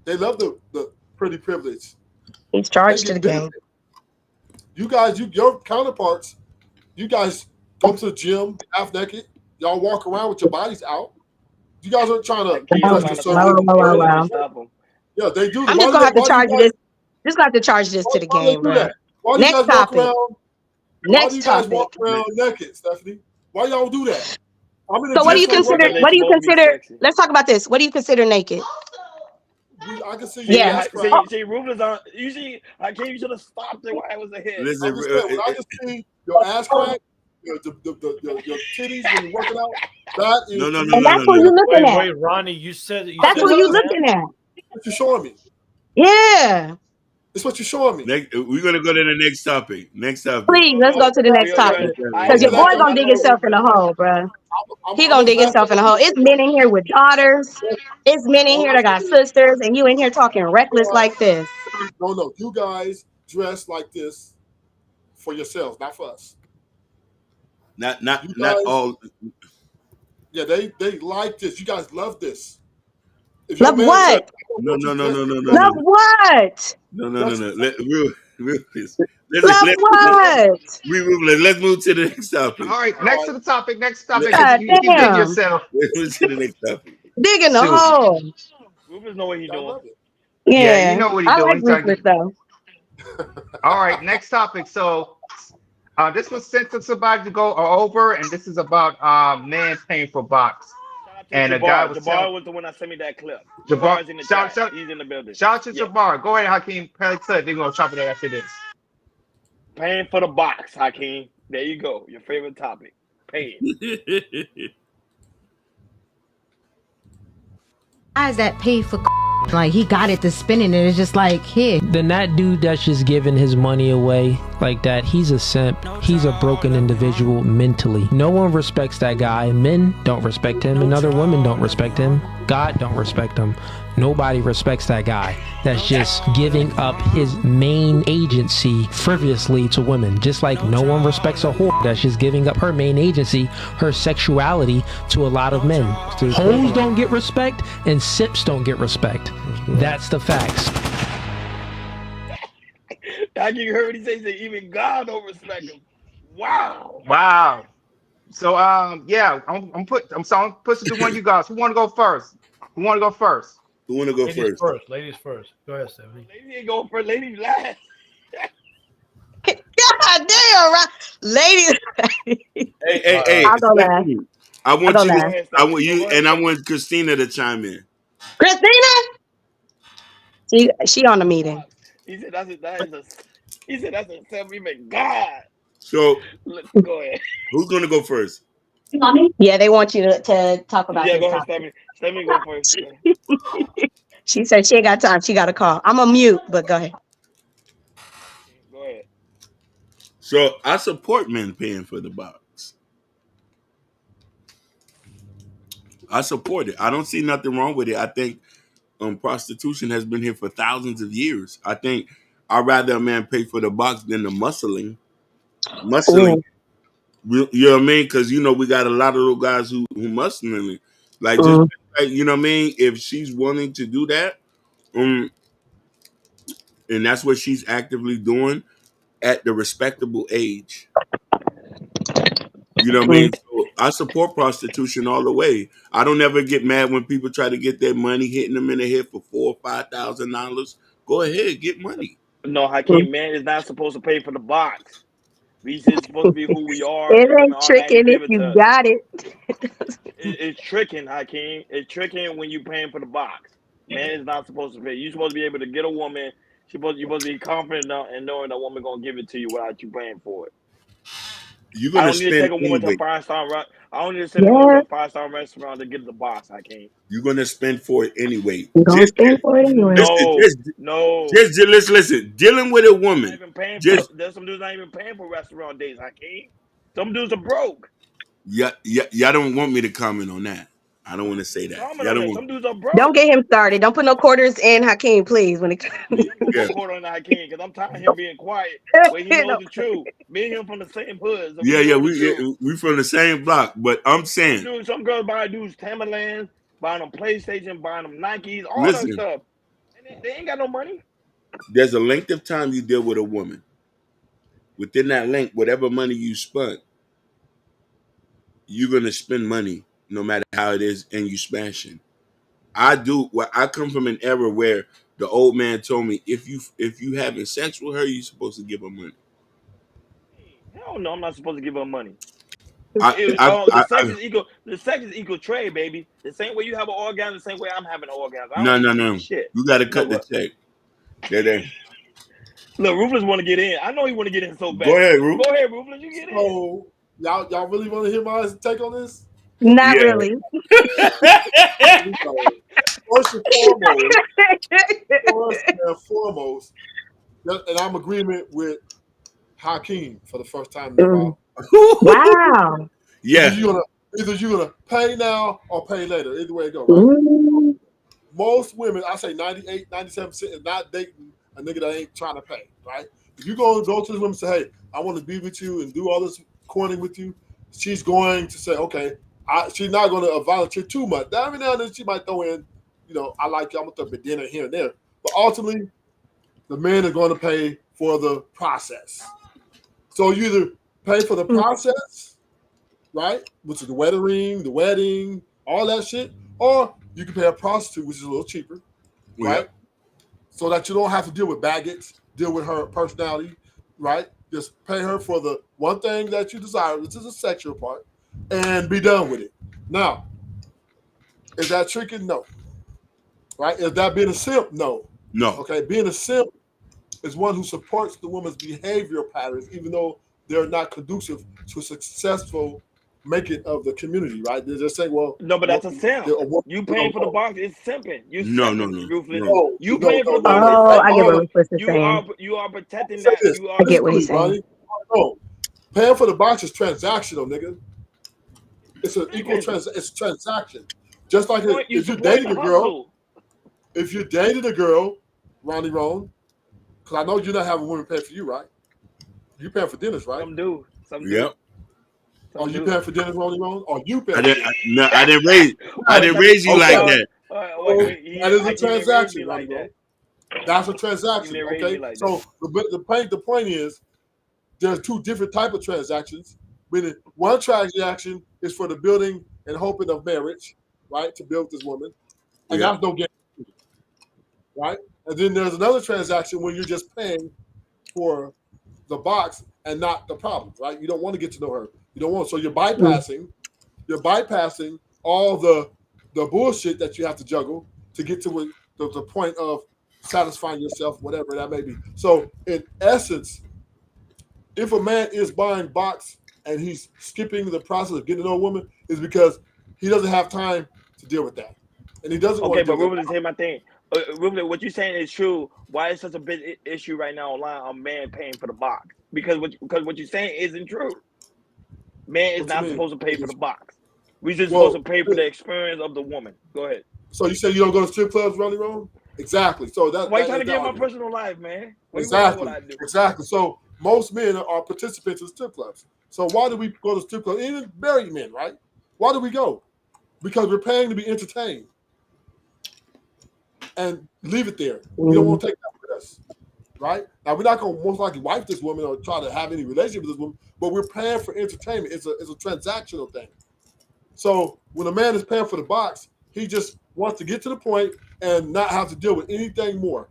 [SPEAKER 13] They love the pretty privilege.
[SPEAKER 12] He's charged to the game.
[SPEAKER 13] You guys, your counterparts. You guys go to the gym half naked. Y'all walk around with your bodies out. You guys aren't trying to press the circle.
[SPEAKER 12] Wow.
[SPEAKER 13] Yeah, they do.
[SPEAKER 12] I'm just gonna have to charge this. Just gonna have to charge this to the game, bro.
[SPEAKER 13] Why do you guys walk around?
[SPEAKER 12] Why
[SPEAKER 13] do you guys walk around naked, Stephanie? Why y'all do that?
[SPEAKER 12] So what do you consider? What do you consider? Let's talk about this. What do you consider naked?
[SPEAKER 13] I can see.
[SPEAKER 12] Yeah.
[SPEAKER 1] See, Rufus on. You see, I can't. You should have stopped it while I was ahead.
[SPEAKER 13] Listen, when I just see your ass crack, your titties when you're working out. That is
[SPEAKER 2] No.
[SPEAKER 12] And that's who you looking at.
[SPEAKER 9] Wait, Ronnie, you said
[SPEAKER 12] That's who you
[SPEAKER 13] what?
[SPEAKER 12] looking at.
[SPEAKER 13] What you showing me?
[SPEAKER 12] Yeah.
[SPEAKER 13] It's what you're showing me.
[SPEAKER 2] We're gonna go to the next topic. Next topic.
[SPEAKER 12] Please, let's go to the next topic. Because your boy gonna dig himself in a hole, bruh. He gonna dig himself in a hole. It's men in here with daughters. It's men in here that got sisters, and you in here talking reckless like this.
[SPEAKER 13] No. You guys dress like this for yourselves, not for us.
[SPEAKER 2] Not
[SPEAKER 13] guys,
[SPEAKER 2] all.
[SPEAKER 13] Yeah, they like this. You guys love this. If
[SPEAKER 12] Love what?
[SPEAKER 2] No.
[SPEAKER 12] Love what?
[SPEAKER 2] No. Let's move to the next topic.
[SPEAKER 3] All right, next to the topic. Next topic.
[SPEAKER 12] God
[SPEAKER 3] You keep digging
[SPEAKER 12] damn.
[SPEAKER 3] yourself.
[SPEAKER 2] Let's move to the next topic.
[SPEAKER 12] Dig in the hole.
[SPEAKER 1] Rufus know what he's doing.
[SPEAKER 3] Yeah, you know what he's
[SPEAKER 12] I
[SPEAKER 3] doing.
[SPEAKER 12] like Rufus though.
[SPEAKER 3] All right, next topic. So this was sent to somebody to go over, and this is about men paying for box. And a guy was
[SPEAKER 1] Jabbar was the one that sent me that clip.
[SPEAKER 3] Jabbar,
[SPEAKER 1] Jabbar's in the
[SPEAKER 3] shout,
[SPEAKER 1] chat. He's in the building.
[SPEAKER 3] Shout out to Jabbar. Go ahead, Hakeem. They're gonna chop it up after this.
[SPEAKER 1] Paying for the box, Hakeem. There you go. Your favorite topic. Paying.
[SPEAKER 14] Guys that pay for like he got it to spending it. It's just like here.
[SPEAKER 15] Then that dude that's just giving his money away like that, he's a simp. He's a broken individual mentally. No one respects that guy. Men don't respect him, and other women don't respect him. God don't respect him. Nobody respects that guy that's just giving up his main agency frivolously to women. Just like no one respects a whore that's just giving up her main agency, her sexuality, to a lot of men. Hoes don't get respect, and simps don't get respect. That's the facts.
[SPEAKER 1] I can hear what he says. Even God don't respect him. Wow.
[SPEAKER 3] Wow. So yeah, I'm pushing to one of you guys. Who want to go first?
[SPEAKER 2] Who want to go first?
[SPEAKER 9] Ladies first. Go ahead, Stephanie.
[SPEAKER 1] Ladies ain't going first. Ladies last.
[SPEAKER 12] God damn, right? Ladies.
[SPEAKER 2] Hey.
[SPEAKER 12] I'll go last.
[SPEAKER 2] I want you, and I want Christina to chime in.
[SPEAKER 12] Christina? She on the meeting.
[SPEAKER 1] He said that's a self-image God.
[SPEAKER 2] So
[SPEAKER 1] go ahead.
[SPEAKER 2] Who's gonna go first?
[SPEAKER 12] Yeah, they want you to talk about this.
[SPEAKER 1] Go ahead, Stephanie. Stephanie, go first.
[SPEAKER 12] She said she ain't got time. She got a call. I'm on mute, but go ahead.
[SPEAKER 1] Go ahead.
[SPEAKER 2] So I support men paying for the box. I support it. I don't see nothing wrong with it. I think prostitution has been here for thousands of years. I think I'd rather a man pay for the box than the muscling.
[SPEAKER 12] Ooh.
[SPEAKER 2] You know what I mean? Because we got a lot of little guys who muscling it. Like just you know what I mean? If she's willing to do that, and that's what she's actively doing at the respectable age. You know what I mean? So I support prostitution all the way. I don't ever get mad when people try to get their money, hitting them in the head for $4,000 or $5,000. Go ahead, get money.
[SPEAKER 1] No, Hakeem, man is not supposed to pay for the box. We just supposed to be who we are.
[SPEAKER 12] It ain't tricking if you got it.
[SPEAKER 1] It's tricking, Hakeem. It's tricking when you paying for the box. Man is not supposed to pay. You're supposed to be able to get a woman. You're supposed to be confident in knowing that woman gonna give it to you without you paying for it.
[SPEAKER 2] You're gonna
[SPEAKER 1] I don't need to take a woman to a 5-star restaurant. I don't need to send a woman to a 5-star restaurant to get the box. Hakeem.
[SPEAKER 2] You're gonna spend for it anyway.
[SPEAKER 12] You're spend for it anyway.
[SPEAKER 1] No.
[SPEAKER 2] Just listen. Dealing with a woman.
[SPEAKER 1] There's some dudes not even paying for restaurant days, Hakeem. Some dudes are broke.
[SPEAKER 2] Yeah. Y'all don't want me to comment on that. I don't want to say that.
[SPEAKER 1] Some dudes are broke.
[SPEAKER 12] Don't get him started. Don't put no quarters in Hakeem, please. When it comes,
[SPEAKER 1] quarter on Hakeem, because I'm tired of him being quiet. Where he knows the truth. Me and him from the same hood. So
[SPEAKER 2] we from the same block. But I'm saying,
[SPEAKER 1] dude, some girls buy dudes Timberlands, buying them PlayStation, buying them Nikes, all that stuff. And they ain't got no money.
[SPEAKER 2] There's a length of time you deal with a woman. Within that length, whatever money you spent, you're gonna spend money no matter how it is, and you smashing. I come from an era where the old man told me if you having sex with her, you're supposed to give her money.
[SPEAKER 1] Hell no, I'm not supposed to give her money.
[SPEAKER 2] The
[SPEAKER 1] sex is equal trade, baby. The same way you have an orgasm, the same way I'm having an orgasm.
[SPEAKER 2] No.
[SPEAKER 1] Shit.
[SPEAKER 2] You got to cut the check.
[SPEAKER 1] Look, Rufus want to get in. I know he want to get in so bad.
[SPEAKER 2] Go ahead, Rufus.
[SPEAKER 1] Go ahead, Rufus. You get in.
[SPEAKER 13] Y'all really want to hear my take on this?
[SPEAKER 12] Not
[SPEAKER 2] Yeah.
[SPEAKER 12] really.
[SPEAKER 13] First and foremost, and I'm in agreement with Hakeem for the first time in a while.
[SPEAKER 12] Wow.
[SPEAKER 2] Yeah.
[SPEAKER 13] Either you're gonna pay now or pay later. Either way it go, right? Most women, I say 98, 97% is not dating a nigga that ain't trying to pay, right? If you go to this woman and say, hey, I want to be with you and do all this courting with you, she's going to say, okay, she's not going to volunteer too much. Now, every now and then she might throw in, I like you, I'm going to throw a dinner here and there. But ultimately, the man is going to pay for the process. So you either pay for the process, right, which is the wedding ring, the wedding, all that shit, or you can pay a prostitute, which is a little cheaper, right? So that you don't have to deal with baggage, deal with her personality, right? Just pay her for the one thing that you desire, which is the sexual part, and be done with it. Now, is that tricky? No. Right? Is that being a simp? No.
[SPEAKER 2] No.
[SPEAKER 13] Okay, being a simp is one who supports the woman's behavioral patterns, even though they're not conducive to a successful making of the community, right? They're just saying, well,
[SPEAKER 1] no, but that's a simp. You paying for the box is simping. You simping, Ruthless. You paying for the box is
[SPEAKER 12] Oh, I get what
[SPEAKER 1] simping.
[SPEAKER 12] Ruthless is saying.
[SPEAKER 1] You are protecting that. You are.
[SPEAKER 12] I get what he's saying.
[SPEAKER 13] No, paying for the box is transactional, nigga. It's an equal it's transaction. Just like if you're dating a girl, Ronnie Roan, because I know you're not having women pay for you, right? You paying for dinners, right?
[SPEAKER 1] Some do.
[SPEAKER 2] Yep.
[SPEAKER 13] Are you paying for dinners, Ronnie Roan? Or you paying?
[SPEAKER 2] I didn't raise you like that.
[SPEAKER 13] That is a transaction, Ronnie Roan. That's a transaction. Okay. So the point is, there's two different types of transactions. Meaning, one transaction is for the building and hoping of marriage, right? To build this woman, and that's no guarantee, right? And then there's another transaction where you're just paying for the box and not the problem, right? You don't want to get to know her. You don't want, so you're bypassing all the bullshit that you have to juggle to get to the point of satisfying yourself, whatever that may be. So in essence, if a man is buying box and he's skipping the process of getting to know a woman, is because he doesn't have time to deal with that, and he doesn't.
[SPEAKER 1] Okay, but Ruben, here's my thing. Ruben, what you're saying is true. Why is such a big issue right now online? A man paying for the box because what you're saying isn't true. Man is not supposed to pay for the box. We just supposed to pay for the experience of the woman. Go ahead.
[SPEAKER 13] So you say you don't go to strip clubs, Ronnie Roan? Exactly. So that.
[SPEAKER 1] Why you trying to get in my personal life, man?
[SPEAKER 13] Exactly.
[SPEAKER 1] What I do?
[SPEAKER 13] Exactly. So most men are participants in strip clubs. So why do we go to strip clubs? Even married men, right? Why do we go? Because we're paying to be entertained. And leave it there. We don't want to take that with us. Right? Now we're not going to most likely wife this woman or try to have any relationship with this woman, but we're paying for entertainment. It's a transactional thing. So when a man is paying for the box, he just wants to get to the point and not have to deal with anything more.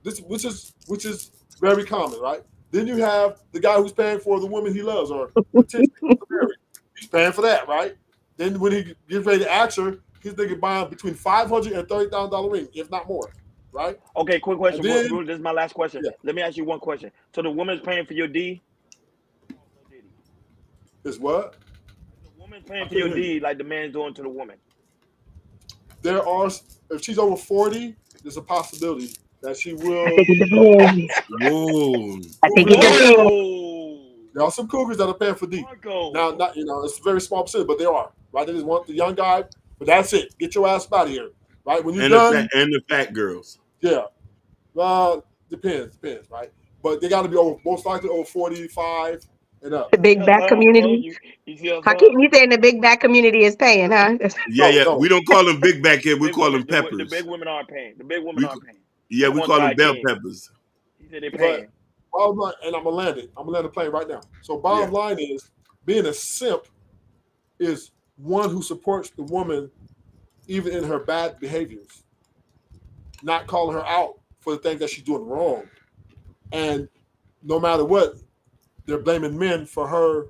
[SPEAKER 13] Which is very common, right? Then you have the guy who's paying for the woman he loves or potentially married. He's paying for that, right? Then when he gets ready to ask her, he's thinking buying between $500 and $30,000 ring, if not more, right?
[SPEAKER 1] Okay, quick question. This is my last question. Yeah. Let me ask you one question. So the woman's paying for your D?
[SPEAKER 13] Is what?
[SPEAKER 1] The woman's paying for your D like the man's doing to the woman.
[SPEAKER 13] There are, if she's over 40, there's a possibility that she will.
[SPEAKER 12] I think it depends.
[SPEAKER 2] Whoa.
[SPEAKER 12] I think it depends.
[SPEAKER 13] There are some cougars that are paying for D. Now, not it's a very small percentage, but there are. Right? They just want the young guy, but that's it. Get your ass out of here. Right? When you're done.
[SPEAKER 2] And the fat girls.
[SPEAKER 13] Yeah. Depends, right? But they got to be most likely over 45 and up.
[SPEAKER 12] The big back community. Hakeem, you saying the big back community is paying, huh?
[SPEAKER 2] Yeah. We don't call them big back here. We call them peppers.
[SPEAKER 1] The big women are paying. The big women are paying.
[SPEAKER 2] Yeah, we call them bell peppers.
[SPEAKER 1] He said they're paying.
[SPEAKER 13] And I'm going to land the plane right now. So bottom line is, being a simp is one who supports the woman even in her bad behaviors, not calling her out for the things that she's doing wrong. And no matter what, they're blaming men for her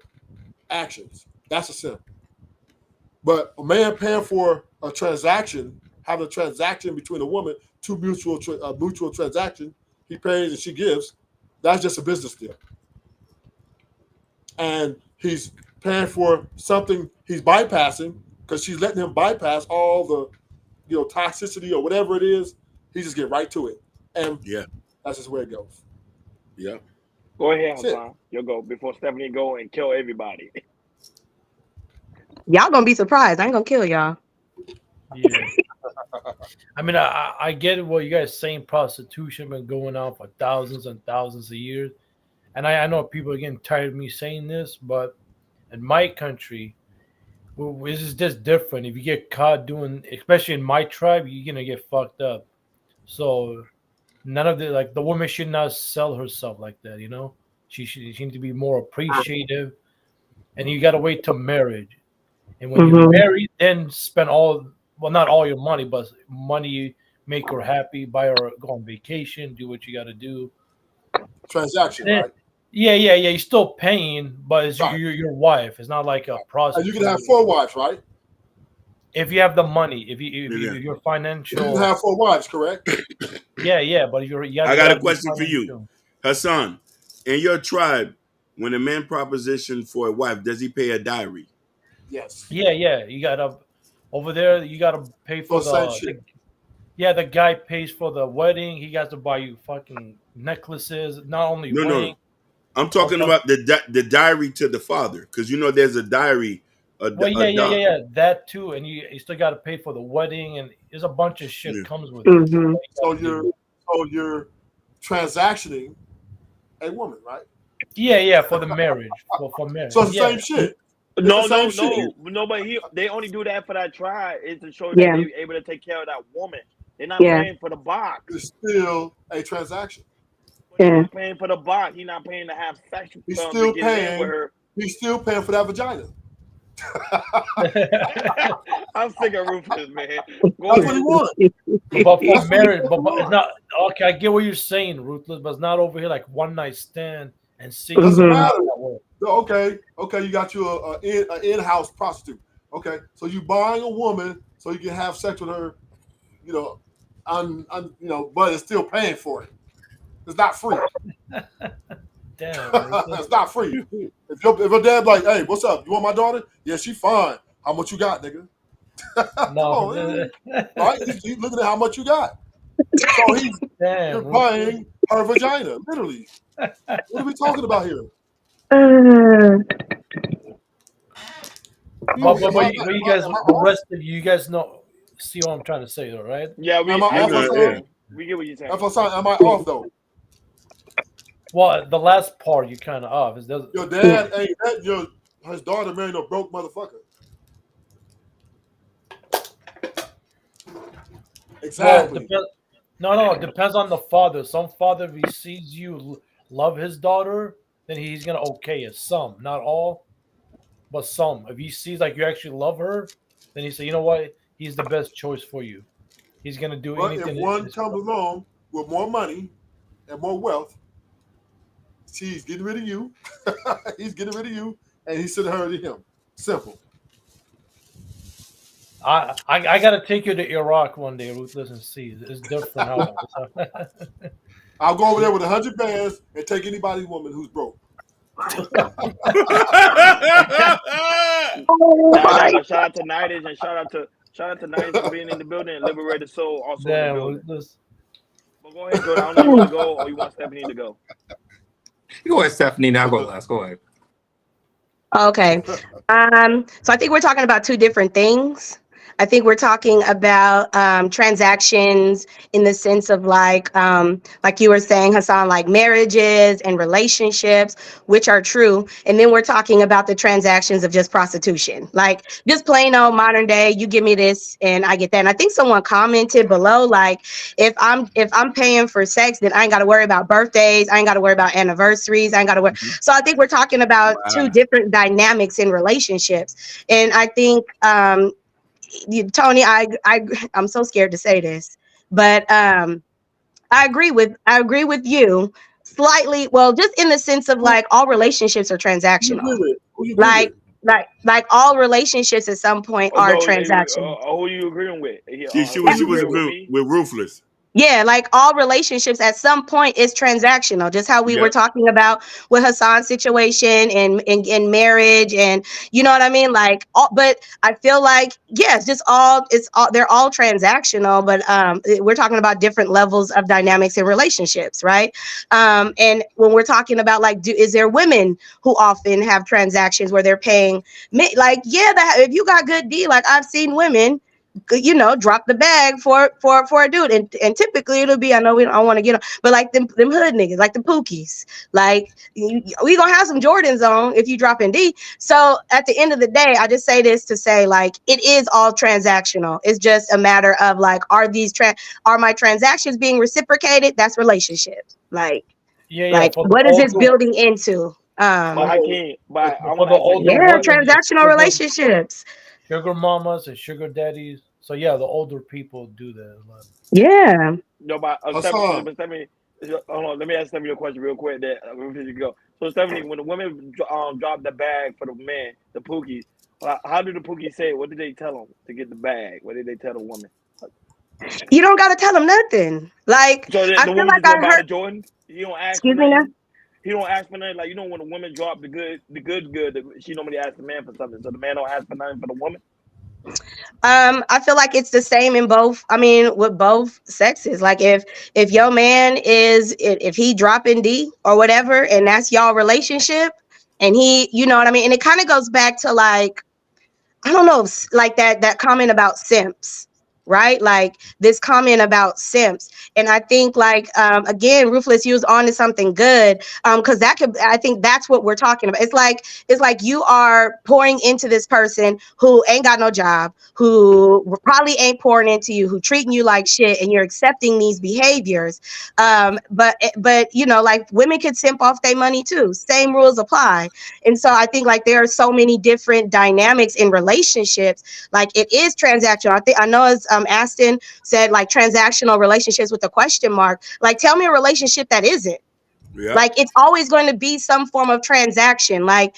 [SPEAKER 13] actions. That's a simp. But a man paying for a transaction, having a transaction between a woman, two mutual transaction, he pays and she gives, that's just a business deal. And he's paying for something he's bypassing because she's letting him bypass all the, toxicity or whatever it is. He just get right to it, and that's just where it goes.
[SPEAKER 2] Yeah.
[SPEAKER 1] Go ahead, Hassan. You'll go before Stephanie go and kill everybody.
[SPEAKER 12] Y'all gonna be surprised. I ain't gonna kill y'all.
[SPEAKER 9] Yeah. I mean, I get what you guys saying. Prostitution been going on for thousands and thousands of years, and I know people are getting tired of me saying this, but in my country, this is just different. If you get caught doing, especially in my tribe, you're gonna get fucked up. So none of the woman should not sell herself like that. She needs to be more appreciative, and you gotta wait till marriage. And when you're married, then spend not all your money, but money make her happy, buy her, go on vacation, do what you got to do.
[SPEAKER 13] Transaction, right?
[SPEAKER 9] Yeah. You're still paying, but it's your wife. It's not like a prostitute.
[SPEAKER 13] And you can have 4 wives, right?
[SPEAKER 9] If you have the money, if you're financial,
[SPEAKER 13] you can have 4 wives, correct?
[SPEAKER 9] Yeah. But
[SPEAKER 2] I got a question for you, Hassan. In your tribe, when a man propositions for a wife, does he pay a dowry?
[SPEAKER 13] Yes.
[SPEAKER 9] Yeah. You gotta over there. You gotta pay for the guy pays for the wedding. He got to buy you fucking necklaces, not only ring.
[SPEAKER 2] No. I'm talking about the dowry to the father, because there's a dowry.
[SPEAKER 9] Yeah. That too, and you still got to pay for the wedding, and there's a bunch of shit comes with it.
[SPEAKER 13] So you're transactioning a woman, right?
[SPEAKER 9] Yeah, for the marriage, for marriage.
[SPEAKER 13] So it's the same shit.
[SPEAKER 1] No. But they only do that for that tribe is to show that they're able to take care of that woman. They're not paying for the box.
[SPEAKER 13] It's still a transaction.
[SPEAKER 1] He's not paying for the box. He's not paying to have sex.
[SPEAKER 13] He's still paying with her. He's still paying for that vagina.
[SPEAKER 1] I'm sick of Rufus, man.
[SPEAKER 13] That's what he wants.
[SPEAKER 9] But for marriage, but it's not okay. I get what you're saying, Ruthless, but it's not over here like one night stand and see.
[SPEAKER 13] Doesn't matter. Okay. You got you an in-house prostitute. Okay, so you buying a woman so you can have sex with her, but it's still paying for it. It's not free.
[SPEAKER 9] Damn,
[SPEAKER 13] it's not free. If your dad like, hey, what's up? You want my daughter? Yeah, she fine. How much you got, nigga?
[SPEAKER 9] No,
[SPEAKER 13] right? He's looking at how much you got. So you're buying her vagina, literally. What are we talking about here?
[SPEAKER 9] But you guys, the rest of you guys know, see what I'm trying to say, though, right?
[SPEAKER 1] Yeah, we get what you're saying.
[SPEAKER 13] Am I off though?
[SPEAKER 9] Well, the last part you kind of off.
[SPEAKER 13] Your dad ain't his daughter married a broke motherfucker. Exactly.
[SPEAKER 9] Well, it depends on the father. Some father, if he sees you love his daughter, then he's gonna okay it. Some, not all, but some. If he sees like you actually love her, then he say, you know what, he's the best choice for you. He's gonna do anything.
[SPEAKER 13] If one comes along with more money and more wealth, he's getting rid of you. He's getting rid of you, and he's sending her to him. Simple.
[SPEAKER 9] I gotta take you to Iraq one day, Ruthless, and see. It's different.
[SPEAKER 13] I'll go over there with 100 bands and take anybody's woman who's broke.
[SPEAKER 1] Shout out to Nidus and shout out to Nidus for being in the building and Liberated Soul also in the building. But go ahead, Jordan. I don't know if you want to go or you want Stephanie to go.
[SPEAKER 3] You go ahead, Stephanie. Now go last. Go ahead.
[SPEAKER 12] Okay. So I think we're talking about two different things. I think we're talking about transactions in the sense of like you were saying, Hassan, like marriages and relationships, which are true. And then we're talking about the transactions of just prostitution, like just plain old modern day. You give me this and I get that. And I think someone commented below, like if I'm paying for sex, then I ain't got to worry about birthdays. I ain't got to worry about anniversaries. I ain't got to worry. So I think we're talking about two different dynamics in relationships. And I think, Tony, I'm so scared to say this, but I agree with you slightly. Well, just in the sense of like all relationships are transactional. Like all relationships at some point are transactional.
[SPEAKER 1] Who are you agreeing with?
[SPEAKER 2] She was agreeing with Ruthless.
[SPEAKER 12] Yeah, like all relationships at some point is transactional. Just how we were
[SPEAKER 2] Yep.
[SPEAKER 12] talking about with Hassan's situation and in marriage, and you know what I mean. Like, but I feel like yes, just all it's all they're all transactional, but we're talking about different levels of dynamics in relationships, right? And when we're talking about like, is there women who often have transactions where they're paying, like, yeah, if you got good D, like I've seen women, you know, drop the bag for a dude, and typically it'll be, I know we don't want to get on, but like them hood niggas, like the pookies, like we gonna have some Jordans on if you drop in D. So at the end of the day, I just say this to say, like, it is all transactional. It's just a matter of like, are my transactions being reciprocated? That's relationships. Like
[SPEAKER 9] For the
[SPEAKER 12] what is this
[SPEAKER 9] older,
[SPEAKER 12] building into?
[SPEAKER 1] But Hakeem, but I
[SPEAKER 9] for
[SPEAKER 1] want
[SPEAKER 9] the
[SPEAKER 1] to ask
[SPEAKER 9] older
[SPEAKER 1] Hakeem
[SPEAKER 12] Yeah,
[SPEAKER 1] something.
[SPEAKER 9] women, it's
[SPEAKER 12] transactional relationships.
[SPEAKER 9] sugar mamas and sugar daddies. So yeah, the older people do that a lot.
[SPEAKER 12] Yeah.
[SPEAKER 1] No, but
[SPEAKER 13] Hassan,
[SPEAKER 1] Stephanie, hold on. Let me ask Stephanie a question real quick. That before you go. So Stephanie, when the women drop the bag for the man, the pookies, how did the pookies say it? What did they tell them to get the bag? What did they tell the woman?
[SPEAKER 12] You don't gotta tell them nothing. Like,
[SPEAKER 1] So
[SPEAKER 12] I
[SPEAKER 1] the
[SPEAKER 12] feel
[SPEAKER 1] woman
[SPEAKER 12] like
[SPEAKER 1] just
[SPEAKER 12] I
[SPEAKER 1] gonna buy
[SPEAKER 12] heard.
[SPEAKER 1] the Jordans. He don't ask for
[SPEAKER 12] Excuse me now.
[SPEAKER 1] nothing. He don't ask for nothing. Like, you know, when a woman drop the good, she normally asks the man for something. So the man don't ask for nothing for the woman.
[SPEAKER 12] I feel like it's the same in both. I mean, with both sexes. Like, if your man is, if he dropping D or whatever, and that's y'all relationship, and he, you know what I mean, and it kind of goes back to like, I don't know, like that comment about simps, right? Like this comment about simps. And I think like again, Ruthless, you was on to something good. Because I think that's what we're talking about. It's like you are pouring into this person who ain't got no job, who probably ain't pouring into you, who treating you like shit, and you're accepting these behaviors. But you know, like women could simp off their money too. Same rules apply. And so I think like there are so many different dynamics in relationships. Like it is transactional. I know as Aston said, like transactional relationships with a question mark. Like tell me a relationship that isn't.
[SPEAKER 2] Yep.
[SPEAKER 12] Like it's always going to be some form of transaction. Like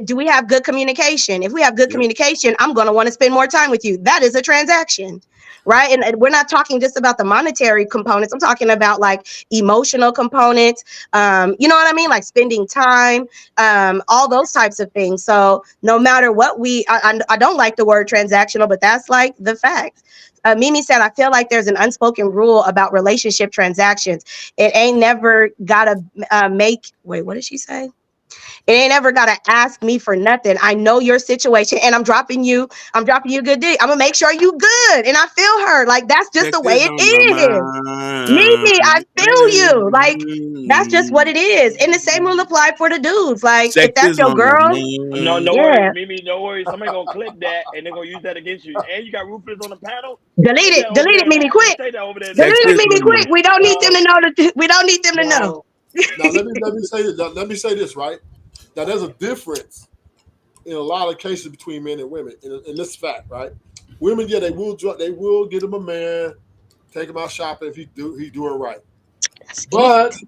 [SPEAKER 12] do we have good communication? If we have good
[SPEAKER 2] Yep.
[SPEAKER 12] communication, I'm going to want to spend more time with you. That is a transaction. Right. And we're not talking just about the monetary components. I'm talking about like emotional components. You know what I mean? Like spending time, all those types of things. So no matter what I don't like the word transactional, but that's like the fact. Mimi said, I feel like there's an unspoken rule about relationship transactions. It ain't never gotta wait, what did she say? It ain't ever gotta ask me for nothing. I know your situation, and I'm dropping you a good dick. I'm gonna make sure you good. And I feel her. Like that's just
[SPEAKER 2] Sex
[SPEAKER 12] the way
[SPEAKER 2] is
[SPEAKER 12] it
[SPEAKER 2] on the
[SPEAKER 12] is. Mimi, I feel you. Like that's just what
[SPEAKER 2] mind.
[SPEAKER 12] it is. And the same will apply for the dudes. Like if
[SPEAKER 2] Sex
[SPEAKER 12] that's
[SPEAKER 2] is
[SPEAKER 12] your
[SPEAKER 2] on the
[SPEAKER 12] girl,
[SPEAKER 1] No, no
[SPEAKER 2] mind.
[SPEAKER 1] worries,
[SPEAKER 12] yeah,
[SPEAKER 1] Mimi. No worries. Somebody gonna clip that and they're gonna use that against you. And you got Ruthless on the panel.
[SPEAKER 12] delete it. Delete it, Mimi, quick.
[SPEAKER 1] Say that over there in the
[SPEAKER 12] Delete
[SPEAKER 2] Sex
[SPEAKER 12] it,
[SPEAKER 2] is
[SPEAKER 1] chat.
[SPEAKER 12] Mimi,
[SPEAKER 2] on
[SPEAKER 12] quick.
[SPEAKER 2] the
[SPEAKER 12] We don't need them
[SPEAKER 13] now,
[SPEAKER 12] to know. We don't need them to know.
[SPEAKER 13] now let me say this. Let me say this, right? Now there's a difference in a lot of cases between men and women, in this fact, right? Women, yeah, they will get him a man, take him out shopping if he's doing right.
[SPEAKER 12] That's
[SPEAKER 13] But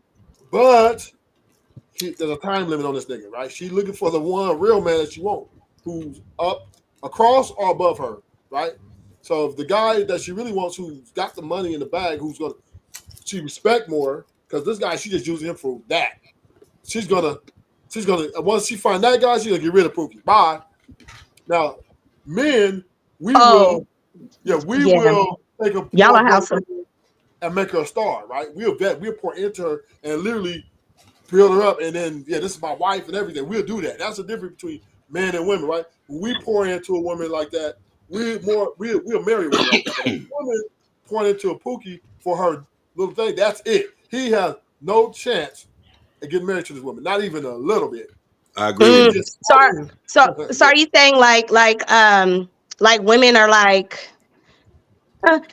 [SPEAKER 13] there's a time limit on this nigga, right? She's looking for the one real man that she wants, who's up, across, or above her, right? So if the guy that she really wants, who's got the money in the bag, she respect more, because this guy, she just using him for that. She's gonna once she find that guy, she's gonna get rid of Pookie. Bye. Now, men, we
[SPEAKER 12] Oh,
[SPEAKER 13] will, yeah, we
[SPEAKER 12] yeah.
[SPEAKER 13] will take a
[SPEAKER 12] Y'all
[SPEAKER 13] poor
[SPEAKER 12] are
[SPEAKER 13] broke
[SPEAKER 12] house.
[SPEAKER 13] woman and make her a star, right? We'll pour into her and literally build her up, and then this is my wife and everything. We'll do that. That's the difference between men and women, right? When we pour into a woman like that, we'll marry a woman like that. But a woman pouring into a Pookie for her little thing, that's it. He has no chance of getting married to this woman, not even a little bit.
[SPEAKER 2] I agree with you.
[SPEAKER 12] So are you saying like women are like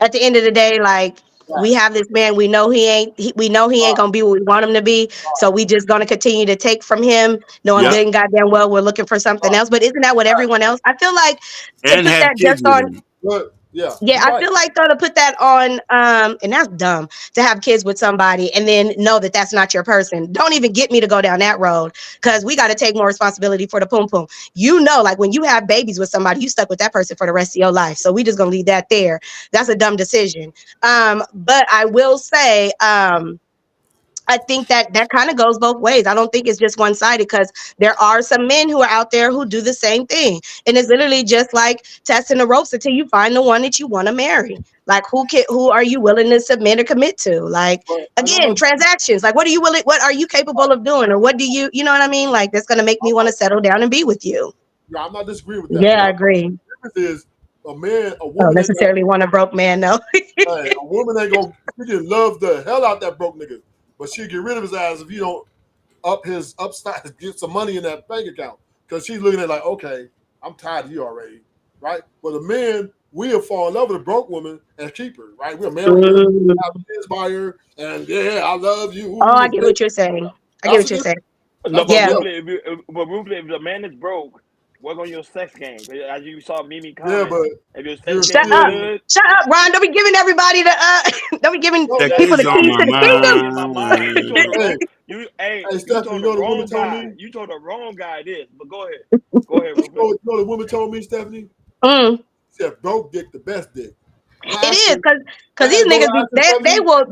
[SPEAKER 12] at the end of the day, like we have this man, we know we know he ain't gonna be what we want him to be, so we just gonna continue to take from him, knowing
[SPEAKER 2] Yep.
[SPEAKER 12] good and goddamn well we're looking for something else. But isn't that what everyone else? I feel like to
[SPEAKER 2] And
[SPEAKER 12] put
[SPEAKER 2] have
[SPEAKER 12] that
[SPEAKER 2] kids
[SPEAKER 12] just
[SPEAKER 2] with
[SPEAKER 12] on
[SPEAKER 2] him.
[SPEAKER 13] Yeah,
[SPEAKER 12] Yeah,
[SPEAKER 13] you're
[SPEAKER 12] I
[SPEAKER 13] right.
[SPEAKER 12] feel like though to put that on, and that's dumb to have kids with somebody and then know that that's not your person. Don't even get me to go down that road because we got to take more responsibility for the pum pum. You know, like when you have babies with somebody, you stuck with that person for the rest of your life. So we just gonna leave that there. That's a dumb decision. But I will say, I think that that kind of goes both ways. I don't think it's just one sided because there are some men who are out there who do the same thing. And it's literally just like testing the ropes until you find the one that you want to marry. Like who are you willing to submit or commit to? Like
[SPEAKER 13] But and I'm
[SPEAKER 12] again,
[SPEAKER 13] not
[SPEAKER 12] transactions. Like what are you capable of doing? Or what do you know what I mean? Like that's gonna make me
[SPEAKER 13] I'm
[SPEAKER 12] want
[SPEAKER 13] not,
[SPEAKER 12] to settle down and be with you.
[SPEAKER 13] yeah, I'm not disagreeing with that.
[SPEAKER 12] Yeah,
[SPEAKER 13] But
[SPEAKER 12] I agree.
[SPEAKER 13] the difference is a
[SPEAKER 12] I don't
[SPEAKER 13] woman ain't gonna
[SPEAKER 12] necessarily want a broke man though.
[SPEAKER 13] hey, a woman ain't gonna she can love the hell out that broke nigga, but she'll get rid of his ass if you don't up his upside, get some money in that bank account. Because she's looking at it like, okay, I'm tired of you already, right? But the men, we'll fall in love with a broke woman and keep her, right? We'll marry her,
[SPEAKER 12] Mm.
[SPEAKER 13] have kids by her, and yeah, I love
[SPEAKER 12] Oh, I
[SPEAKER 13] you.
[SPEAKER 12] get what you're saying. I get
[SPEAKER 13] That's a
[SPEAKER 12] what you're
[SPEAKER 13] good.
[SPEAKER 12] saying.
[SPEAKER 1] No,
[SPEAKER 13] That's a
[SPEAKER 1] but
[SPEAKER 12] Yeah.
[SPEAKER 13] yeah,
[SPEAKER 1] Ruthless, if the man is broke, work on your sex game. As you saw Mimi
[SPEAKER 13] yeah.
[SPEAKER 1] comment,
[SPEAKER 13] But
[SPEAKER 1] if your sex
[SPEAKER 13] you're
[SPEAKER 1] game
[SPEAKER 12] Shut
[SPEAKER 1] is
[SPEAKER 12] up.
[SPEAKER 13] still
[SPEAKER 1] good,
[SPEAKER 12] Shut up, Ron. Don't be giving everybody the don't be giving
[SPEAKER 13] no,
[SPEAKER 1] that
[SPEAKER 2] Sex
[SPEAKER 12] people
[SPEAKER 1] is
[SPEAKER 12] the
[SPEAKER 2] is on
[SPEAKER 12] keys
[SPEAKER 1] not
[SPEAKER 2] my
[SPEAKER 12] to the
[SPEAKER 1] that
[SPEAKER 12] kingdom.
[SPEAKER 1] is in my mind. You told the
[SPEAKER 2] mind.
[SPEAKER 1] wrong
[SPEAKER 13] hey, hey,
[SPEAKER 1] you
[SPEAKER 13] Stephanie,
[SPEAKER 1] told
[SPEAKER 13] you
[SPEAKER 1] the
[SPEAKER 13] know the woman
[SPEAKER 1] wrong
[SPEAKER 13] told
[SPEAKER 1] guy.
[SPEAKER 13] me.
[SPEAKER 1] You told the wrong guy this. But go ahead. Go ahead, Ruthless.
[SPEAKER 13] You know the woman told me, Stephanie.
[SPEAKER 12] Mm.
[SPEAKER 13] She said, "Broke dick, the best dick." And I
[SPEAKER 12] It
[SPEAKER 13] asked
[SPEAKER 12] is
[SPEAKER 13] her,
[SPEAKER 12] because these
[SPEAKER 13] hey, no,
[SPEAKER 12] niggas
[SPEAKER 13] I
[SPEAKER 12] be
[SPEAKER 13] asked her,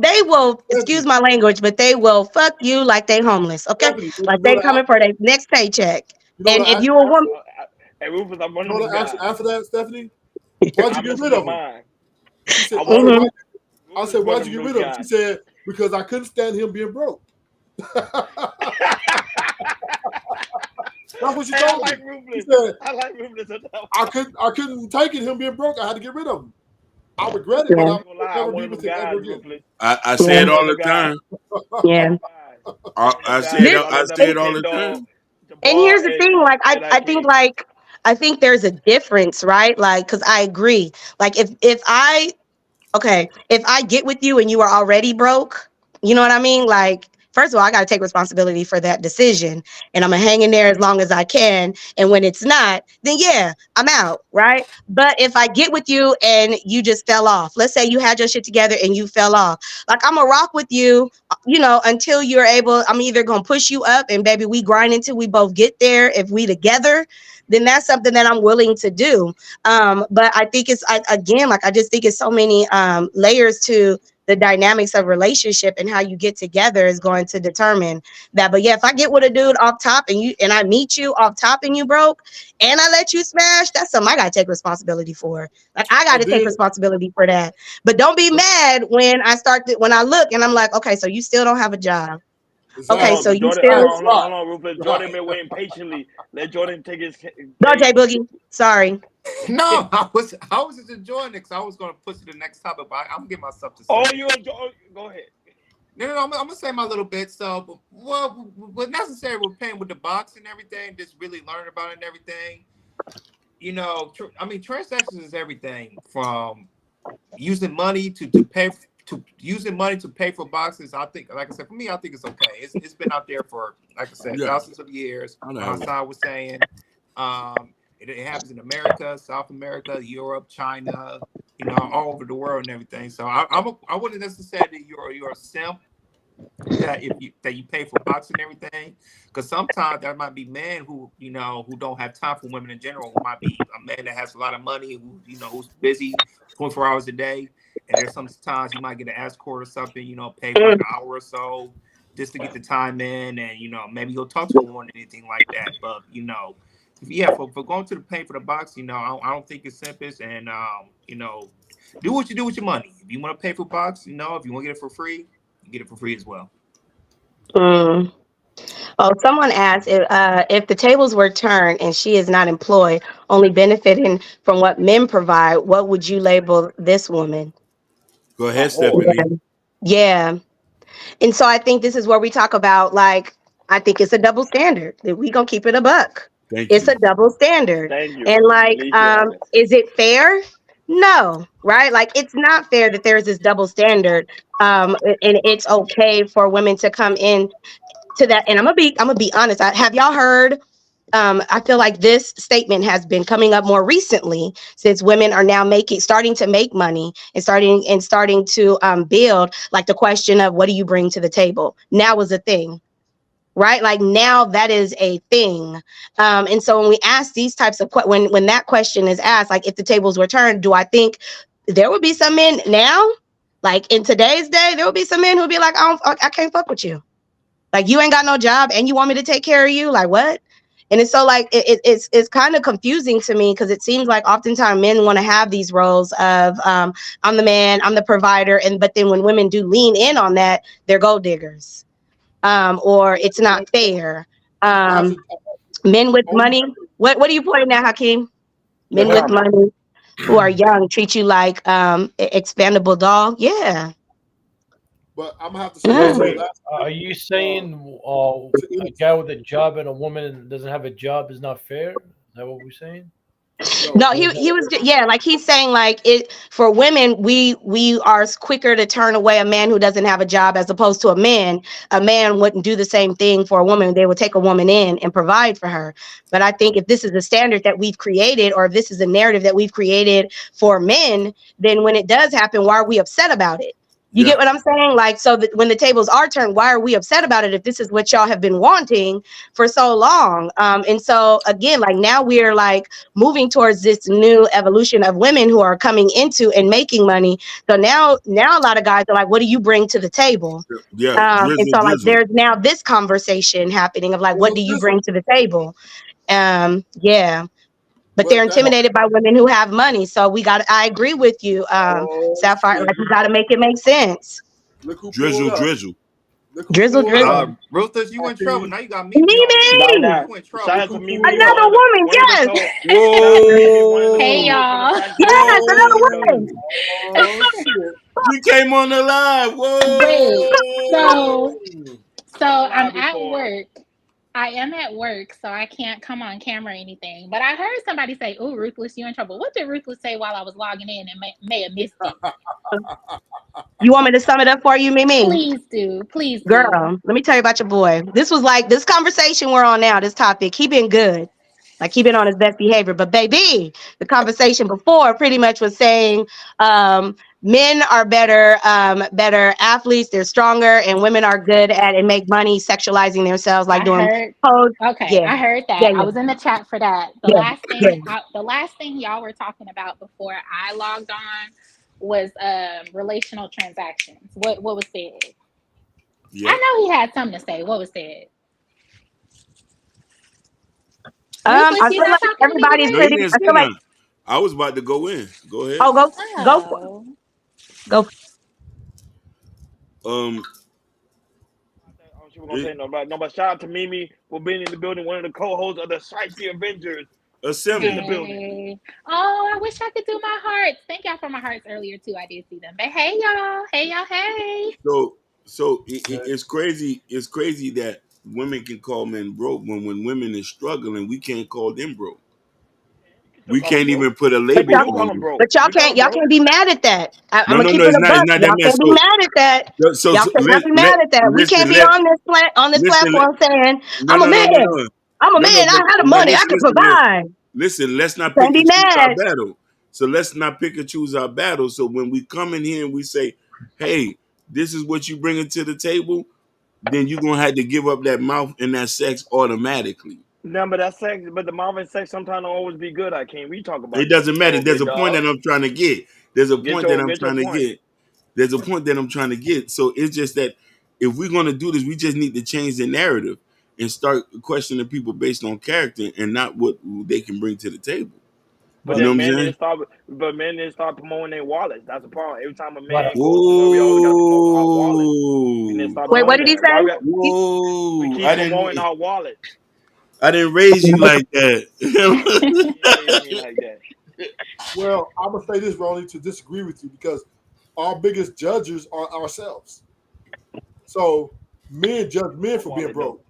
[SPEAKER 12] they will excuse
[SPEAKER 13] Stephanie,
[SPEAKER 12] my language, but they will fuck you like they homeless, okay?
[SPEAKER 13] Stephanie,
[SPEAKER 12] Like
[SPEAKER 13] you know
[SPEAKER 12] they
[SPEAKER 13] the
[SPEAKER 12] coming for their next paycheck.
[SPEAKER 13] you know
[SPEAKER 12] And if
[SPEAKER 13] the
[SPEAKER 12] you a woman,
[SPEAKER 1] Hey, Rufus, I'm
[SPEAKER 13] you
[SPEAKER 1] one of
[SPEAKER 13] know
[SPEAKER 1] them
[SPEAKER 13] the answer
[SPEAKER 1] guys.
[SPEAKER 13] after that, Stephanie? Why'd you
[SPEAKER 1] I'm
[SPEAKER 13] get
[SPEAKER 1] messing
[SPEAKER 13] rid
[SPEAKER 1] your
[SPEAKER 13] of him?
[SPEAKER 1] mind.
[SPEAKER 13] She said,
[SPEAKER 1] I'm
[SPEAKER 13] I
[SPEAKER 1] one
[SPEAKER 13] said,
[SPEAKER 1] of
[SPEAKER 12] mm-hmm.
[SPEAKER 13] why?
[SPEAKER 1] them.
[SPEAKER 13] I
[SPEAKER 1] Rufus
[SPEAKER 13] said,
[SPEAKER 1] is one
[SPEAKER 13] why'd
[SPEAKER 1] of
[SPEAKER 13] you
[SPEAKER 1] them
[SPEAKER 13] get
[SPEAKER 1] those
[SPEAKER 13] rid of him? She
[SPEAKER 1] guys.
[SPEAKER 13] said, because I couldn't stand him being broke. That's what she
[SPEAKER 1] Hey, I
[SPEAKER 13] told me.
[SPEAKER 1] like
[SPEAKER 13] She
[SPEAKER 1] Rufus.
[SPEAKER 13] said,
[SPEAKER 1] I like Rufus enough.
[SPEAKER 13] I couldn't take it him being broke. I had to get rid of him. I regret it, but
[SPEAKER 12] Yeah,
[SPEAKER 13] I
[SPEAKER 1] I
[SPEAKER 13] would
[SPEAKER 1] ain't gonna lie.
[SPEAKER 13] never
[SPEAKER 1] I'm one
[SPEAKER 13] be
[SPEAKER 1] of them
[SPEAKER 13] with him
[SPEAKER 1] guys,
[SPEAKER 13] ever again.
[SPEAKER 1] Rufus.
[SPEAKER 2] I say
[SPEAKER 12] yeah,
[SPEAKER 2] it
[SPEAKER 1] I'm one
[SPEAKER 2] all
[SPEAKER 1] of them
[SPEAKER 2] the
[SPEAKER 1] guys.
[SPEAKER 2] time.
[SPEAKER 1] I'm one
[SPEAKER 12] yeah.
[SPEAKER 1] of them guys. I'm one of them guys.
[SPEAKER 12] This,
[SPEAKER 1] If I
[SPEAKER 2] I
[SPEAKER 1] let that
[SPEAKER 2] say
[SPEAKER 12] and,
[SPEAKER 2] it
[SPEAKER 1] bitch
[SPEAKER 2] all
[SPEAKER 1] hit
[SPEAKER 2] the
[SPEAKER 1] dog,
[SPEAKER 2] time.
[SPEAKER 1] the
[SPEAKER 12] and
[SPEAKER 1] ball
[SPEAKER 12] here's the thing, like
[SPEAKER 1] and I
[SPEAKER 12] I think
[SPEAKER 1] can't.
[SPEAKER 12] I think there's a difference, right? Like, because I agree. Like if I okay, if I get with you and you are already broke, you know what I mean? Like, first of all, I got to take responsibility for that decision and I'm going to hang in there as long as I can. And when it's not, then yeah, I'm out, right? But if I get with you and you just fell off, let's say you had your shit together and you fell off, like I'm going to rock with you, you know, until you're able, I'm either going to push you up and baby, we grind until we both get there. If we together, then that's something that I'm willing to do. But I think again, like I just think it's so many layers to the dynamics of relationship and how you get together is going to determine that. But yeah, if I get with a dude off top and I meet you off top and you broke and I let you smash, that's something I gotta take responsibility for. Like I
[SPEAKER 13] And
[SPEAKER 12] gotta take
[SPEAKER 13] then,
[SPEAKER 12] responsibility for that. But don't be mad when when I look and I'm like, okay, so you still don't have a job. Okay,
[SPEAKER 1] Hold
[SPEAKER 13] exactly,
[SPEAKER 12] so
[SPEAKER 1] on,
[SPEAKER 12] you
[SPEAKER 1] Jordan.
[SPEAKER 12] still
[SPEAKER 13] facts, right,
[SPEAKER 1] Hold on, Rufus. Jordan
[SPEAKER 13] right.
[SPEAKER 1] been waiting patiently. Let Jordan take his
[SPEAKER 12] go
[SPEAKER 1] take.
[SPEAKER 12] Jay Boogie. Sorry.
[SPEAKER 3] No, I was just enjoying it because I was going to push to the next topic, but I'm gonna give myself to
[SPEAKER 1] Oh,
[SPEAKER 3] say.
[SPEAKER 1] you enjoy? Go ahead.
[SPEAKER 3] No, I'm gonna say my little bit. So, well, what necessary with paying with the box and everything, just really learn about it and everything. You know, I mean, transactions is everything from using money to pay to using money to pay for boxes. I think, like I said, for me, I think it's okay. It's been out there for, like I said,
[SPEAKER 2] Yeah,
[SPEAKER 3] thousands of years.
[SPEAKER 2] I
[SPEAKER 3] When
[SPEAKER 2] have it.
[SPEAKER 3] Hassan was saying, it happens in America, South America, Europe, China, you know, all over the world and everything. So I wouldn't necessarily you're a simp that you pay for boxing and everything, because sometimes there might be men who, you know, who don't have time for women in general, who might be a man that has a lot of money, who, you know, who's busy 24 hours a day, and there's sometimes you might get an escort or something, you know, pay for like an hour or so just to get the time in, and you know, maybe you'll talk to a woman or anything like that. But you know, yeah, for going to the pay for the box, you know, I don't think it's simplest. And you know, do what you do with your money. If you want to pay for box, you know, if you want to get it for free, you get it for free as well.
[SPEAKER 12] Mm. Oh, someone asked if the tables were turned and she is not employed, only benefiting from what men provide, what would you label this woman?
[SPEAKER 2] Go
[SPEAKER 13] A
[SPEAKER 2] ahead,
[SPEAKER 13] whore.
[SPEAKER 2] Stephanie.
[SPEAKER 12] Yeah. Yeah. And so I think this is where we talk about like, I think it's a double standard that we gonna keep it a buck.
[SPEAKER 2] Thank
[SPEAKER 12] It's
[SPEAKER 2] you.
[SPEAKER 12] a double standard.
[SPEAKER 1] Thank you.
[SPEAKER 12] And
[SPEAKER 1] At
[SPEAKER 12] like,
[SPEAKER 1] least you're honest.
[SPEAKER 12] is it fair? No, right? Like it's not fair that there's this double standard. And it's okay for women to come in to that. And I'm gonna be honest. Have y'all heard? I feel like this statement has been coming up more recently since women are now starting to make money and starting to build. Like the question of what do you bring to the table now is a thing, right? Like now that is a thing. And so when we ask these types of when that question is asked, like if the tables were turned, do I think there would be some men now, like in today's day, there will be some men who'll be like, I can't fuck with you. Like you ain't got no job and you want me to take care of you? Like what? And it's so like it's kind of confusing to me because it seems like oftentimes men want to have these roles of I'm the man, I'm the provider, but then when women do lean in on that, they're gold diggers, or it's not fair. Men with money. What are you pointing at, Hakeem? Men with money who are young treat you like expandable doll. Yeah.
[SPEAKER 13] But I'm gonna have to say
[SPEAKER 9] Wait, are you saying a guy with a job and a woman that doesn't have a job is not fair? Is that what we're saying?
[SPEAKER 12] No, he was like he's saying like it for women we are quicker to turn away a man who doesn't have a job as opposed to a man. A man wouldn't do the same thing for a woman. They would take a woman in and provide for her. But I think if this is a standard that we've created, or if this is a narrative that we've created for men, then when it does happen, why are we upset about it? You get what I'm saying? Like, so that when the tables are turned, why are we upset about it if this is what y'all have been wanting for so long? And so again, like now we're like moving towards this new evolution of women who are coming into and making money. So now a lot of guys are like, what do you bring to the table? And so like there's now this conversation happening of like, what do you bring to the table? Yeah. But they're intimidated by women who have money. So I agree with you, Sapphire. Like we got to make it make sense.
[SPEAKER 2] Drizzle.
[SPEAKER 16] Ruthless, you in trouble. Now you got
[SPEAKER 12] Mimi!
[SPEAKER 16] You in trouble.
[SPEAKER 1] Shout out to Mimi.
[SPEAKER 12] Another woman, yes.
[SPEAKER 2] Whoa.
[SPEAKER 17] Hey y'all.
[SPEAKER 12] Yes, another woman.
[SPEAKER 2] You came on the live. Whoa.
[SPEAKER 17] Wait, so I'm at work. I am at work, so I can't come on camera or anything. But I heard somebody say, "Ooh, Ruthless, you in trouble." What did Ruthless say while I was logging in and may have missed it?
[SPEAKER 12] You want me to sum it up for you, Mimi?
[SPEAKER 17] Please do.
[SPEAKER 12] Girl, let me tell you about your boy. This was like this conversation we're on now, this topic. He been good. Like he been on his best behavior. But baby, the conversation before pretty much was saying men are better athletes, they're stronger, and women are good at and make money sexualizing themselves, like doing pose.
[SPEAKER 17] Okay, I heard that.
[SPEAKER 12] Yeah.
[SPEAKER 17] I was in the chat for that. The last thing y'all were talking about before I logged on was relational transactions. What was said? Yeah. I know he had something to say. What was said?
[SPEAKER 12] I feel like everybody's pretty. I feel like
[SPEAKER 2] I was about to go in. Go ahead.
[SPEAKER 12] Oh, go.
[SPEAKER 1] She was gonna say no, but shout out to Mimi for being in the building. One of the co-hosts of the Spicy Avengers.
[SPEAKER 2] Assemble
[SPEAKER 1] in the building.
[SPEAKER 17] Oh, I wish I could do my hearts. Thank y'all for my hearts earlier too. I did see them. But hey y'all. Hey.
[SPEAKER 2] So it's crazy. It's crazy that women can call men broke when women is struggling, we can't call them broke. We can't even put a label on them.
[SPEAKER 12] But y'all can't be mad at that. I'm gonna keep it a buck. Y'all can't be mad at that.
[SPEAKER 2] So
[SPEAKER 12] y'all cannot be mad at that. We can't be on this platform saying I'm a man. I'm a man. I have the money. I can provide.
[SPEAKER 2] Listen, let's not pick and choose our battle. So let's not pick and choose our battle. So when we come in here and we say, hey, this is what you bringing to the table, then you're going to have to give up that mouth and that sex automatically.
[SPEAKER 1] No, but that sex, but the mouth and sex sometimes don't always be good. I can't. We talk about
[SPEAKER 2] it. Doesn't matter. There's a point that I'm trying to get. There's a point that I'm trying to get. There's a point that I'm trying to get. So it's just that if we're going to do this, we just need to change the narrative and start questioning people based on character and not what they can bring to the table.
[SPEAKER 1] But
[SPEAKER 2] you know
[SPEAKER 1] men didn't start promoting their wallets. That's the problem. Every time a man goes
[SPEAKER 2] somewhere, we always got to promote
[SPEAKER 1] our wallet.
[SPEAKER 12] Wait, what did he say?
[SPEAKER 1] We keep promoting our wallet.
[SPEAKER 2] I didn't raise you like that.
[SPEAKER 13] Well, I'm gonna say this, Ronnie, to disagree with you because our biggest judges are ourselves. So men judge men for being broke.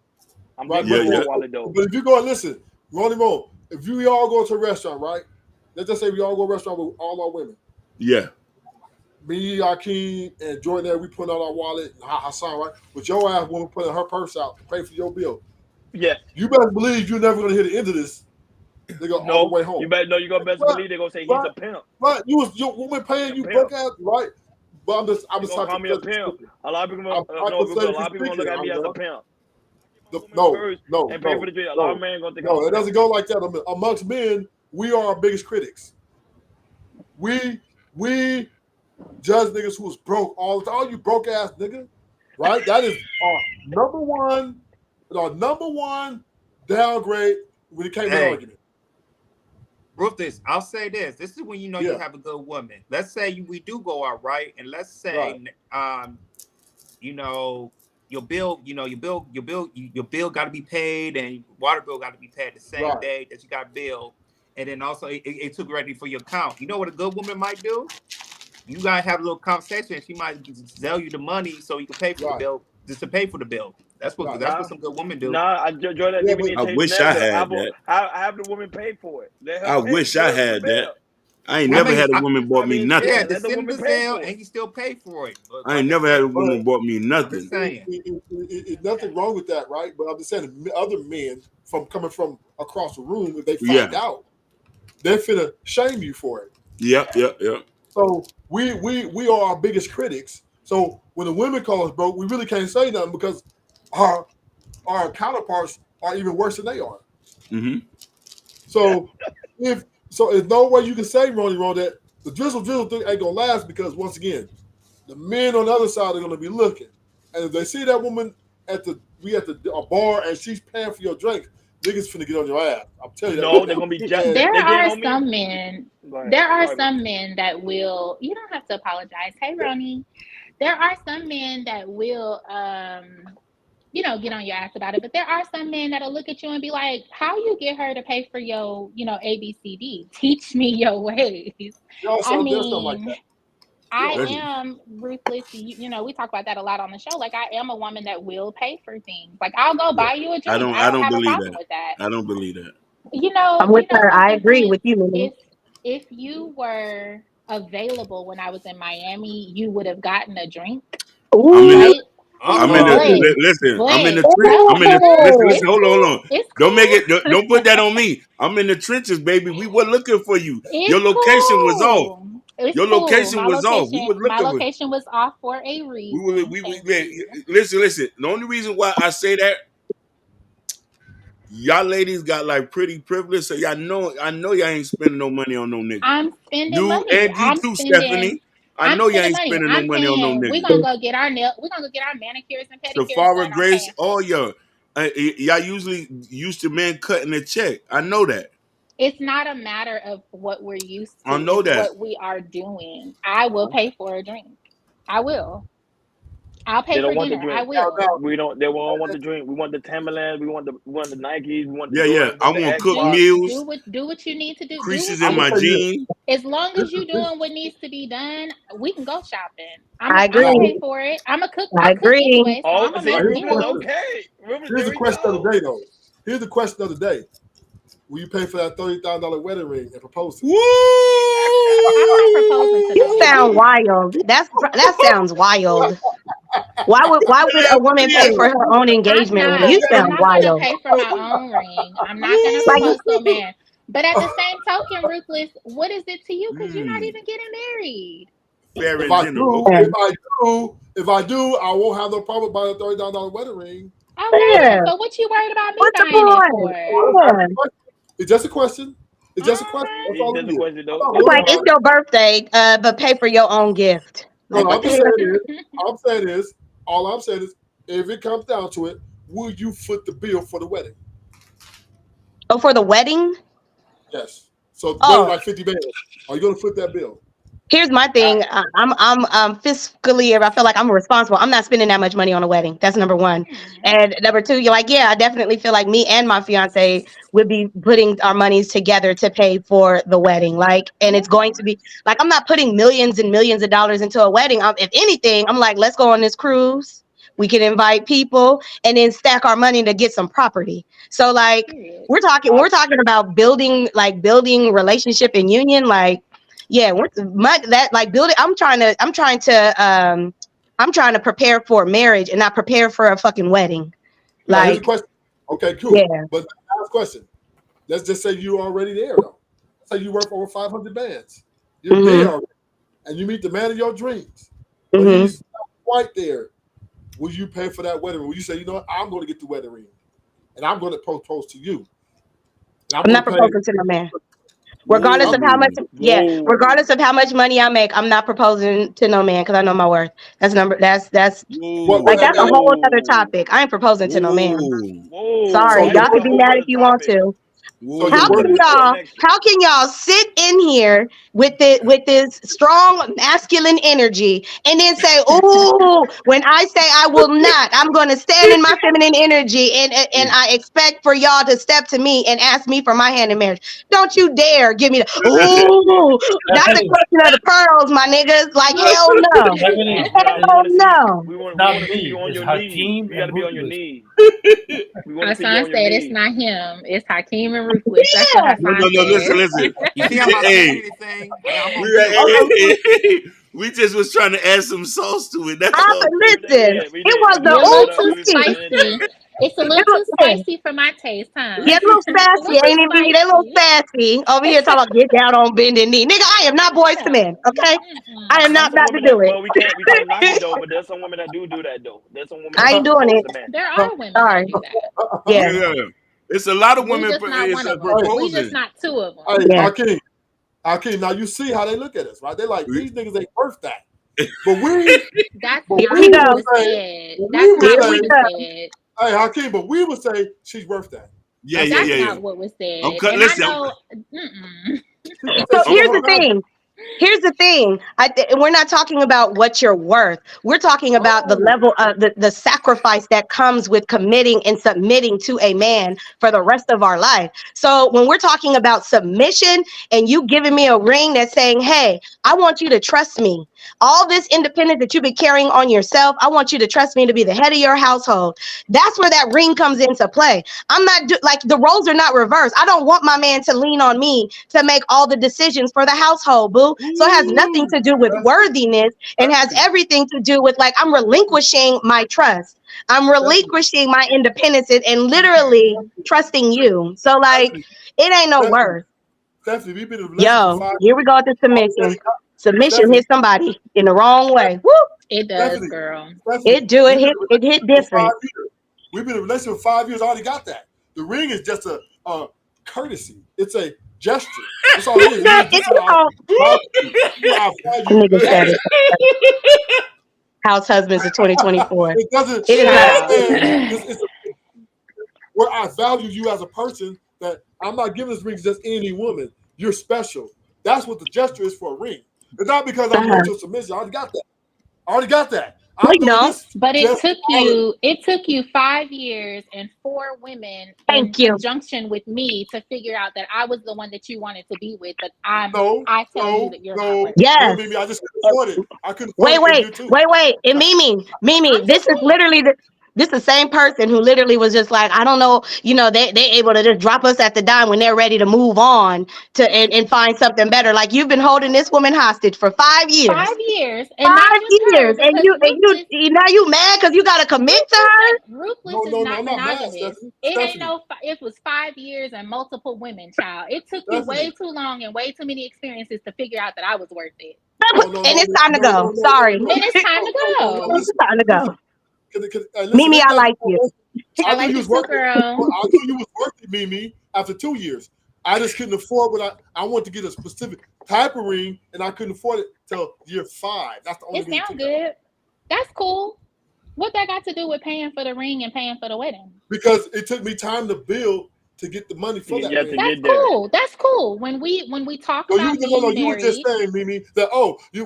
[SPEAKER 1] Right? Wallet though.
[SPEAKER 13] But if you go and listen, Ronnie Mo, if we all go to a restaurant, right? Let's just say we all go to a restaurant with all our women.
[SPEAKER 2] Yeah.
[SPEAKER 13] Me, Akeem, and Jordan there, we put out our wallet, Hassan, right? With your ass woman putting her purse out to pay for your bill.
[SPEAKER 1] Yeah.
[SPEAKER 13] You better believe you're never gonna hear the end of this. They go all the way home.
[SPEAKER 1] You better know you're gonna best believe they're gonna say he's a pimp.
[SPEAKER 13] Right. Your woman paying you broke ass, right? But I'm just
[SPEAKER 1] call me a pimp. A lot of people, a lot of people gonna look at me as a pimp.
[SPEAKER 13] No.
[SPEAKER 1] And pay for the drink. A lot of men gonna think I'm a
[SPEAKER 13] it
[SPEAKER 1] pimp.
[SPEAKER 13] doesn't go like that. Amongst men, we are our biggest critics. We judge niggas who's broke all the time. Oh, you broke ass nigga, right? That is our number one downgrade when it came to an argument.
[SPEAKER 18] Ruthless, I'll say this. This is when you know you have a good woman. Let's say we do go out, right? And let's say you know, your bill got to be paid, and water bill got to be paid the same day that you got billed. And then also it took ready for your account. You know what a good woman might do? You gotta have a little conversation. She might sell you the money so you can pay for the bill, just to pay for the bill. That's what some good women do.
[SPEAKER 1] I
[SPEAKER 2] wish I had that.
[SPEAKER 1] Have the woman pay for it.
[SPEAKER 2] I wish I had that. I ain't never had a woman bought me nothing.
[SPEAKER 18] Yeah, the send the sale and you still pay for it. But
[SPEAKER 2] I ain't never had a woman bought me nothing.
[SPEAKER 13] It's nothing wrong with that, right? But I'm just saying, other men coming from across the room, if they find out, they're finna shame you for it.
[SPEAKER 2] Yep.
[SPEAKER 13] So we are our biggest critics. So when the women call us broke, we really can't say nothing because our counterparts are even worse than they are.
[SPEAKER 2] Mm-hmm.
[SPEAKER 13] So there's no way you can say, Ronnie, that the drizzle thing ain't gonna last because once again, the men on the other side are gonna be looking, and if they see that woman at a bar and she's paying for your drink, niggas finna get on your ass. I'm telling you.
[SPEAKER 1] No, they're gonna be just.
[SPEAKER 17] There are some men. There are some men that will. You don't have to apologize. Hey, Ronnie. There are some men that will, get on your ass about it. But there are some men that'll look at you and be like, "How you get her to pay for your, ABCD? Teach me your ways." I mean, I am ruthless. We talk about that a lot on the show. Like, I am a woman that will pay for things. Like, I'll go buy you a drink. I don't have a problem with that.
[SPEAKER 2] I don't believe that.
[SPEAKER 12] I'm with her. I agree with you, Lily.
[SPEAKER 17] If you were available when I was in Miami, you would have gotten a drink.
[SPEAKER 2] Listen. I'm in the trenches. Listen. Hold on. Don't put that on me. I'm in the trenches, baby. We were looking for you. Your location was off. Your location was off. We were looking.
[SPEAKER 17] My location was off for a reason.
[SPEAKER 2] Listen. The only reason why I say that, y'all ladies got like pretty privilege, so I know y'all ain't spending no money on no nigga.
[SPEAKER 17] I'm spending money.
[SPEAKER 2] And you too, Stephanie. I know y'all ain't spending no money on no nigga.
[SPEAKER 17] We're gonna go get our manicures and pedicures.
[SPEAKER 2] Safari Grace, all y'all usually used to men cutting a check. I know that.
[SPEAKER 17] It's not a matter of what we're used to.
[SPEAKER 2] I know that.
[SPEAKER 17] What we are doing. I will pay for a drink. I will. I'll pay for dinner. I will.
[SPEAKER 1] We don't. They won't want the drink. We want the Timberlands. We want the Nikes. We want the
[SPEAKER 2] I want cooked meals.
[SPEAKER 17] Do what you need to do.
[SPEAKER 2] Creases in my jeans.
[SPEAKER 17] As long as you're doing what needs to be done, we can go shopping.
[SPEAKER 12] I agree.
[SPEAKER 17] I'm gonna pay for it. I'm a cook.
[SPEAKER 12] I agree.
[SPEAKER 17] Anyway, so
[SPEAKER 1] okay.
[SPEAKER 13] Here's the question of the day, though. Here's the question of the day. Will you pay for that $30,000 wedding ring and propose to
[SPEAKER 2] Woo!
[SPEAKER 12] You sound wild. That sounds wild. Why would a woman pay for her own engagement ring? You sound wild.
[SPEAKER 17] I'm not gonna pay for my own ring. I'm not gonna propose to a man. But at the same token, Ruthless, what is it to you? Because you're not even getting married.
[SPEAKER 13] If I do, I won't have no problem buying a $30,000 wedding ring.
[SPEAKER 17] Okay, so what you worried about me buying it for?
[SPEAKER 13] It's just a question. It's just a question. That's all it is.
[SPEAKER 12] It's like it's your birthday, but pay for your own gift.
[SPEAKER 13] All I'm saying is, if it comes down to it, will you foot the bill for the wedding?
[SPEAKER 12] Oh, for the wedding?
[SPEAKER 13] Yes. So like 50 bands. Are you going to foot that bill?
[SPEAKER 12] Here's my thing. I'm fiscally, I feel like I'm responsible. I'm not spending that much money on a wedding. That's number one. And number two, you're like, I definitely feel like me and my fiance would be putting our monies together to pay for the wedding. Like, and it's going to be like, I'm not putting millions and millions of dollars into a wedding. If anything, I'm like, let's go on this cruise. We can invite people and then stack our money to get some property. So like, we're talking about building relationship and union. Like, yeah, building. I'm trying to prepare for marriage and not prepare for a fucking wedding.
[SPEAKER 13] Here's
[SPEAKER 12] Like,
[SPEAKER 13] the question. Okay, cool.
[SPEAKER 12] Yeah.
[SPEAKER 13] But last question. Let's just say you're already there, though. Say you work over 500 bands. You're there already, and you meet the man of your dreams, but he's not quite there. Will you pay for that wedding ring? Will you say, you know what, I'm going to get the wedding ring, and I'm going to propose to you? And
[SPEAKER 12] I'm not proposing to no man. Regardless of how much, regardless of how much money I make, I'm not proposing to no man because I know my worth. That's like that's a whole other topic. I ain't proposing to no man. Sorry, y'all can be mad if you want to. How can y'all sit in here with this strong masculine energy and then say, "Oh, when I say I will not, I'm going to stand in my feminine energy and I expect for y'all to step to me and ask me for my hand in marriage." Don't you dare give me the not the question of the pearls, my niggas. Like hell no, hell no.
[SPEAKER 1] We want to see you on your knees. You got to be on your knees. We want to see you on your
[SPEAKER 17] said
[SPEAKER 1] knees.
[SPEAKER 17] it's not him. It's Hakeem and Ruthless. That's what Hassan said.
[SPEAKER 2] Listen.
[SPEAKER 18] You see, I'm not saying anything. I'm on
[SPEAKER 2] we just was trying to add some sauce to it. That's all.
[SPEAKER 12] Listen, it was
[SPEAKER 17] You're a little too
[SPEAKER 12] the
[SPEAKER 17] spicy. It's a little too spicy for my taste, huh?
[SPEAKER 12] Yeah, a little sassy, ain't it? They a little sassy over here talking about get down on bending knee. Nigga, I am not boys to men, okay? I am not about to do it.
[SPEAKER 1] Well, we can't knock it though. But there's some women that do that though. There's some women.
[SPEAKER 12] I ain't doing it.
[SPEAKER 17] There are women that do that.
[SPEAKER 12] Yeah.
[SPEAKER 2] It's a lot of women
[SPEAKER 17] proposing. We just not two of them.
[SPEAKER 13] Hey, Hakeem, now you see how they look at us, right? They're like, these niggas ain't worth that. But
[SPEAKER 17] that's
[SPEAKER 13] but
[SPEAKER 17] not
[SPEAKER 13] we
[SPEAKER 17] what
[SPEAKER 13] would
[SPEAKER 17] was
[SPEAKER 13] say,
[SPEAKER 17] said. That's not what was said.
[SPEAKER 13] Hey, Hakeem, but we would say she's worth that.
[SPEAKER 17] That's not what was said.
[SPEAKER 2] Listen,
[SPEAKER 17] I know.
[SPEAKER 12] So here's the thing. Here's the thing. We're not talking about what you're worth. We're talking about the level of the sacrifice that comes with committing and submitting to a man for the rest of our life. So when we're talking about submission and you giving me a ring that's saying, hey, I want you to trust me. All this independence that you've been carrying on yourself, I want you to trust me to be the head of your household. That's where that ring comes into play. I'm not like the roles are not reversed. I don't want my man to lean on me to make all the decisions for the household, boo. So it has nothing to do with worthiness and has everything to do with like I'm relinquishing my trust. I'm relinquishing my independence and literally trusting you. So like it ain't no worth.
[SPEAKER 13] Stephanie, we've been in a relationship for 5 years.
[SPEAKER 12] Here we go with the submission. Submission hit somebody in the wrong way. Woo!
[SPEAKER 17] It does, girl.
[SPEAKER 12] It do. It hit different.
[SPEAKER 13] We've been in a relationship for 5 years. I already got that. The ring is just a courtesy. It's a gesture. That's all it is.
[SPEAKER 12] Nigga said it. House husbands of 2024.
[SPEAKER 13] It doesn't.
[SPEAKER 12] It's
[SPEAKER 13] where I value you as a person. That I'm not giving this ring to just any woman. You're special. That's what the gesture is for a ring. It's not because I'm going to submission. I already got that.
[SPEAKER 17] But it took you 5 years and 4 women in conjunction with me to figure out that I was the one that you wanted to be with. But I tell you that you're not worth it.
[SPEAKER 12] Yes.
[SPEAKER 13] Mimi, I just couldn't afford it. I couldn't
[SPEAKER 12] wait. And Mimi, this is literally this is the same person who literally was just like, I don't know, they able to just drop us at the dime when they're ready to move on and find something better. Like you've been holding this woman hostage for 5 years.
[SPEAKER 17] 5 years.
[SPEAKER 12] And 5 years. And you now you mad because you gotta commit to her?
[SPEAKER 17] Ruthless is not monogamous. It was 5 years and multiple women, child. It took you way too long and way too many experiences to figure out that I was worth it.
[SPEAKER 12] And it's time to go. Sorry.
[SPEAKER 17] Then it's time to go.
[SPEAKER 12] It's time to go. Mimi, I like you.
[SPEAKER 17] I like you too, girl.
[SPEAKER 13] I knew you was worth it, Mimi, after 2 years. I just couldn't afford what I wanted to get a specific type of ring, and I couldn't afford it till year 5. That's the only
[SPEAKER 17] thing. It sounds good. That's cool. What that got to do with paying for the ring and paying for the wedding?
[SPEAKER 13] Because it took me time to build to get the money for that ring.
[SPEAKER 17] That's cool. That's cool. When we talk about being married,
[SPEAKER 13] you were just saying, Mimi, that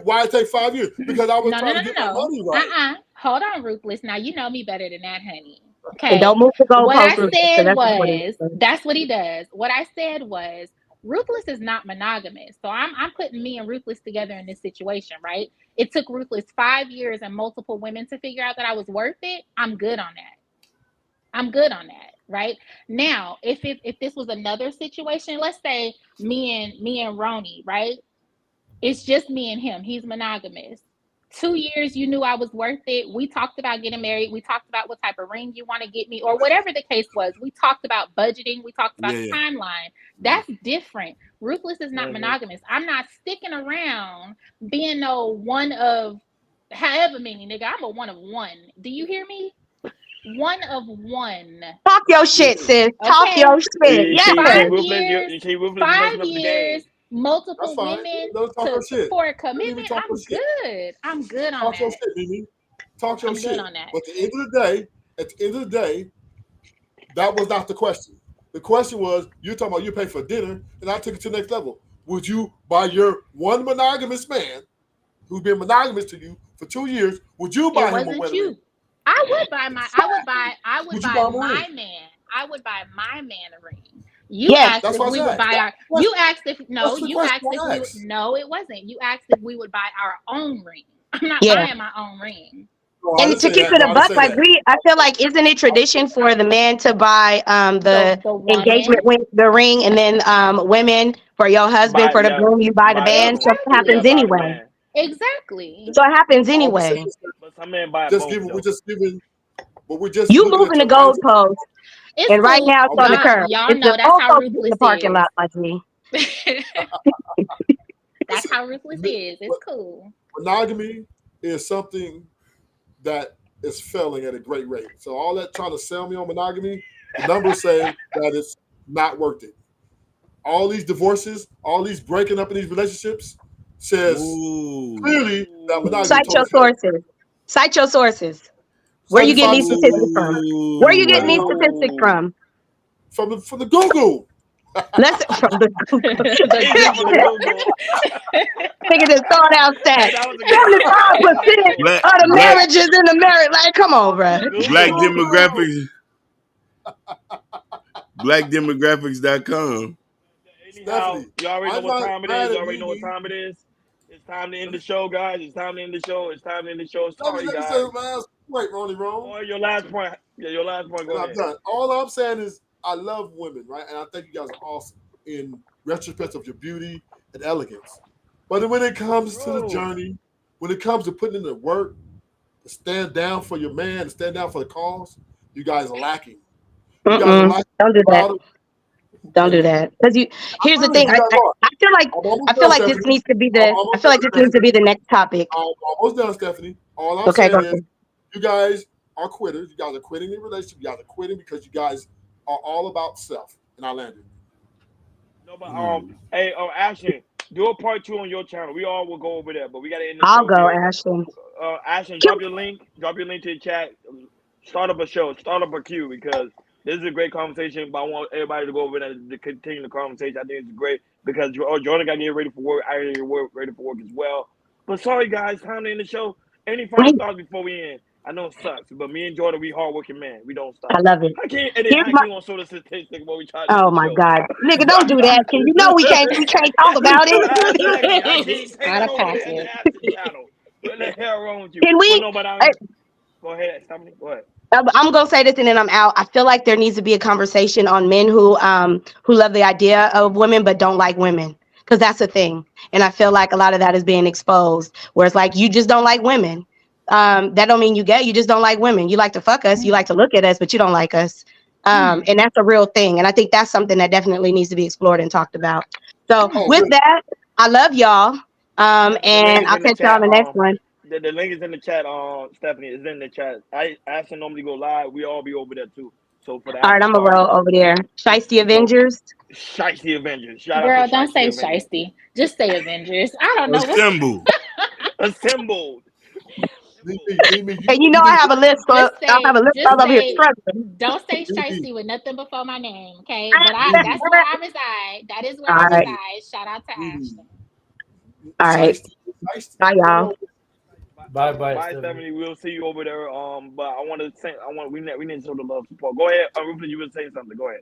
[SPEAKER 13] why it take 5 years? Because I was trying to get my money right.
[SPEAKER 17] Hold on, Ruthless. Now you know me better than that, honey. Okay.
[SPEAKER 12] And don't move the goalpost.
[SPEAKER 17] What I said was that's what he does. What I said was Ruthless is not monogamous. So I'm putting me and Ruthless together in this situation, right? It took Ruthless 5 years and multiple women to figure out that I was worth it. I'm good on that. Right now, if this was another situation, let's say me and Roni, right? It's just me and him. He's monogamous. 2 years, you knew I was worth it. We talked about getting married. We talked about what type of ring you want to get me, or whatever the case was. We talked about budgeting. We talked about the timeline. That's different. Ruthless is not monogamous. I'm not sticking around being no one of however many, nigga. I'm a one of one. Do you hear me? One of one.
[SPEAKER 12] Talk your shit, sis. Talk
[SPEAKER 17] Okay.
[SPEAKER 12] your shit. Yes,
[SPEAKER 1] Ruthless,
[SPEAKER 17] 5 years, multiple women for a commitment. I'm good. I'm good on
[SPEAKER 13] Talk your
[SPEAKER 17] that.
[SPEAKER 13] shit, Mimi. Talk your
[SPEAKER 17] I'm
[SPEAKER 13] shit.
[SPEAKER 17] good on that.
[SPEAKER 13] But at the end of the day, that was not the question. The question was, you're talking about you pay for dinner, and I took it to the next level. Would you buy your one monogamous man who's been monogamous to you for 2 years? Would you buy him a wedding ring?
[SPEAKER 17] I would buy my man. I would buy my man a ring. You asked if we would buy our. You asked if no. You asked if we would. No, it wasn't. You asked if we would buy our own ring. I'm not buying my own ring.
[SPEAKER 12] And to keep it a buck, like I feel like, isn't it tradition for the man to buy the engagement ring, the ring, and then women for your husband, for the groom, you buy the band. So it happens anyway.
[SPEAKER 17] Exactly.
[SPEAKER 12] So it happens anyway.
[SPEAKER 1] But some men buy
[SPEAKER 13] Just
[SPEAKER 1] both.
[SPEAKER 13] giving, we're just giving, but we're just
[SPEAKER 12] you moving the goalposts. And right now it's on the curb.
[SPEAKER 17] Y'all know that's how Ruthless
[SPEAKER 12] in the parking lot, my G.
[SPEAKER 17] That's how Ruthless is. It's cool.
[SPEAKER 13] Monogamy is something that is failing at a great rate. So all that trying to sell me on monogamy, the numbers say that it's not worth it. All these divorces, all these breaking up in these relationships says clearly that monogamy.
[SPEAKER 12] Cite your sources. Cite your sources. Where you getting these statistics from? Where are you getting these statistics from?
[SPEAKER 13] From the Google.
[SPEAKER 12] Let's from the Google. Nigga just throwing out stats. 75% of the marriages in the marriage. Like, come on, bro.
[SPEAKER 2] Black demographics. Blackdemographics.com.
[SPEAKER 1] Anyhow, you already know what time it is. You already know what time it is. It's time to end the show, guys. It's time to end the show. It's time to end the show. Sorry, guys.
[SPEAKER 13] Wait, Ronnie, wrong.
[SPEAKER 1] Or your last point. Yeah, your last point. Go ahead.
[SPEAKER 13] Done. All I'm saying is I love women, right? And I think you guys are awesome in retrospect of your beauty and elegance. But when it comes to the journey, when it comes to putting in the work, to stand down for your man, to stand down for the cause, you guys are lacking. You guys are lacking.
[SPEAKER 12] Don't do that. Don't do that. Because here's the thing. I feel like this needs to be the next topic.
[SPEAKER 13] I'm almost done, Stephanie. All I'm saying is you guys are quitters. You guys are quitting the relationship. You guys are quitting because you guys are all about self. And I landed.
[SPEAKER 1] No, but hey, Ashton, do a part 2 on your channel. We all will go over there, but we got to end the
[SPEAKER 12] I'll
[SPEAKER 1] show
[SPEAKER 12] go,
[SPEAKER 1] here.
[SPEAKER 12] Ashton.
[SPEAKER 1] Ashton, drop your link. Drop your link to the chat. Start up a show. Start up a queue because this is a great conversation. But I want everybody to go over there to continue the conversation. I think it's great because Jordan got to get ready for work. I got to get ready for work as well. But sorry, guys, time to end the show. Any final thoughts before we end? I know it sucks, but me and Jordan, we hardworking man. We don't stop.
[SPEAKER 12] I love it.
[SPEAKER 1] I can't show the statistic when we try to.
[SPEAKER 12] Oh my God, nigga, don't do that. Cause you know we can't talk about it.
[SPEAKER 17] Out of pocket.
[SPEAKER 1] What the hell wrong with you?
[SPEAKER 12] Can we?
[SPEAKER 1] Go ahead, Stephanie. Go ahead.
[SPEAKER 12] I'm gonna say this and then I'm out. I feel like there needs to be a conversation on men who love the idea of women but don't like women, because that's a thing. And I feel like a lot of that is being exposed, where it's like you just don't like women. That don't mean you gay. You just don't like women. You like to fuck us. You like to look at us, but you don't like us. And that's a real thing. And I think that's something that definitely needs to be explored and talked about. So with that, I love y'all. And I'll catch y'all on the next one.
[SPEAKER 1] The link is in the chat, Stephanie. It's in the chat. I actually normally go live. We all be over there too. So for that.
[SPEAKER 12] All right, I'm gonna roll over there. Shiesty Avengers.
[SPEAKER 1] Shiesty Avengers.
[SPEAKER 17] Girl, don't say Shiesty. Just say Avengers. I don't know.
[SPEAKER 2] Assembled.
[SPEAKER 1] Assembled.
[SPEAKER 12] And you know I have a list. I'll have a list over here.
[SPEAKER 17] Don't say Shiesty with nothing before my name, okay? But that's where I reside. That is where I reside. Shout out to Ashton.
[SPEAKER 12] All right. Bye, y'all.
[SPEAKER 2] Bye,
[SPEAKER 1] Stephanie. We'll see you over there. But I want to say, we need to show the love support. Go ahead, Rufus. You were saying something. Go ahead.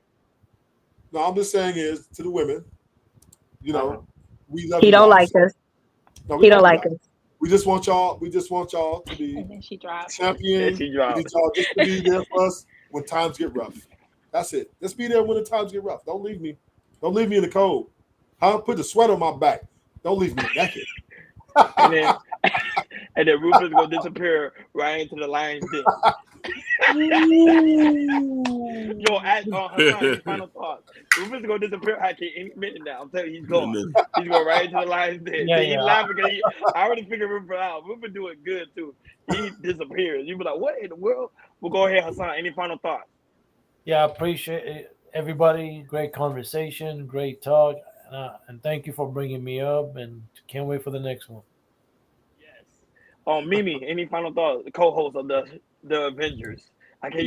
[SPEAKER 13] No, I'm just saying is to the women, you know, we love.
[SPEAKER 12] He don't like us.
[SPEAKER 13] No,
[SPEAKER 12] he don't like us.
[SPEAKER 13] We just want y'all to be champions. We need y'all just to be there for us when times get rough. That's it. Just be there when the times get rough. Don't leave me. Don't leave me in the cold. I'll put the sweat on my back. Don't leave me naked.
[SPEAKER 1] And then Rufus gonna disappear right into the lion's den. Yo, Hassan, any final thoughts? Rufus gonna disappear any minute now. I'm telling you, he's gone. He's going right into the lion's den.
[SPEAKER 9] Yeah,
[SPEAKER 1] See, he's
[SPEAKER 9] yeah.
[SPEAKER 1] laughing because I already figured Rufus out. Rufus doing good too. He disappears. You be like, what in the world? We'll go ahead, Hassan. Any final thoughts?
[SPEAKER 9] Yeah, I appreciate it, everybody. Great conversation, great talk, and thank you for bringing me up. And can't wait for the next one.
[SPEAKER 1] Yes. Mimi, any final thoughts? The co-host of the Avengers. I gotta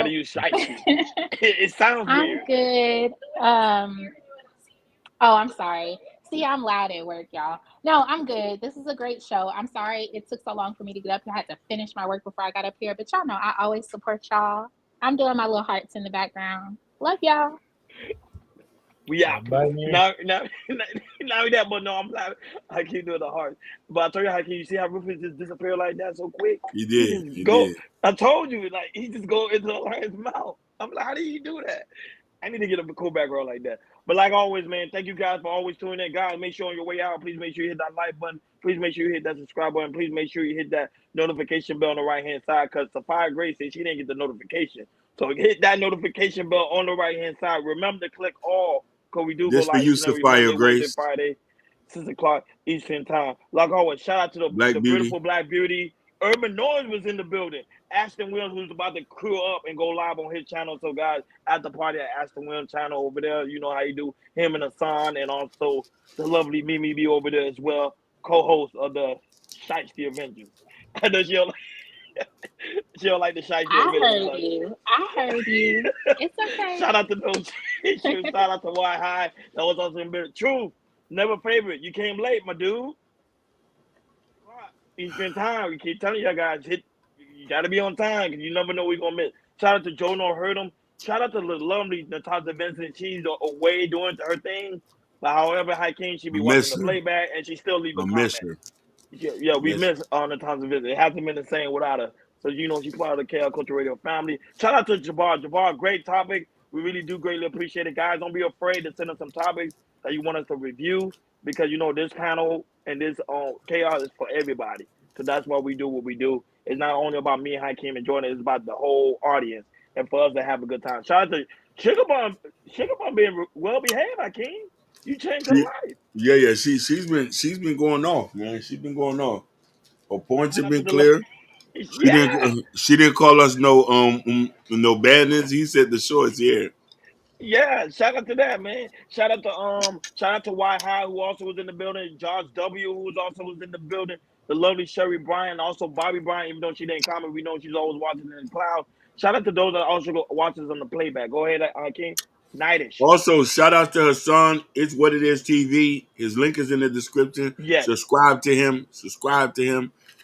[SPEAKER 1] use shiesty. It sounds
[SPEAKER 17] I'm
[SPEAKER 1] weird.
[SPEAKER 17] good. Oh, I'm sorry. See, I'm loud at work, y'all. No, I'm good. This is a great show. I'm sorry it took so long for me to get up here. I had to finish my work before I got up here. But y'all know I always support y'all. I'm doing my little hearts in the background. Love y'all.
[SPEAKER 1] We out.
[SPEAKER 9] Bye,
[SPEAKER 1] Now that, but no, I'm laughing. I keep doing the heart. But I told you, how can you see how Rufus just disappeared like that so quick?
[SPEAKER 2] He did.
[SPEAKER 1] He
[SPEAKER 2] He
[SPEAKER 1] go.
[SPEAKER 2] did.
[SPEAKER 1] I told you, like he just go into the lion's mouth. I'm like, how do you do that? I need to get a cool background like that. But like always, man, thank you guys for always tuning in. Guys, make sure on your way out, please make sure you hit that like button. Please make sure you hit that subscribe button. Please make sure you hit that notification bell on the right-hand side, because Sophia Grace said she didn't get the notification. So hit that notification bell on the right-hand side. Remember to click all, because we do go
[SPEAKER 2] This for
[SPEAKER 1] live
[SPEAKER 2] you,
[SPEAKER 1] each and every
[SPEAKER 2] Sophia
[SPEAKER 1] Monday, Wednesday,
[SPEAKER 2] Grace.
[SPEAKER 1] Friday, 6 o'clock Eastern time. Like always, shout out to
[SPEAKER 2] Black
[SPEAKER 1] the
[SPEAKER 2] Beauty.
[SPEAKER 1] beautiful Black Beauty. Urban Noise was in the building. Ashton Williams, who's about to crew up and go live on his channel. So, guys, at the party at Ashton Williams' channel over there, you know how you do. Him and Hassan, and also the lovely Mimi be over there as well, co-host of the Shiesty Avengers. I know she don't like the Shiesty
[SPEAKER 17] I
[SPEAKER 1] Avengers.
[SPEAKER 17] heard you. I heard you. It's okay.
[SPEAKER 1] Shout out to those. Shout out to Y High. That was also in bit. Truth, never favorite. You came late, my dude. Eastern time. We keep telling you guys, you got to be on time, because you never know what we're going to miss. Shout out to Joe No Hurt him. Shout out to the lovely Natasha Vincent. She's away doing her thing. But however, Hakeem, she be
[SPEAKER 2] I
[SPEAKER 1] watching
[SPEAKER 2] miss
[SPEAKER 1] the
[SPEAKER 2] her.
[SPEAKER 1] playback, and she still leave a
[SPEAKER 2] I miss
[SPEAKER 1] comment.
[SPEAKER 2] her.
[SPEAKER 1] Yeah, we miss Natasha Vincent. It hasn't been the same without her. So, she's part of the KL Culture Radio family. Shout out to Jabbar. Jabbar, great topic. We really do greatly appreciate it. Guys, don't be afraid to send us some topics that you want us to review, because, this panel and this chaos is for everybody. So that's why we do what we do. It's not only about me and Hakeem and Jordan. It's about the whole audience, and for us to have a good time. Shout out to Sugar Bun being well behaved, Hakeem. You changed her life.
[SPEAKER 2] Yeah. She's been going off, man. She's been going off. Her points have been
[SPEAKER 1] the
[SPEAKER 2] clear.
[SPEAKER 1] Yeah.
[SPEAKER 2] She didn't call us no badness. He said the show is here.
[SPEAKER 1] Yeah, shout out to that, man. Shout out to Y High, who also was in the building. Josh W, who was in the building. The lovely Sherry Bryan, also Bobby Bryan. Even though she didn't comment, we know she's always watching in the cloud. Shout out to those that also watches on the playback. Go ahead, King. Nightish.
[SPEAKER 2] Also, shout out to her son. It's What It Is TV. His link is in the description.
[SPEAKER 1] Yes.
[SPEAKER 2] Subscribe to him. You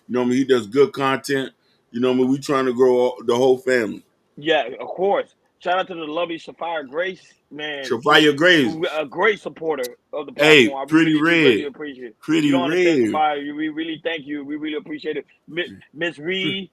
[SPEAKER 2] know what I mean? He does good content. You know what I mean? We trying to grow the whole family.
[SPEAKER 1] Yeah, of course. Shout out to the lovely Sophia Grace, man.
[SPEAKER 2] Sophia Grace,
[SPEAKER 1] a great supporter of the
[SPEAKER 2] hey,
[SPEAKER 1] platform.
[SPEAKER 2] Pretty
[SPEAKER 1] We really
[SPEAKER 2] Red,
[SPEAKER 1] do greatly appreciate it.
[SPEAKER 2] Pretty
[SPEAKER 1] You don't understand,
[SPEAKER 2] Red.
[SPEAKER 1] Sophia. We really thank you. We really appreciate it. Miss Reed,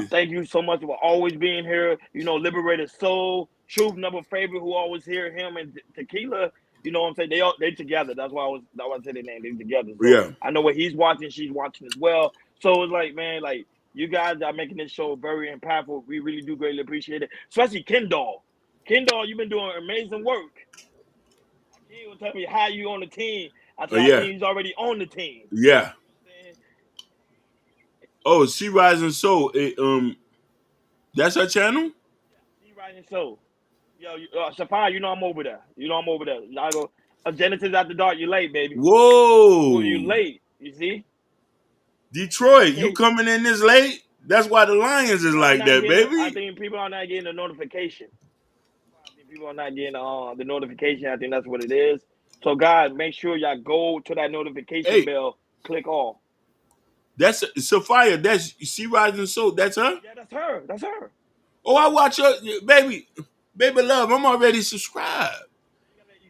[SPEAKER 1] thank you so much for always being here. Liberated Soul, Truth Never Favorite, who always hear him, and Tequila. You know what I'm saying? They together. That's why I said their name. They together. So
[SPEAKER 2] Yeah.
[SPEAKER 1] I know what he's watching. She's watching as well. So it's like, man, like, you guys are making this show very impactful. We really do greatly appreciate it. Especially Kendall. Kendall, you've been doing amazing work. Hakeem will tell me how you on the team. I said,
[SPEAKER 2] Yeah.
[SPEAKER 1] Hakeem's already on the team.
[SPEAKER 2] Yeah. Oh, She Rising Soul. That's her channel?
[SPEAKER 1] She Rising Soul. Yo, Sophia, I'm over there. I'm over there. I go, Genesis After Dark, you late, baby.
[SPEAKER 2] Whoa.
[SPEAKER 1] You late. You see?
[SPEAKER 2] Detroit, you coming in this late? That's why the Lions is like that, baby.
[SPEAKER 1] I think people are not getting the notification. People are not getting the notification. I think that's what it is. So, guys, make sure y'all go to that notification bell. Click all.
[SPEAKER 2] That's Sophia. That's She Rising Soul. That's her?
[SPEAKER 1] Yeah, that's her. That's her.
[SPEAKER 2] Oh, I watch her. Baby love, I'm already subscribed.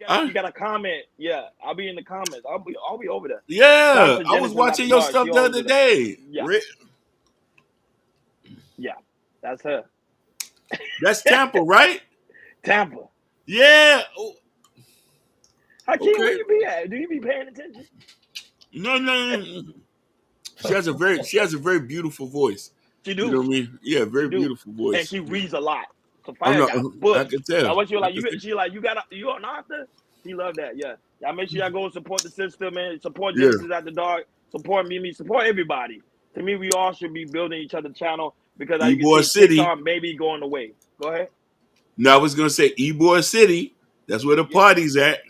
[SPEAKER 1] You got to comment. Yeah, I'll be in the comments. I'll be over there.
[SPEAKER 2] Yeah, I was watching your stuff the other day.
[SPEAKER 1] Yeah. Yeah, that's her.
[SPEAKER 2] That's Tampa, right?
[SPEAKER 1] Tampa.
[SPEAKER 2] Yeah.
[SPEAKER 1] Hakeem, where you be at? Do you be paying attention?
[SPEAKER 2] No. She has a very beautiful voice.
[SPEAKER 1] She
[SPEAKER 2] You
[SPEAKER 1] do.
[SPEAKER 2] know what I mean? Yeah, very
[SPEAKER 1] She do.
[SPEAKER 2] beautiful
[SPEAKER 1] And
[SPEAKER 2] voice.
[SPEAKER 1] she reads a lot.
[SPEAKER 2] I'm
[SPEAKER 1] Sophia
[SPEAKER 2] not.
[SPEAKER 1] got
[SPEAKER 2] I
[SPEAKER 1] books.
[SPEAKER 2] can tell.
[SPEAKER 1] Now what she
[SPEAKER 2] I
[SPEAKER 1] like?
[SPEAKER 2] can see.
[SPEAKER 1] She like you an author? She love that. Yeah. Y'all make sure y'all go support the sister, man. Support
[SPEAKER 2] Yeah.
[SPEAKER 1] Genesis at the Dark. Support Mimi. Support everybody. To me, we all should be building each other's channel because as you can
[SPEAKER 2] Ybor
[SPEAKER 1] see,
[SPEAKER 2] City.
[SPEAKER 1] TikTok may be going away. Go ahead.
[SPEAKER 2] Now I was gonna say Ybor City. That's where the
[SPEAKER 1] Yeah.
[SPEAKER 2] party's at.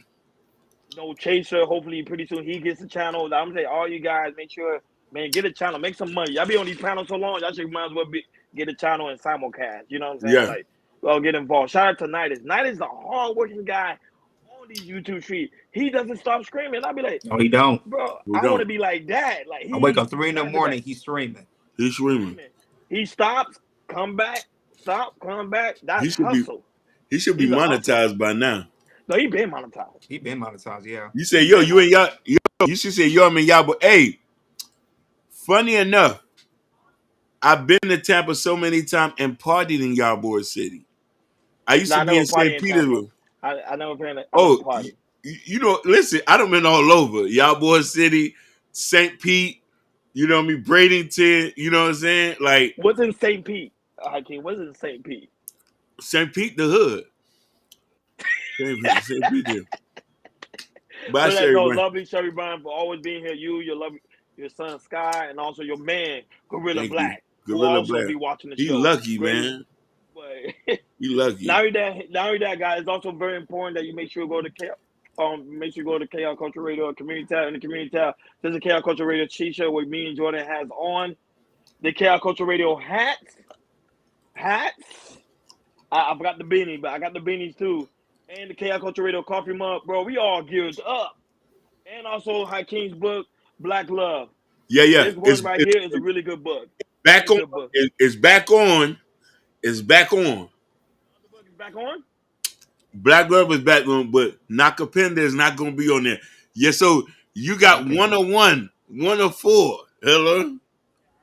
[SPEAKER 1] No Chaser. Hopefully, pretty soon he gets a channel. I'm saying all you guys make sure, man, get a channel, make some money. Y'all be on these panels so long, y'all should might as well get a channel and simulcast. You know what I'm saying?
[SPEAKER 2] Yeah.
[SPEAKER 1] Like, well, get involved. Shout out to Nidus. Nidus is a hardworking guy on these YouTube streets. He doesn't stop screaming. I'll be like,
[SPEAKER 18] No, he don't.
[SPEAKER 1] bro,
[SPEAKER 2] We
[SPEAKER 1] I want to
[SPEAKER 2] don't.
[SPEAKER 1] be like that. Like
[SPEAKER 18] I wake
[SPEAKER 1] he
[SPEAKER 18] up 3 in the
[SPEAKER 1] back to back
[SPEAKER 18] morning. He's streaming.
[SPEAKER 2] He's streaming.
[SPEAKER 1] screaming. He stops, come back, stop, come back. That's
[SPEAKER 2] He should be.
[SPEAKER 1] hustle.
[SPEAKER 2] He should be
[SPEAKER 1] He's a hustler.
[SPEAKER 2] monetized by now.
[SPEAKER 1] No, he been monetized.
[SPEAKER 18] He been monetized, yeah.
[SPEAKER 2] You say, yo, you and y'all. Yo, you should say, yo, I'm in y'all. But hey, funny enough, I've been to Tampa so many times and partied in Ybor City. I used
[SPEAKER 1] Nah, I
[SPEAKER 2] to be
[SPEAKER 1] never
[SPEAKER 2] in
[SPEAKER 1] party
[SPEAKER 2] St.
[SPEAKER 1] in Tampa.
[SPEAKER 2] Petersburg.
[SPEAKER 1] I never been. I never
[SPEAKER 2] Oh,
[SPEAKER 1] party.
[SPEAKER 2] you know, listen, I done been all over. Ybor City, St. Pete, you know what I mean, Bradenton, you know what I'm saying? Like,
[SPEAKER 1] What's in St. Pete? Hakeem, what's in St. Pete?
[SPEAKER 2] St. Pete, the hood. St. Pete there. Bye, Sherry
[SPEAKER 1] No,
[SPEAKER 2] Brown.
[SPEAKER 1] lovely Sherry Brown for always being here. Your son Sky, and also your man Gorilla
[SPEAKER 2] Thank
[SPEAKER 1] Black,
[SPEAKER 2] you.
[SPEAKER 1] who
[SPEAKER 2] Gorilla
[SPEAKER 1] also
[SPEAKER 2] Black.
[SPEAKER 1] be watching the
[SPEAKER 2] He
[SPEAKER 1] show.
[SPEAKER 2] lucky,
[SPEAKER 1] Great.
[SPEAKER 2] man.
[SPEAKER 1] But
[SPEAKER 2] He lucky.
[SPEAKER 1] Not only that, guys, it's also very important that you make sure you go to KR Culture Radio Community Tab. In the Community Tab, there's a KR Culture Radio T-shirt where me and Jordan has on the KR Culture Radio hats. I forgot the beanie, but I got the beanies too. And the KR Culture Radio coffee mug, bro. We all geared up. And also Hakeem's book, Black Love.
[SPEAKER 2] Yeah.
[SPEAKER 1] This one right here is a really good book.
[SPEAKER 2] Back
[SPEAKER 1] really
[SPEAKER 2] on.
[SPEAKER 1] good book.
[SPEAKER 2] It's back on. It's back on.
[SPEAKER 1] The book is back on?
[SPEAKER 2] Black Love is back on, but Nakapenda is not going to be on there. Yeah, so you got 101, 104. Hello?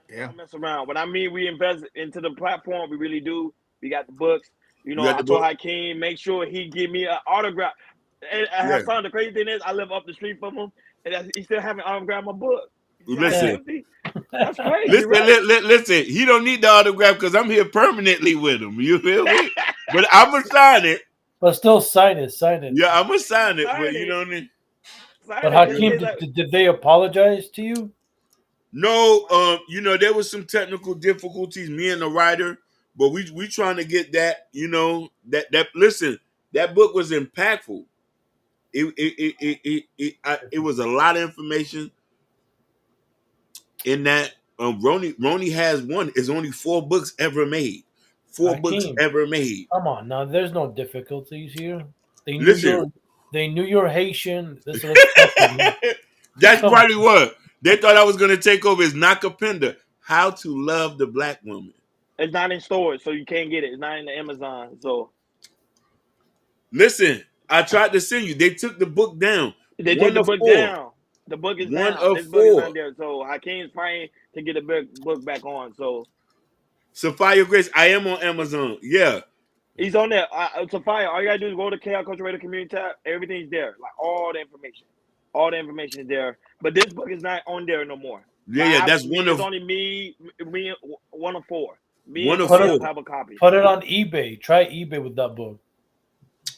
[SPEAKER 1] Yeah. Don't mess around. When I mean we invest into the platform, we really do. We got the books. You know, I told Hakeem, make sure he give me an autograph. And Hassan, the crazy thing is, I live up the street from him, and he still haven't autographed my book.
[SPEAKER 2] Listen.
[SPEAKER 1] That's crazy,
[SPEAKER 2] listen, he don't need the autograph because I'm here permanently with him. You feel me? But I'm going to sign it.
[SPEAKER 9] But still sign it.
[SPEAKER 2] Yeah, I'm going to sign it. But you know what I mean?
[SPEAKER 9] But Hakeem, did they apologize to you?
[SPEAKER 2] No, you know, there was some technical difficulties, me and the writer, but we trying to get that, you know, that listen, that book was impactful. It was a lot of information in that. Roni has one. It's only 4 books ever made. 4 books ever made.
[SPEAKER 9] Come on, now there's no difficulties here. They knew you're Haitian.
[SPEAKER 2] That's probably what they thought I was going to take over. Is Nakapenda, How to Love the Black Woman.
[SPEAKER 1] It's not in stores, so you can't get it. It's not in the Amazon. So
[SPEAKER 2] listen, I tried to send you. They took the book down.
[SPEAKER 1] They took the book down. The book is down. This book is not there. So Hakeem's trying to get the book back on. So
[SPEAKER 2] Sophia Grace, I am on Amazon. Yeah.
[SPEAKER 1] He's on there. Sophia, all you gotta do is go to KR Culture Radio Community Tab. Everything's there. Like all the information. All the information is there. But this book is not on there no more.
[SPEAKER 2] Yeah, that's one of.
[SPEAKER 1] It's only me, 1 of 4. Me
[SPEAKER 2] one
[SPEAKER 1] and
[SPEAKER 2] of
[SPEAKER 1] 4
[SPEAKER 2] 4
[SPEAKER 1] have a copy.
[SPEAKER 9] Put it on eBay. Try eBay with that book.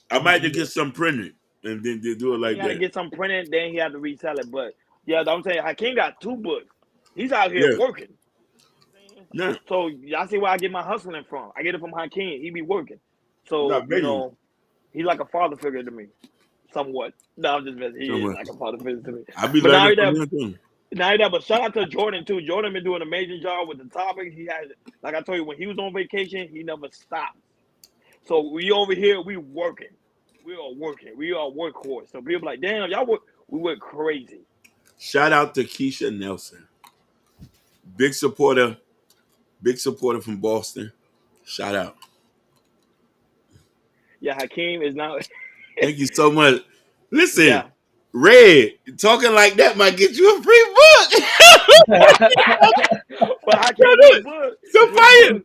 [SPEAKER 2] I might have to get some printed and then they do it like that.
[SPEAKER 1] He got to get some printed, then he had to resell it. But yeah, I'm saying Hakeem got 2 books. He's out here working.
[SPEAKER 2] Yeah.
[SPEAKER 1] So y'all see where I get my hustling from. I get it from Hakeem. He be working. So you know, he's like a father figure to me, somewhat. No, I'm just messing. He is like a father figure to me.
[SPEAKER 2] I be learning from him.
[SPEAKER 1] But shout out to Jordan too. Jordan been doing an amazing job with the topic. He has, like I told you, when he was on vacation, he never stopped. So we over here, we working. We are working. We are workhorse. So people like, damn, y'all work. We work crazy.
[SPEAKER 2] Shout out to Keisha Nelson, big supporter from Boston. Shout out.
[SPEAKER 1] Yeah, Hakeem is now.
[SPEAKER 2] Thank you so much. Listen, Red, talking like that might get you a free book.
[SPEAKER 1] But Hakeem,
[SPEAKER 2] Sophia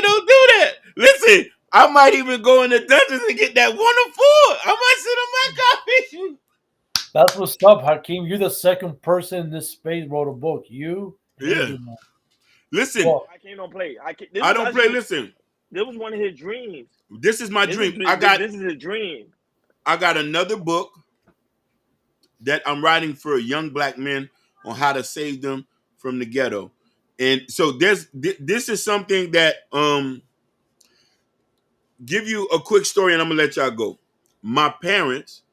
[SPEAKER 2] don't do that. Listen, I might even go in the dungeons and get that 1 of 4. I might sit on my copy.
[SPEAKER 9] That's what's up, Hakeem. You're the second person in this space wrote a book. You and
[SPEAKER 2] Yeah.
[SPEAKER 9] Angel Man.
[SPEAKER 2] Listen,
[SPEAKER 9] Well,
[SPEAKER 1] I can't don't play.
[SPEAKER 2] I don't play. Listen,
[SPEAKER 1] This was one of his dreams.
[SPEAKER 2] this is my dream.
[SPEAKER 1] This is his dream.
[SPEAKER 2] I got another book that I'm writing for young black men on how to save them from the ghetto. And so this is something that give you a quick story and I'm gonna let y'all go. My parents,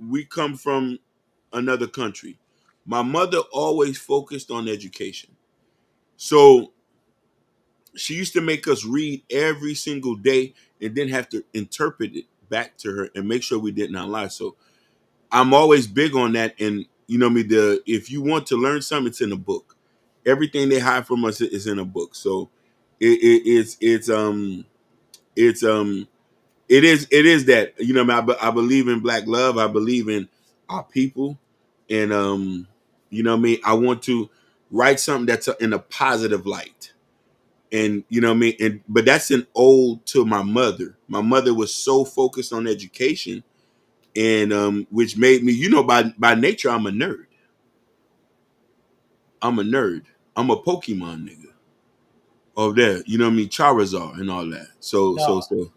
[SPEAKER 2] we come from another country. My mother always focused on education. So she used to make us read every single day and then have to interpret it back to her and make sure we did not lie. So I'm always big on that. And if you want to learn something, it's in a book. Everything they hide from us is in a book. So it is that, I believe in black love. I believe in our people. And I want to write something that's in a positive light. And but that's an ode to my mother. My mother was so focused on education, and which made me, by nature, I'm a nerd. I'm a Pokemon nigga. Oh, there, Charizard and all that. So
[SPEAKER 9] no,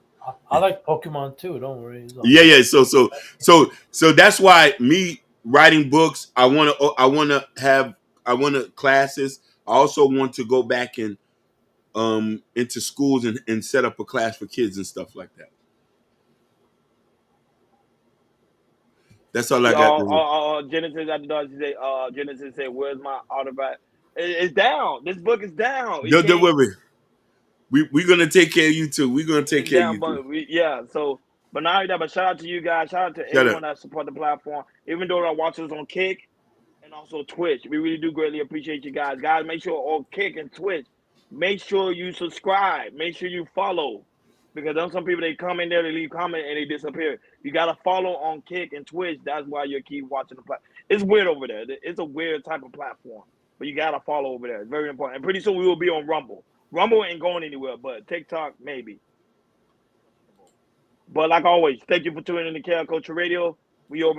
[SPEAKER 9] I like Pokemon too. Don't worry.
[SPEAKER 2] yeah. So that's why me writing books. I want to classes. I also want to go back and into schools and set up a class for kids and stuff like that. That's all I got.
[SPEAKER 1] Genesis, I thought you say, Genesis said, "Where's my autograph?" It's down. This book is down.
[SPEAKER 2] Don't worry. We're gonna take care of you too. We're gonna take care of you too.
[SPEAKER 1] So, but not only that, but shout out to you guys. Shout out to everyone that support the platform. Even though I watch us on Kick and also Twitch, we really do greatly appreciate you guys. Guys, make sure on Kick and Twitch, make sure you subscribe. Make sure you follow. Because then some people, they come in there, they leave comment, and they disappear. You got to follow on Kick and Twitch. That's why you keep watching the platform. It's weird over there. It's a weird type of platform. But you got to follow over there. It's very important. And pretty soon we will be on Rumble. Rumble ain't going anywhere, but TikTok, maybe. But like always, thank you for tuning in to KL Culture Radio. We over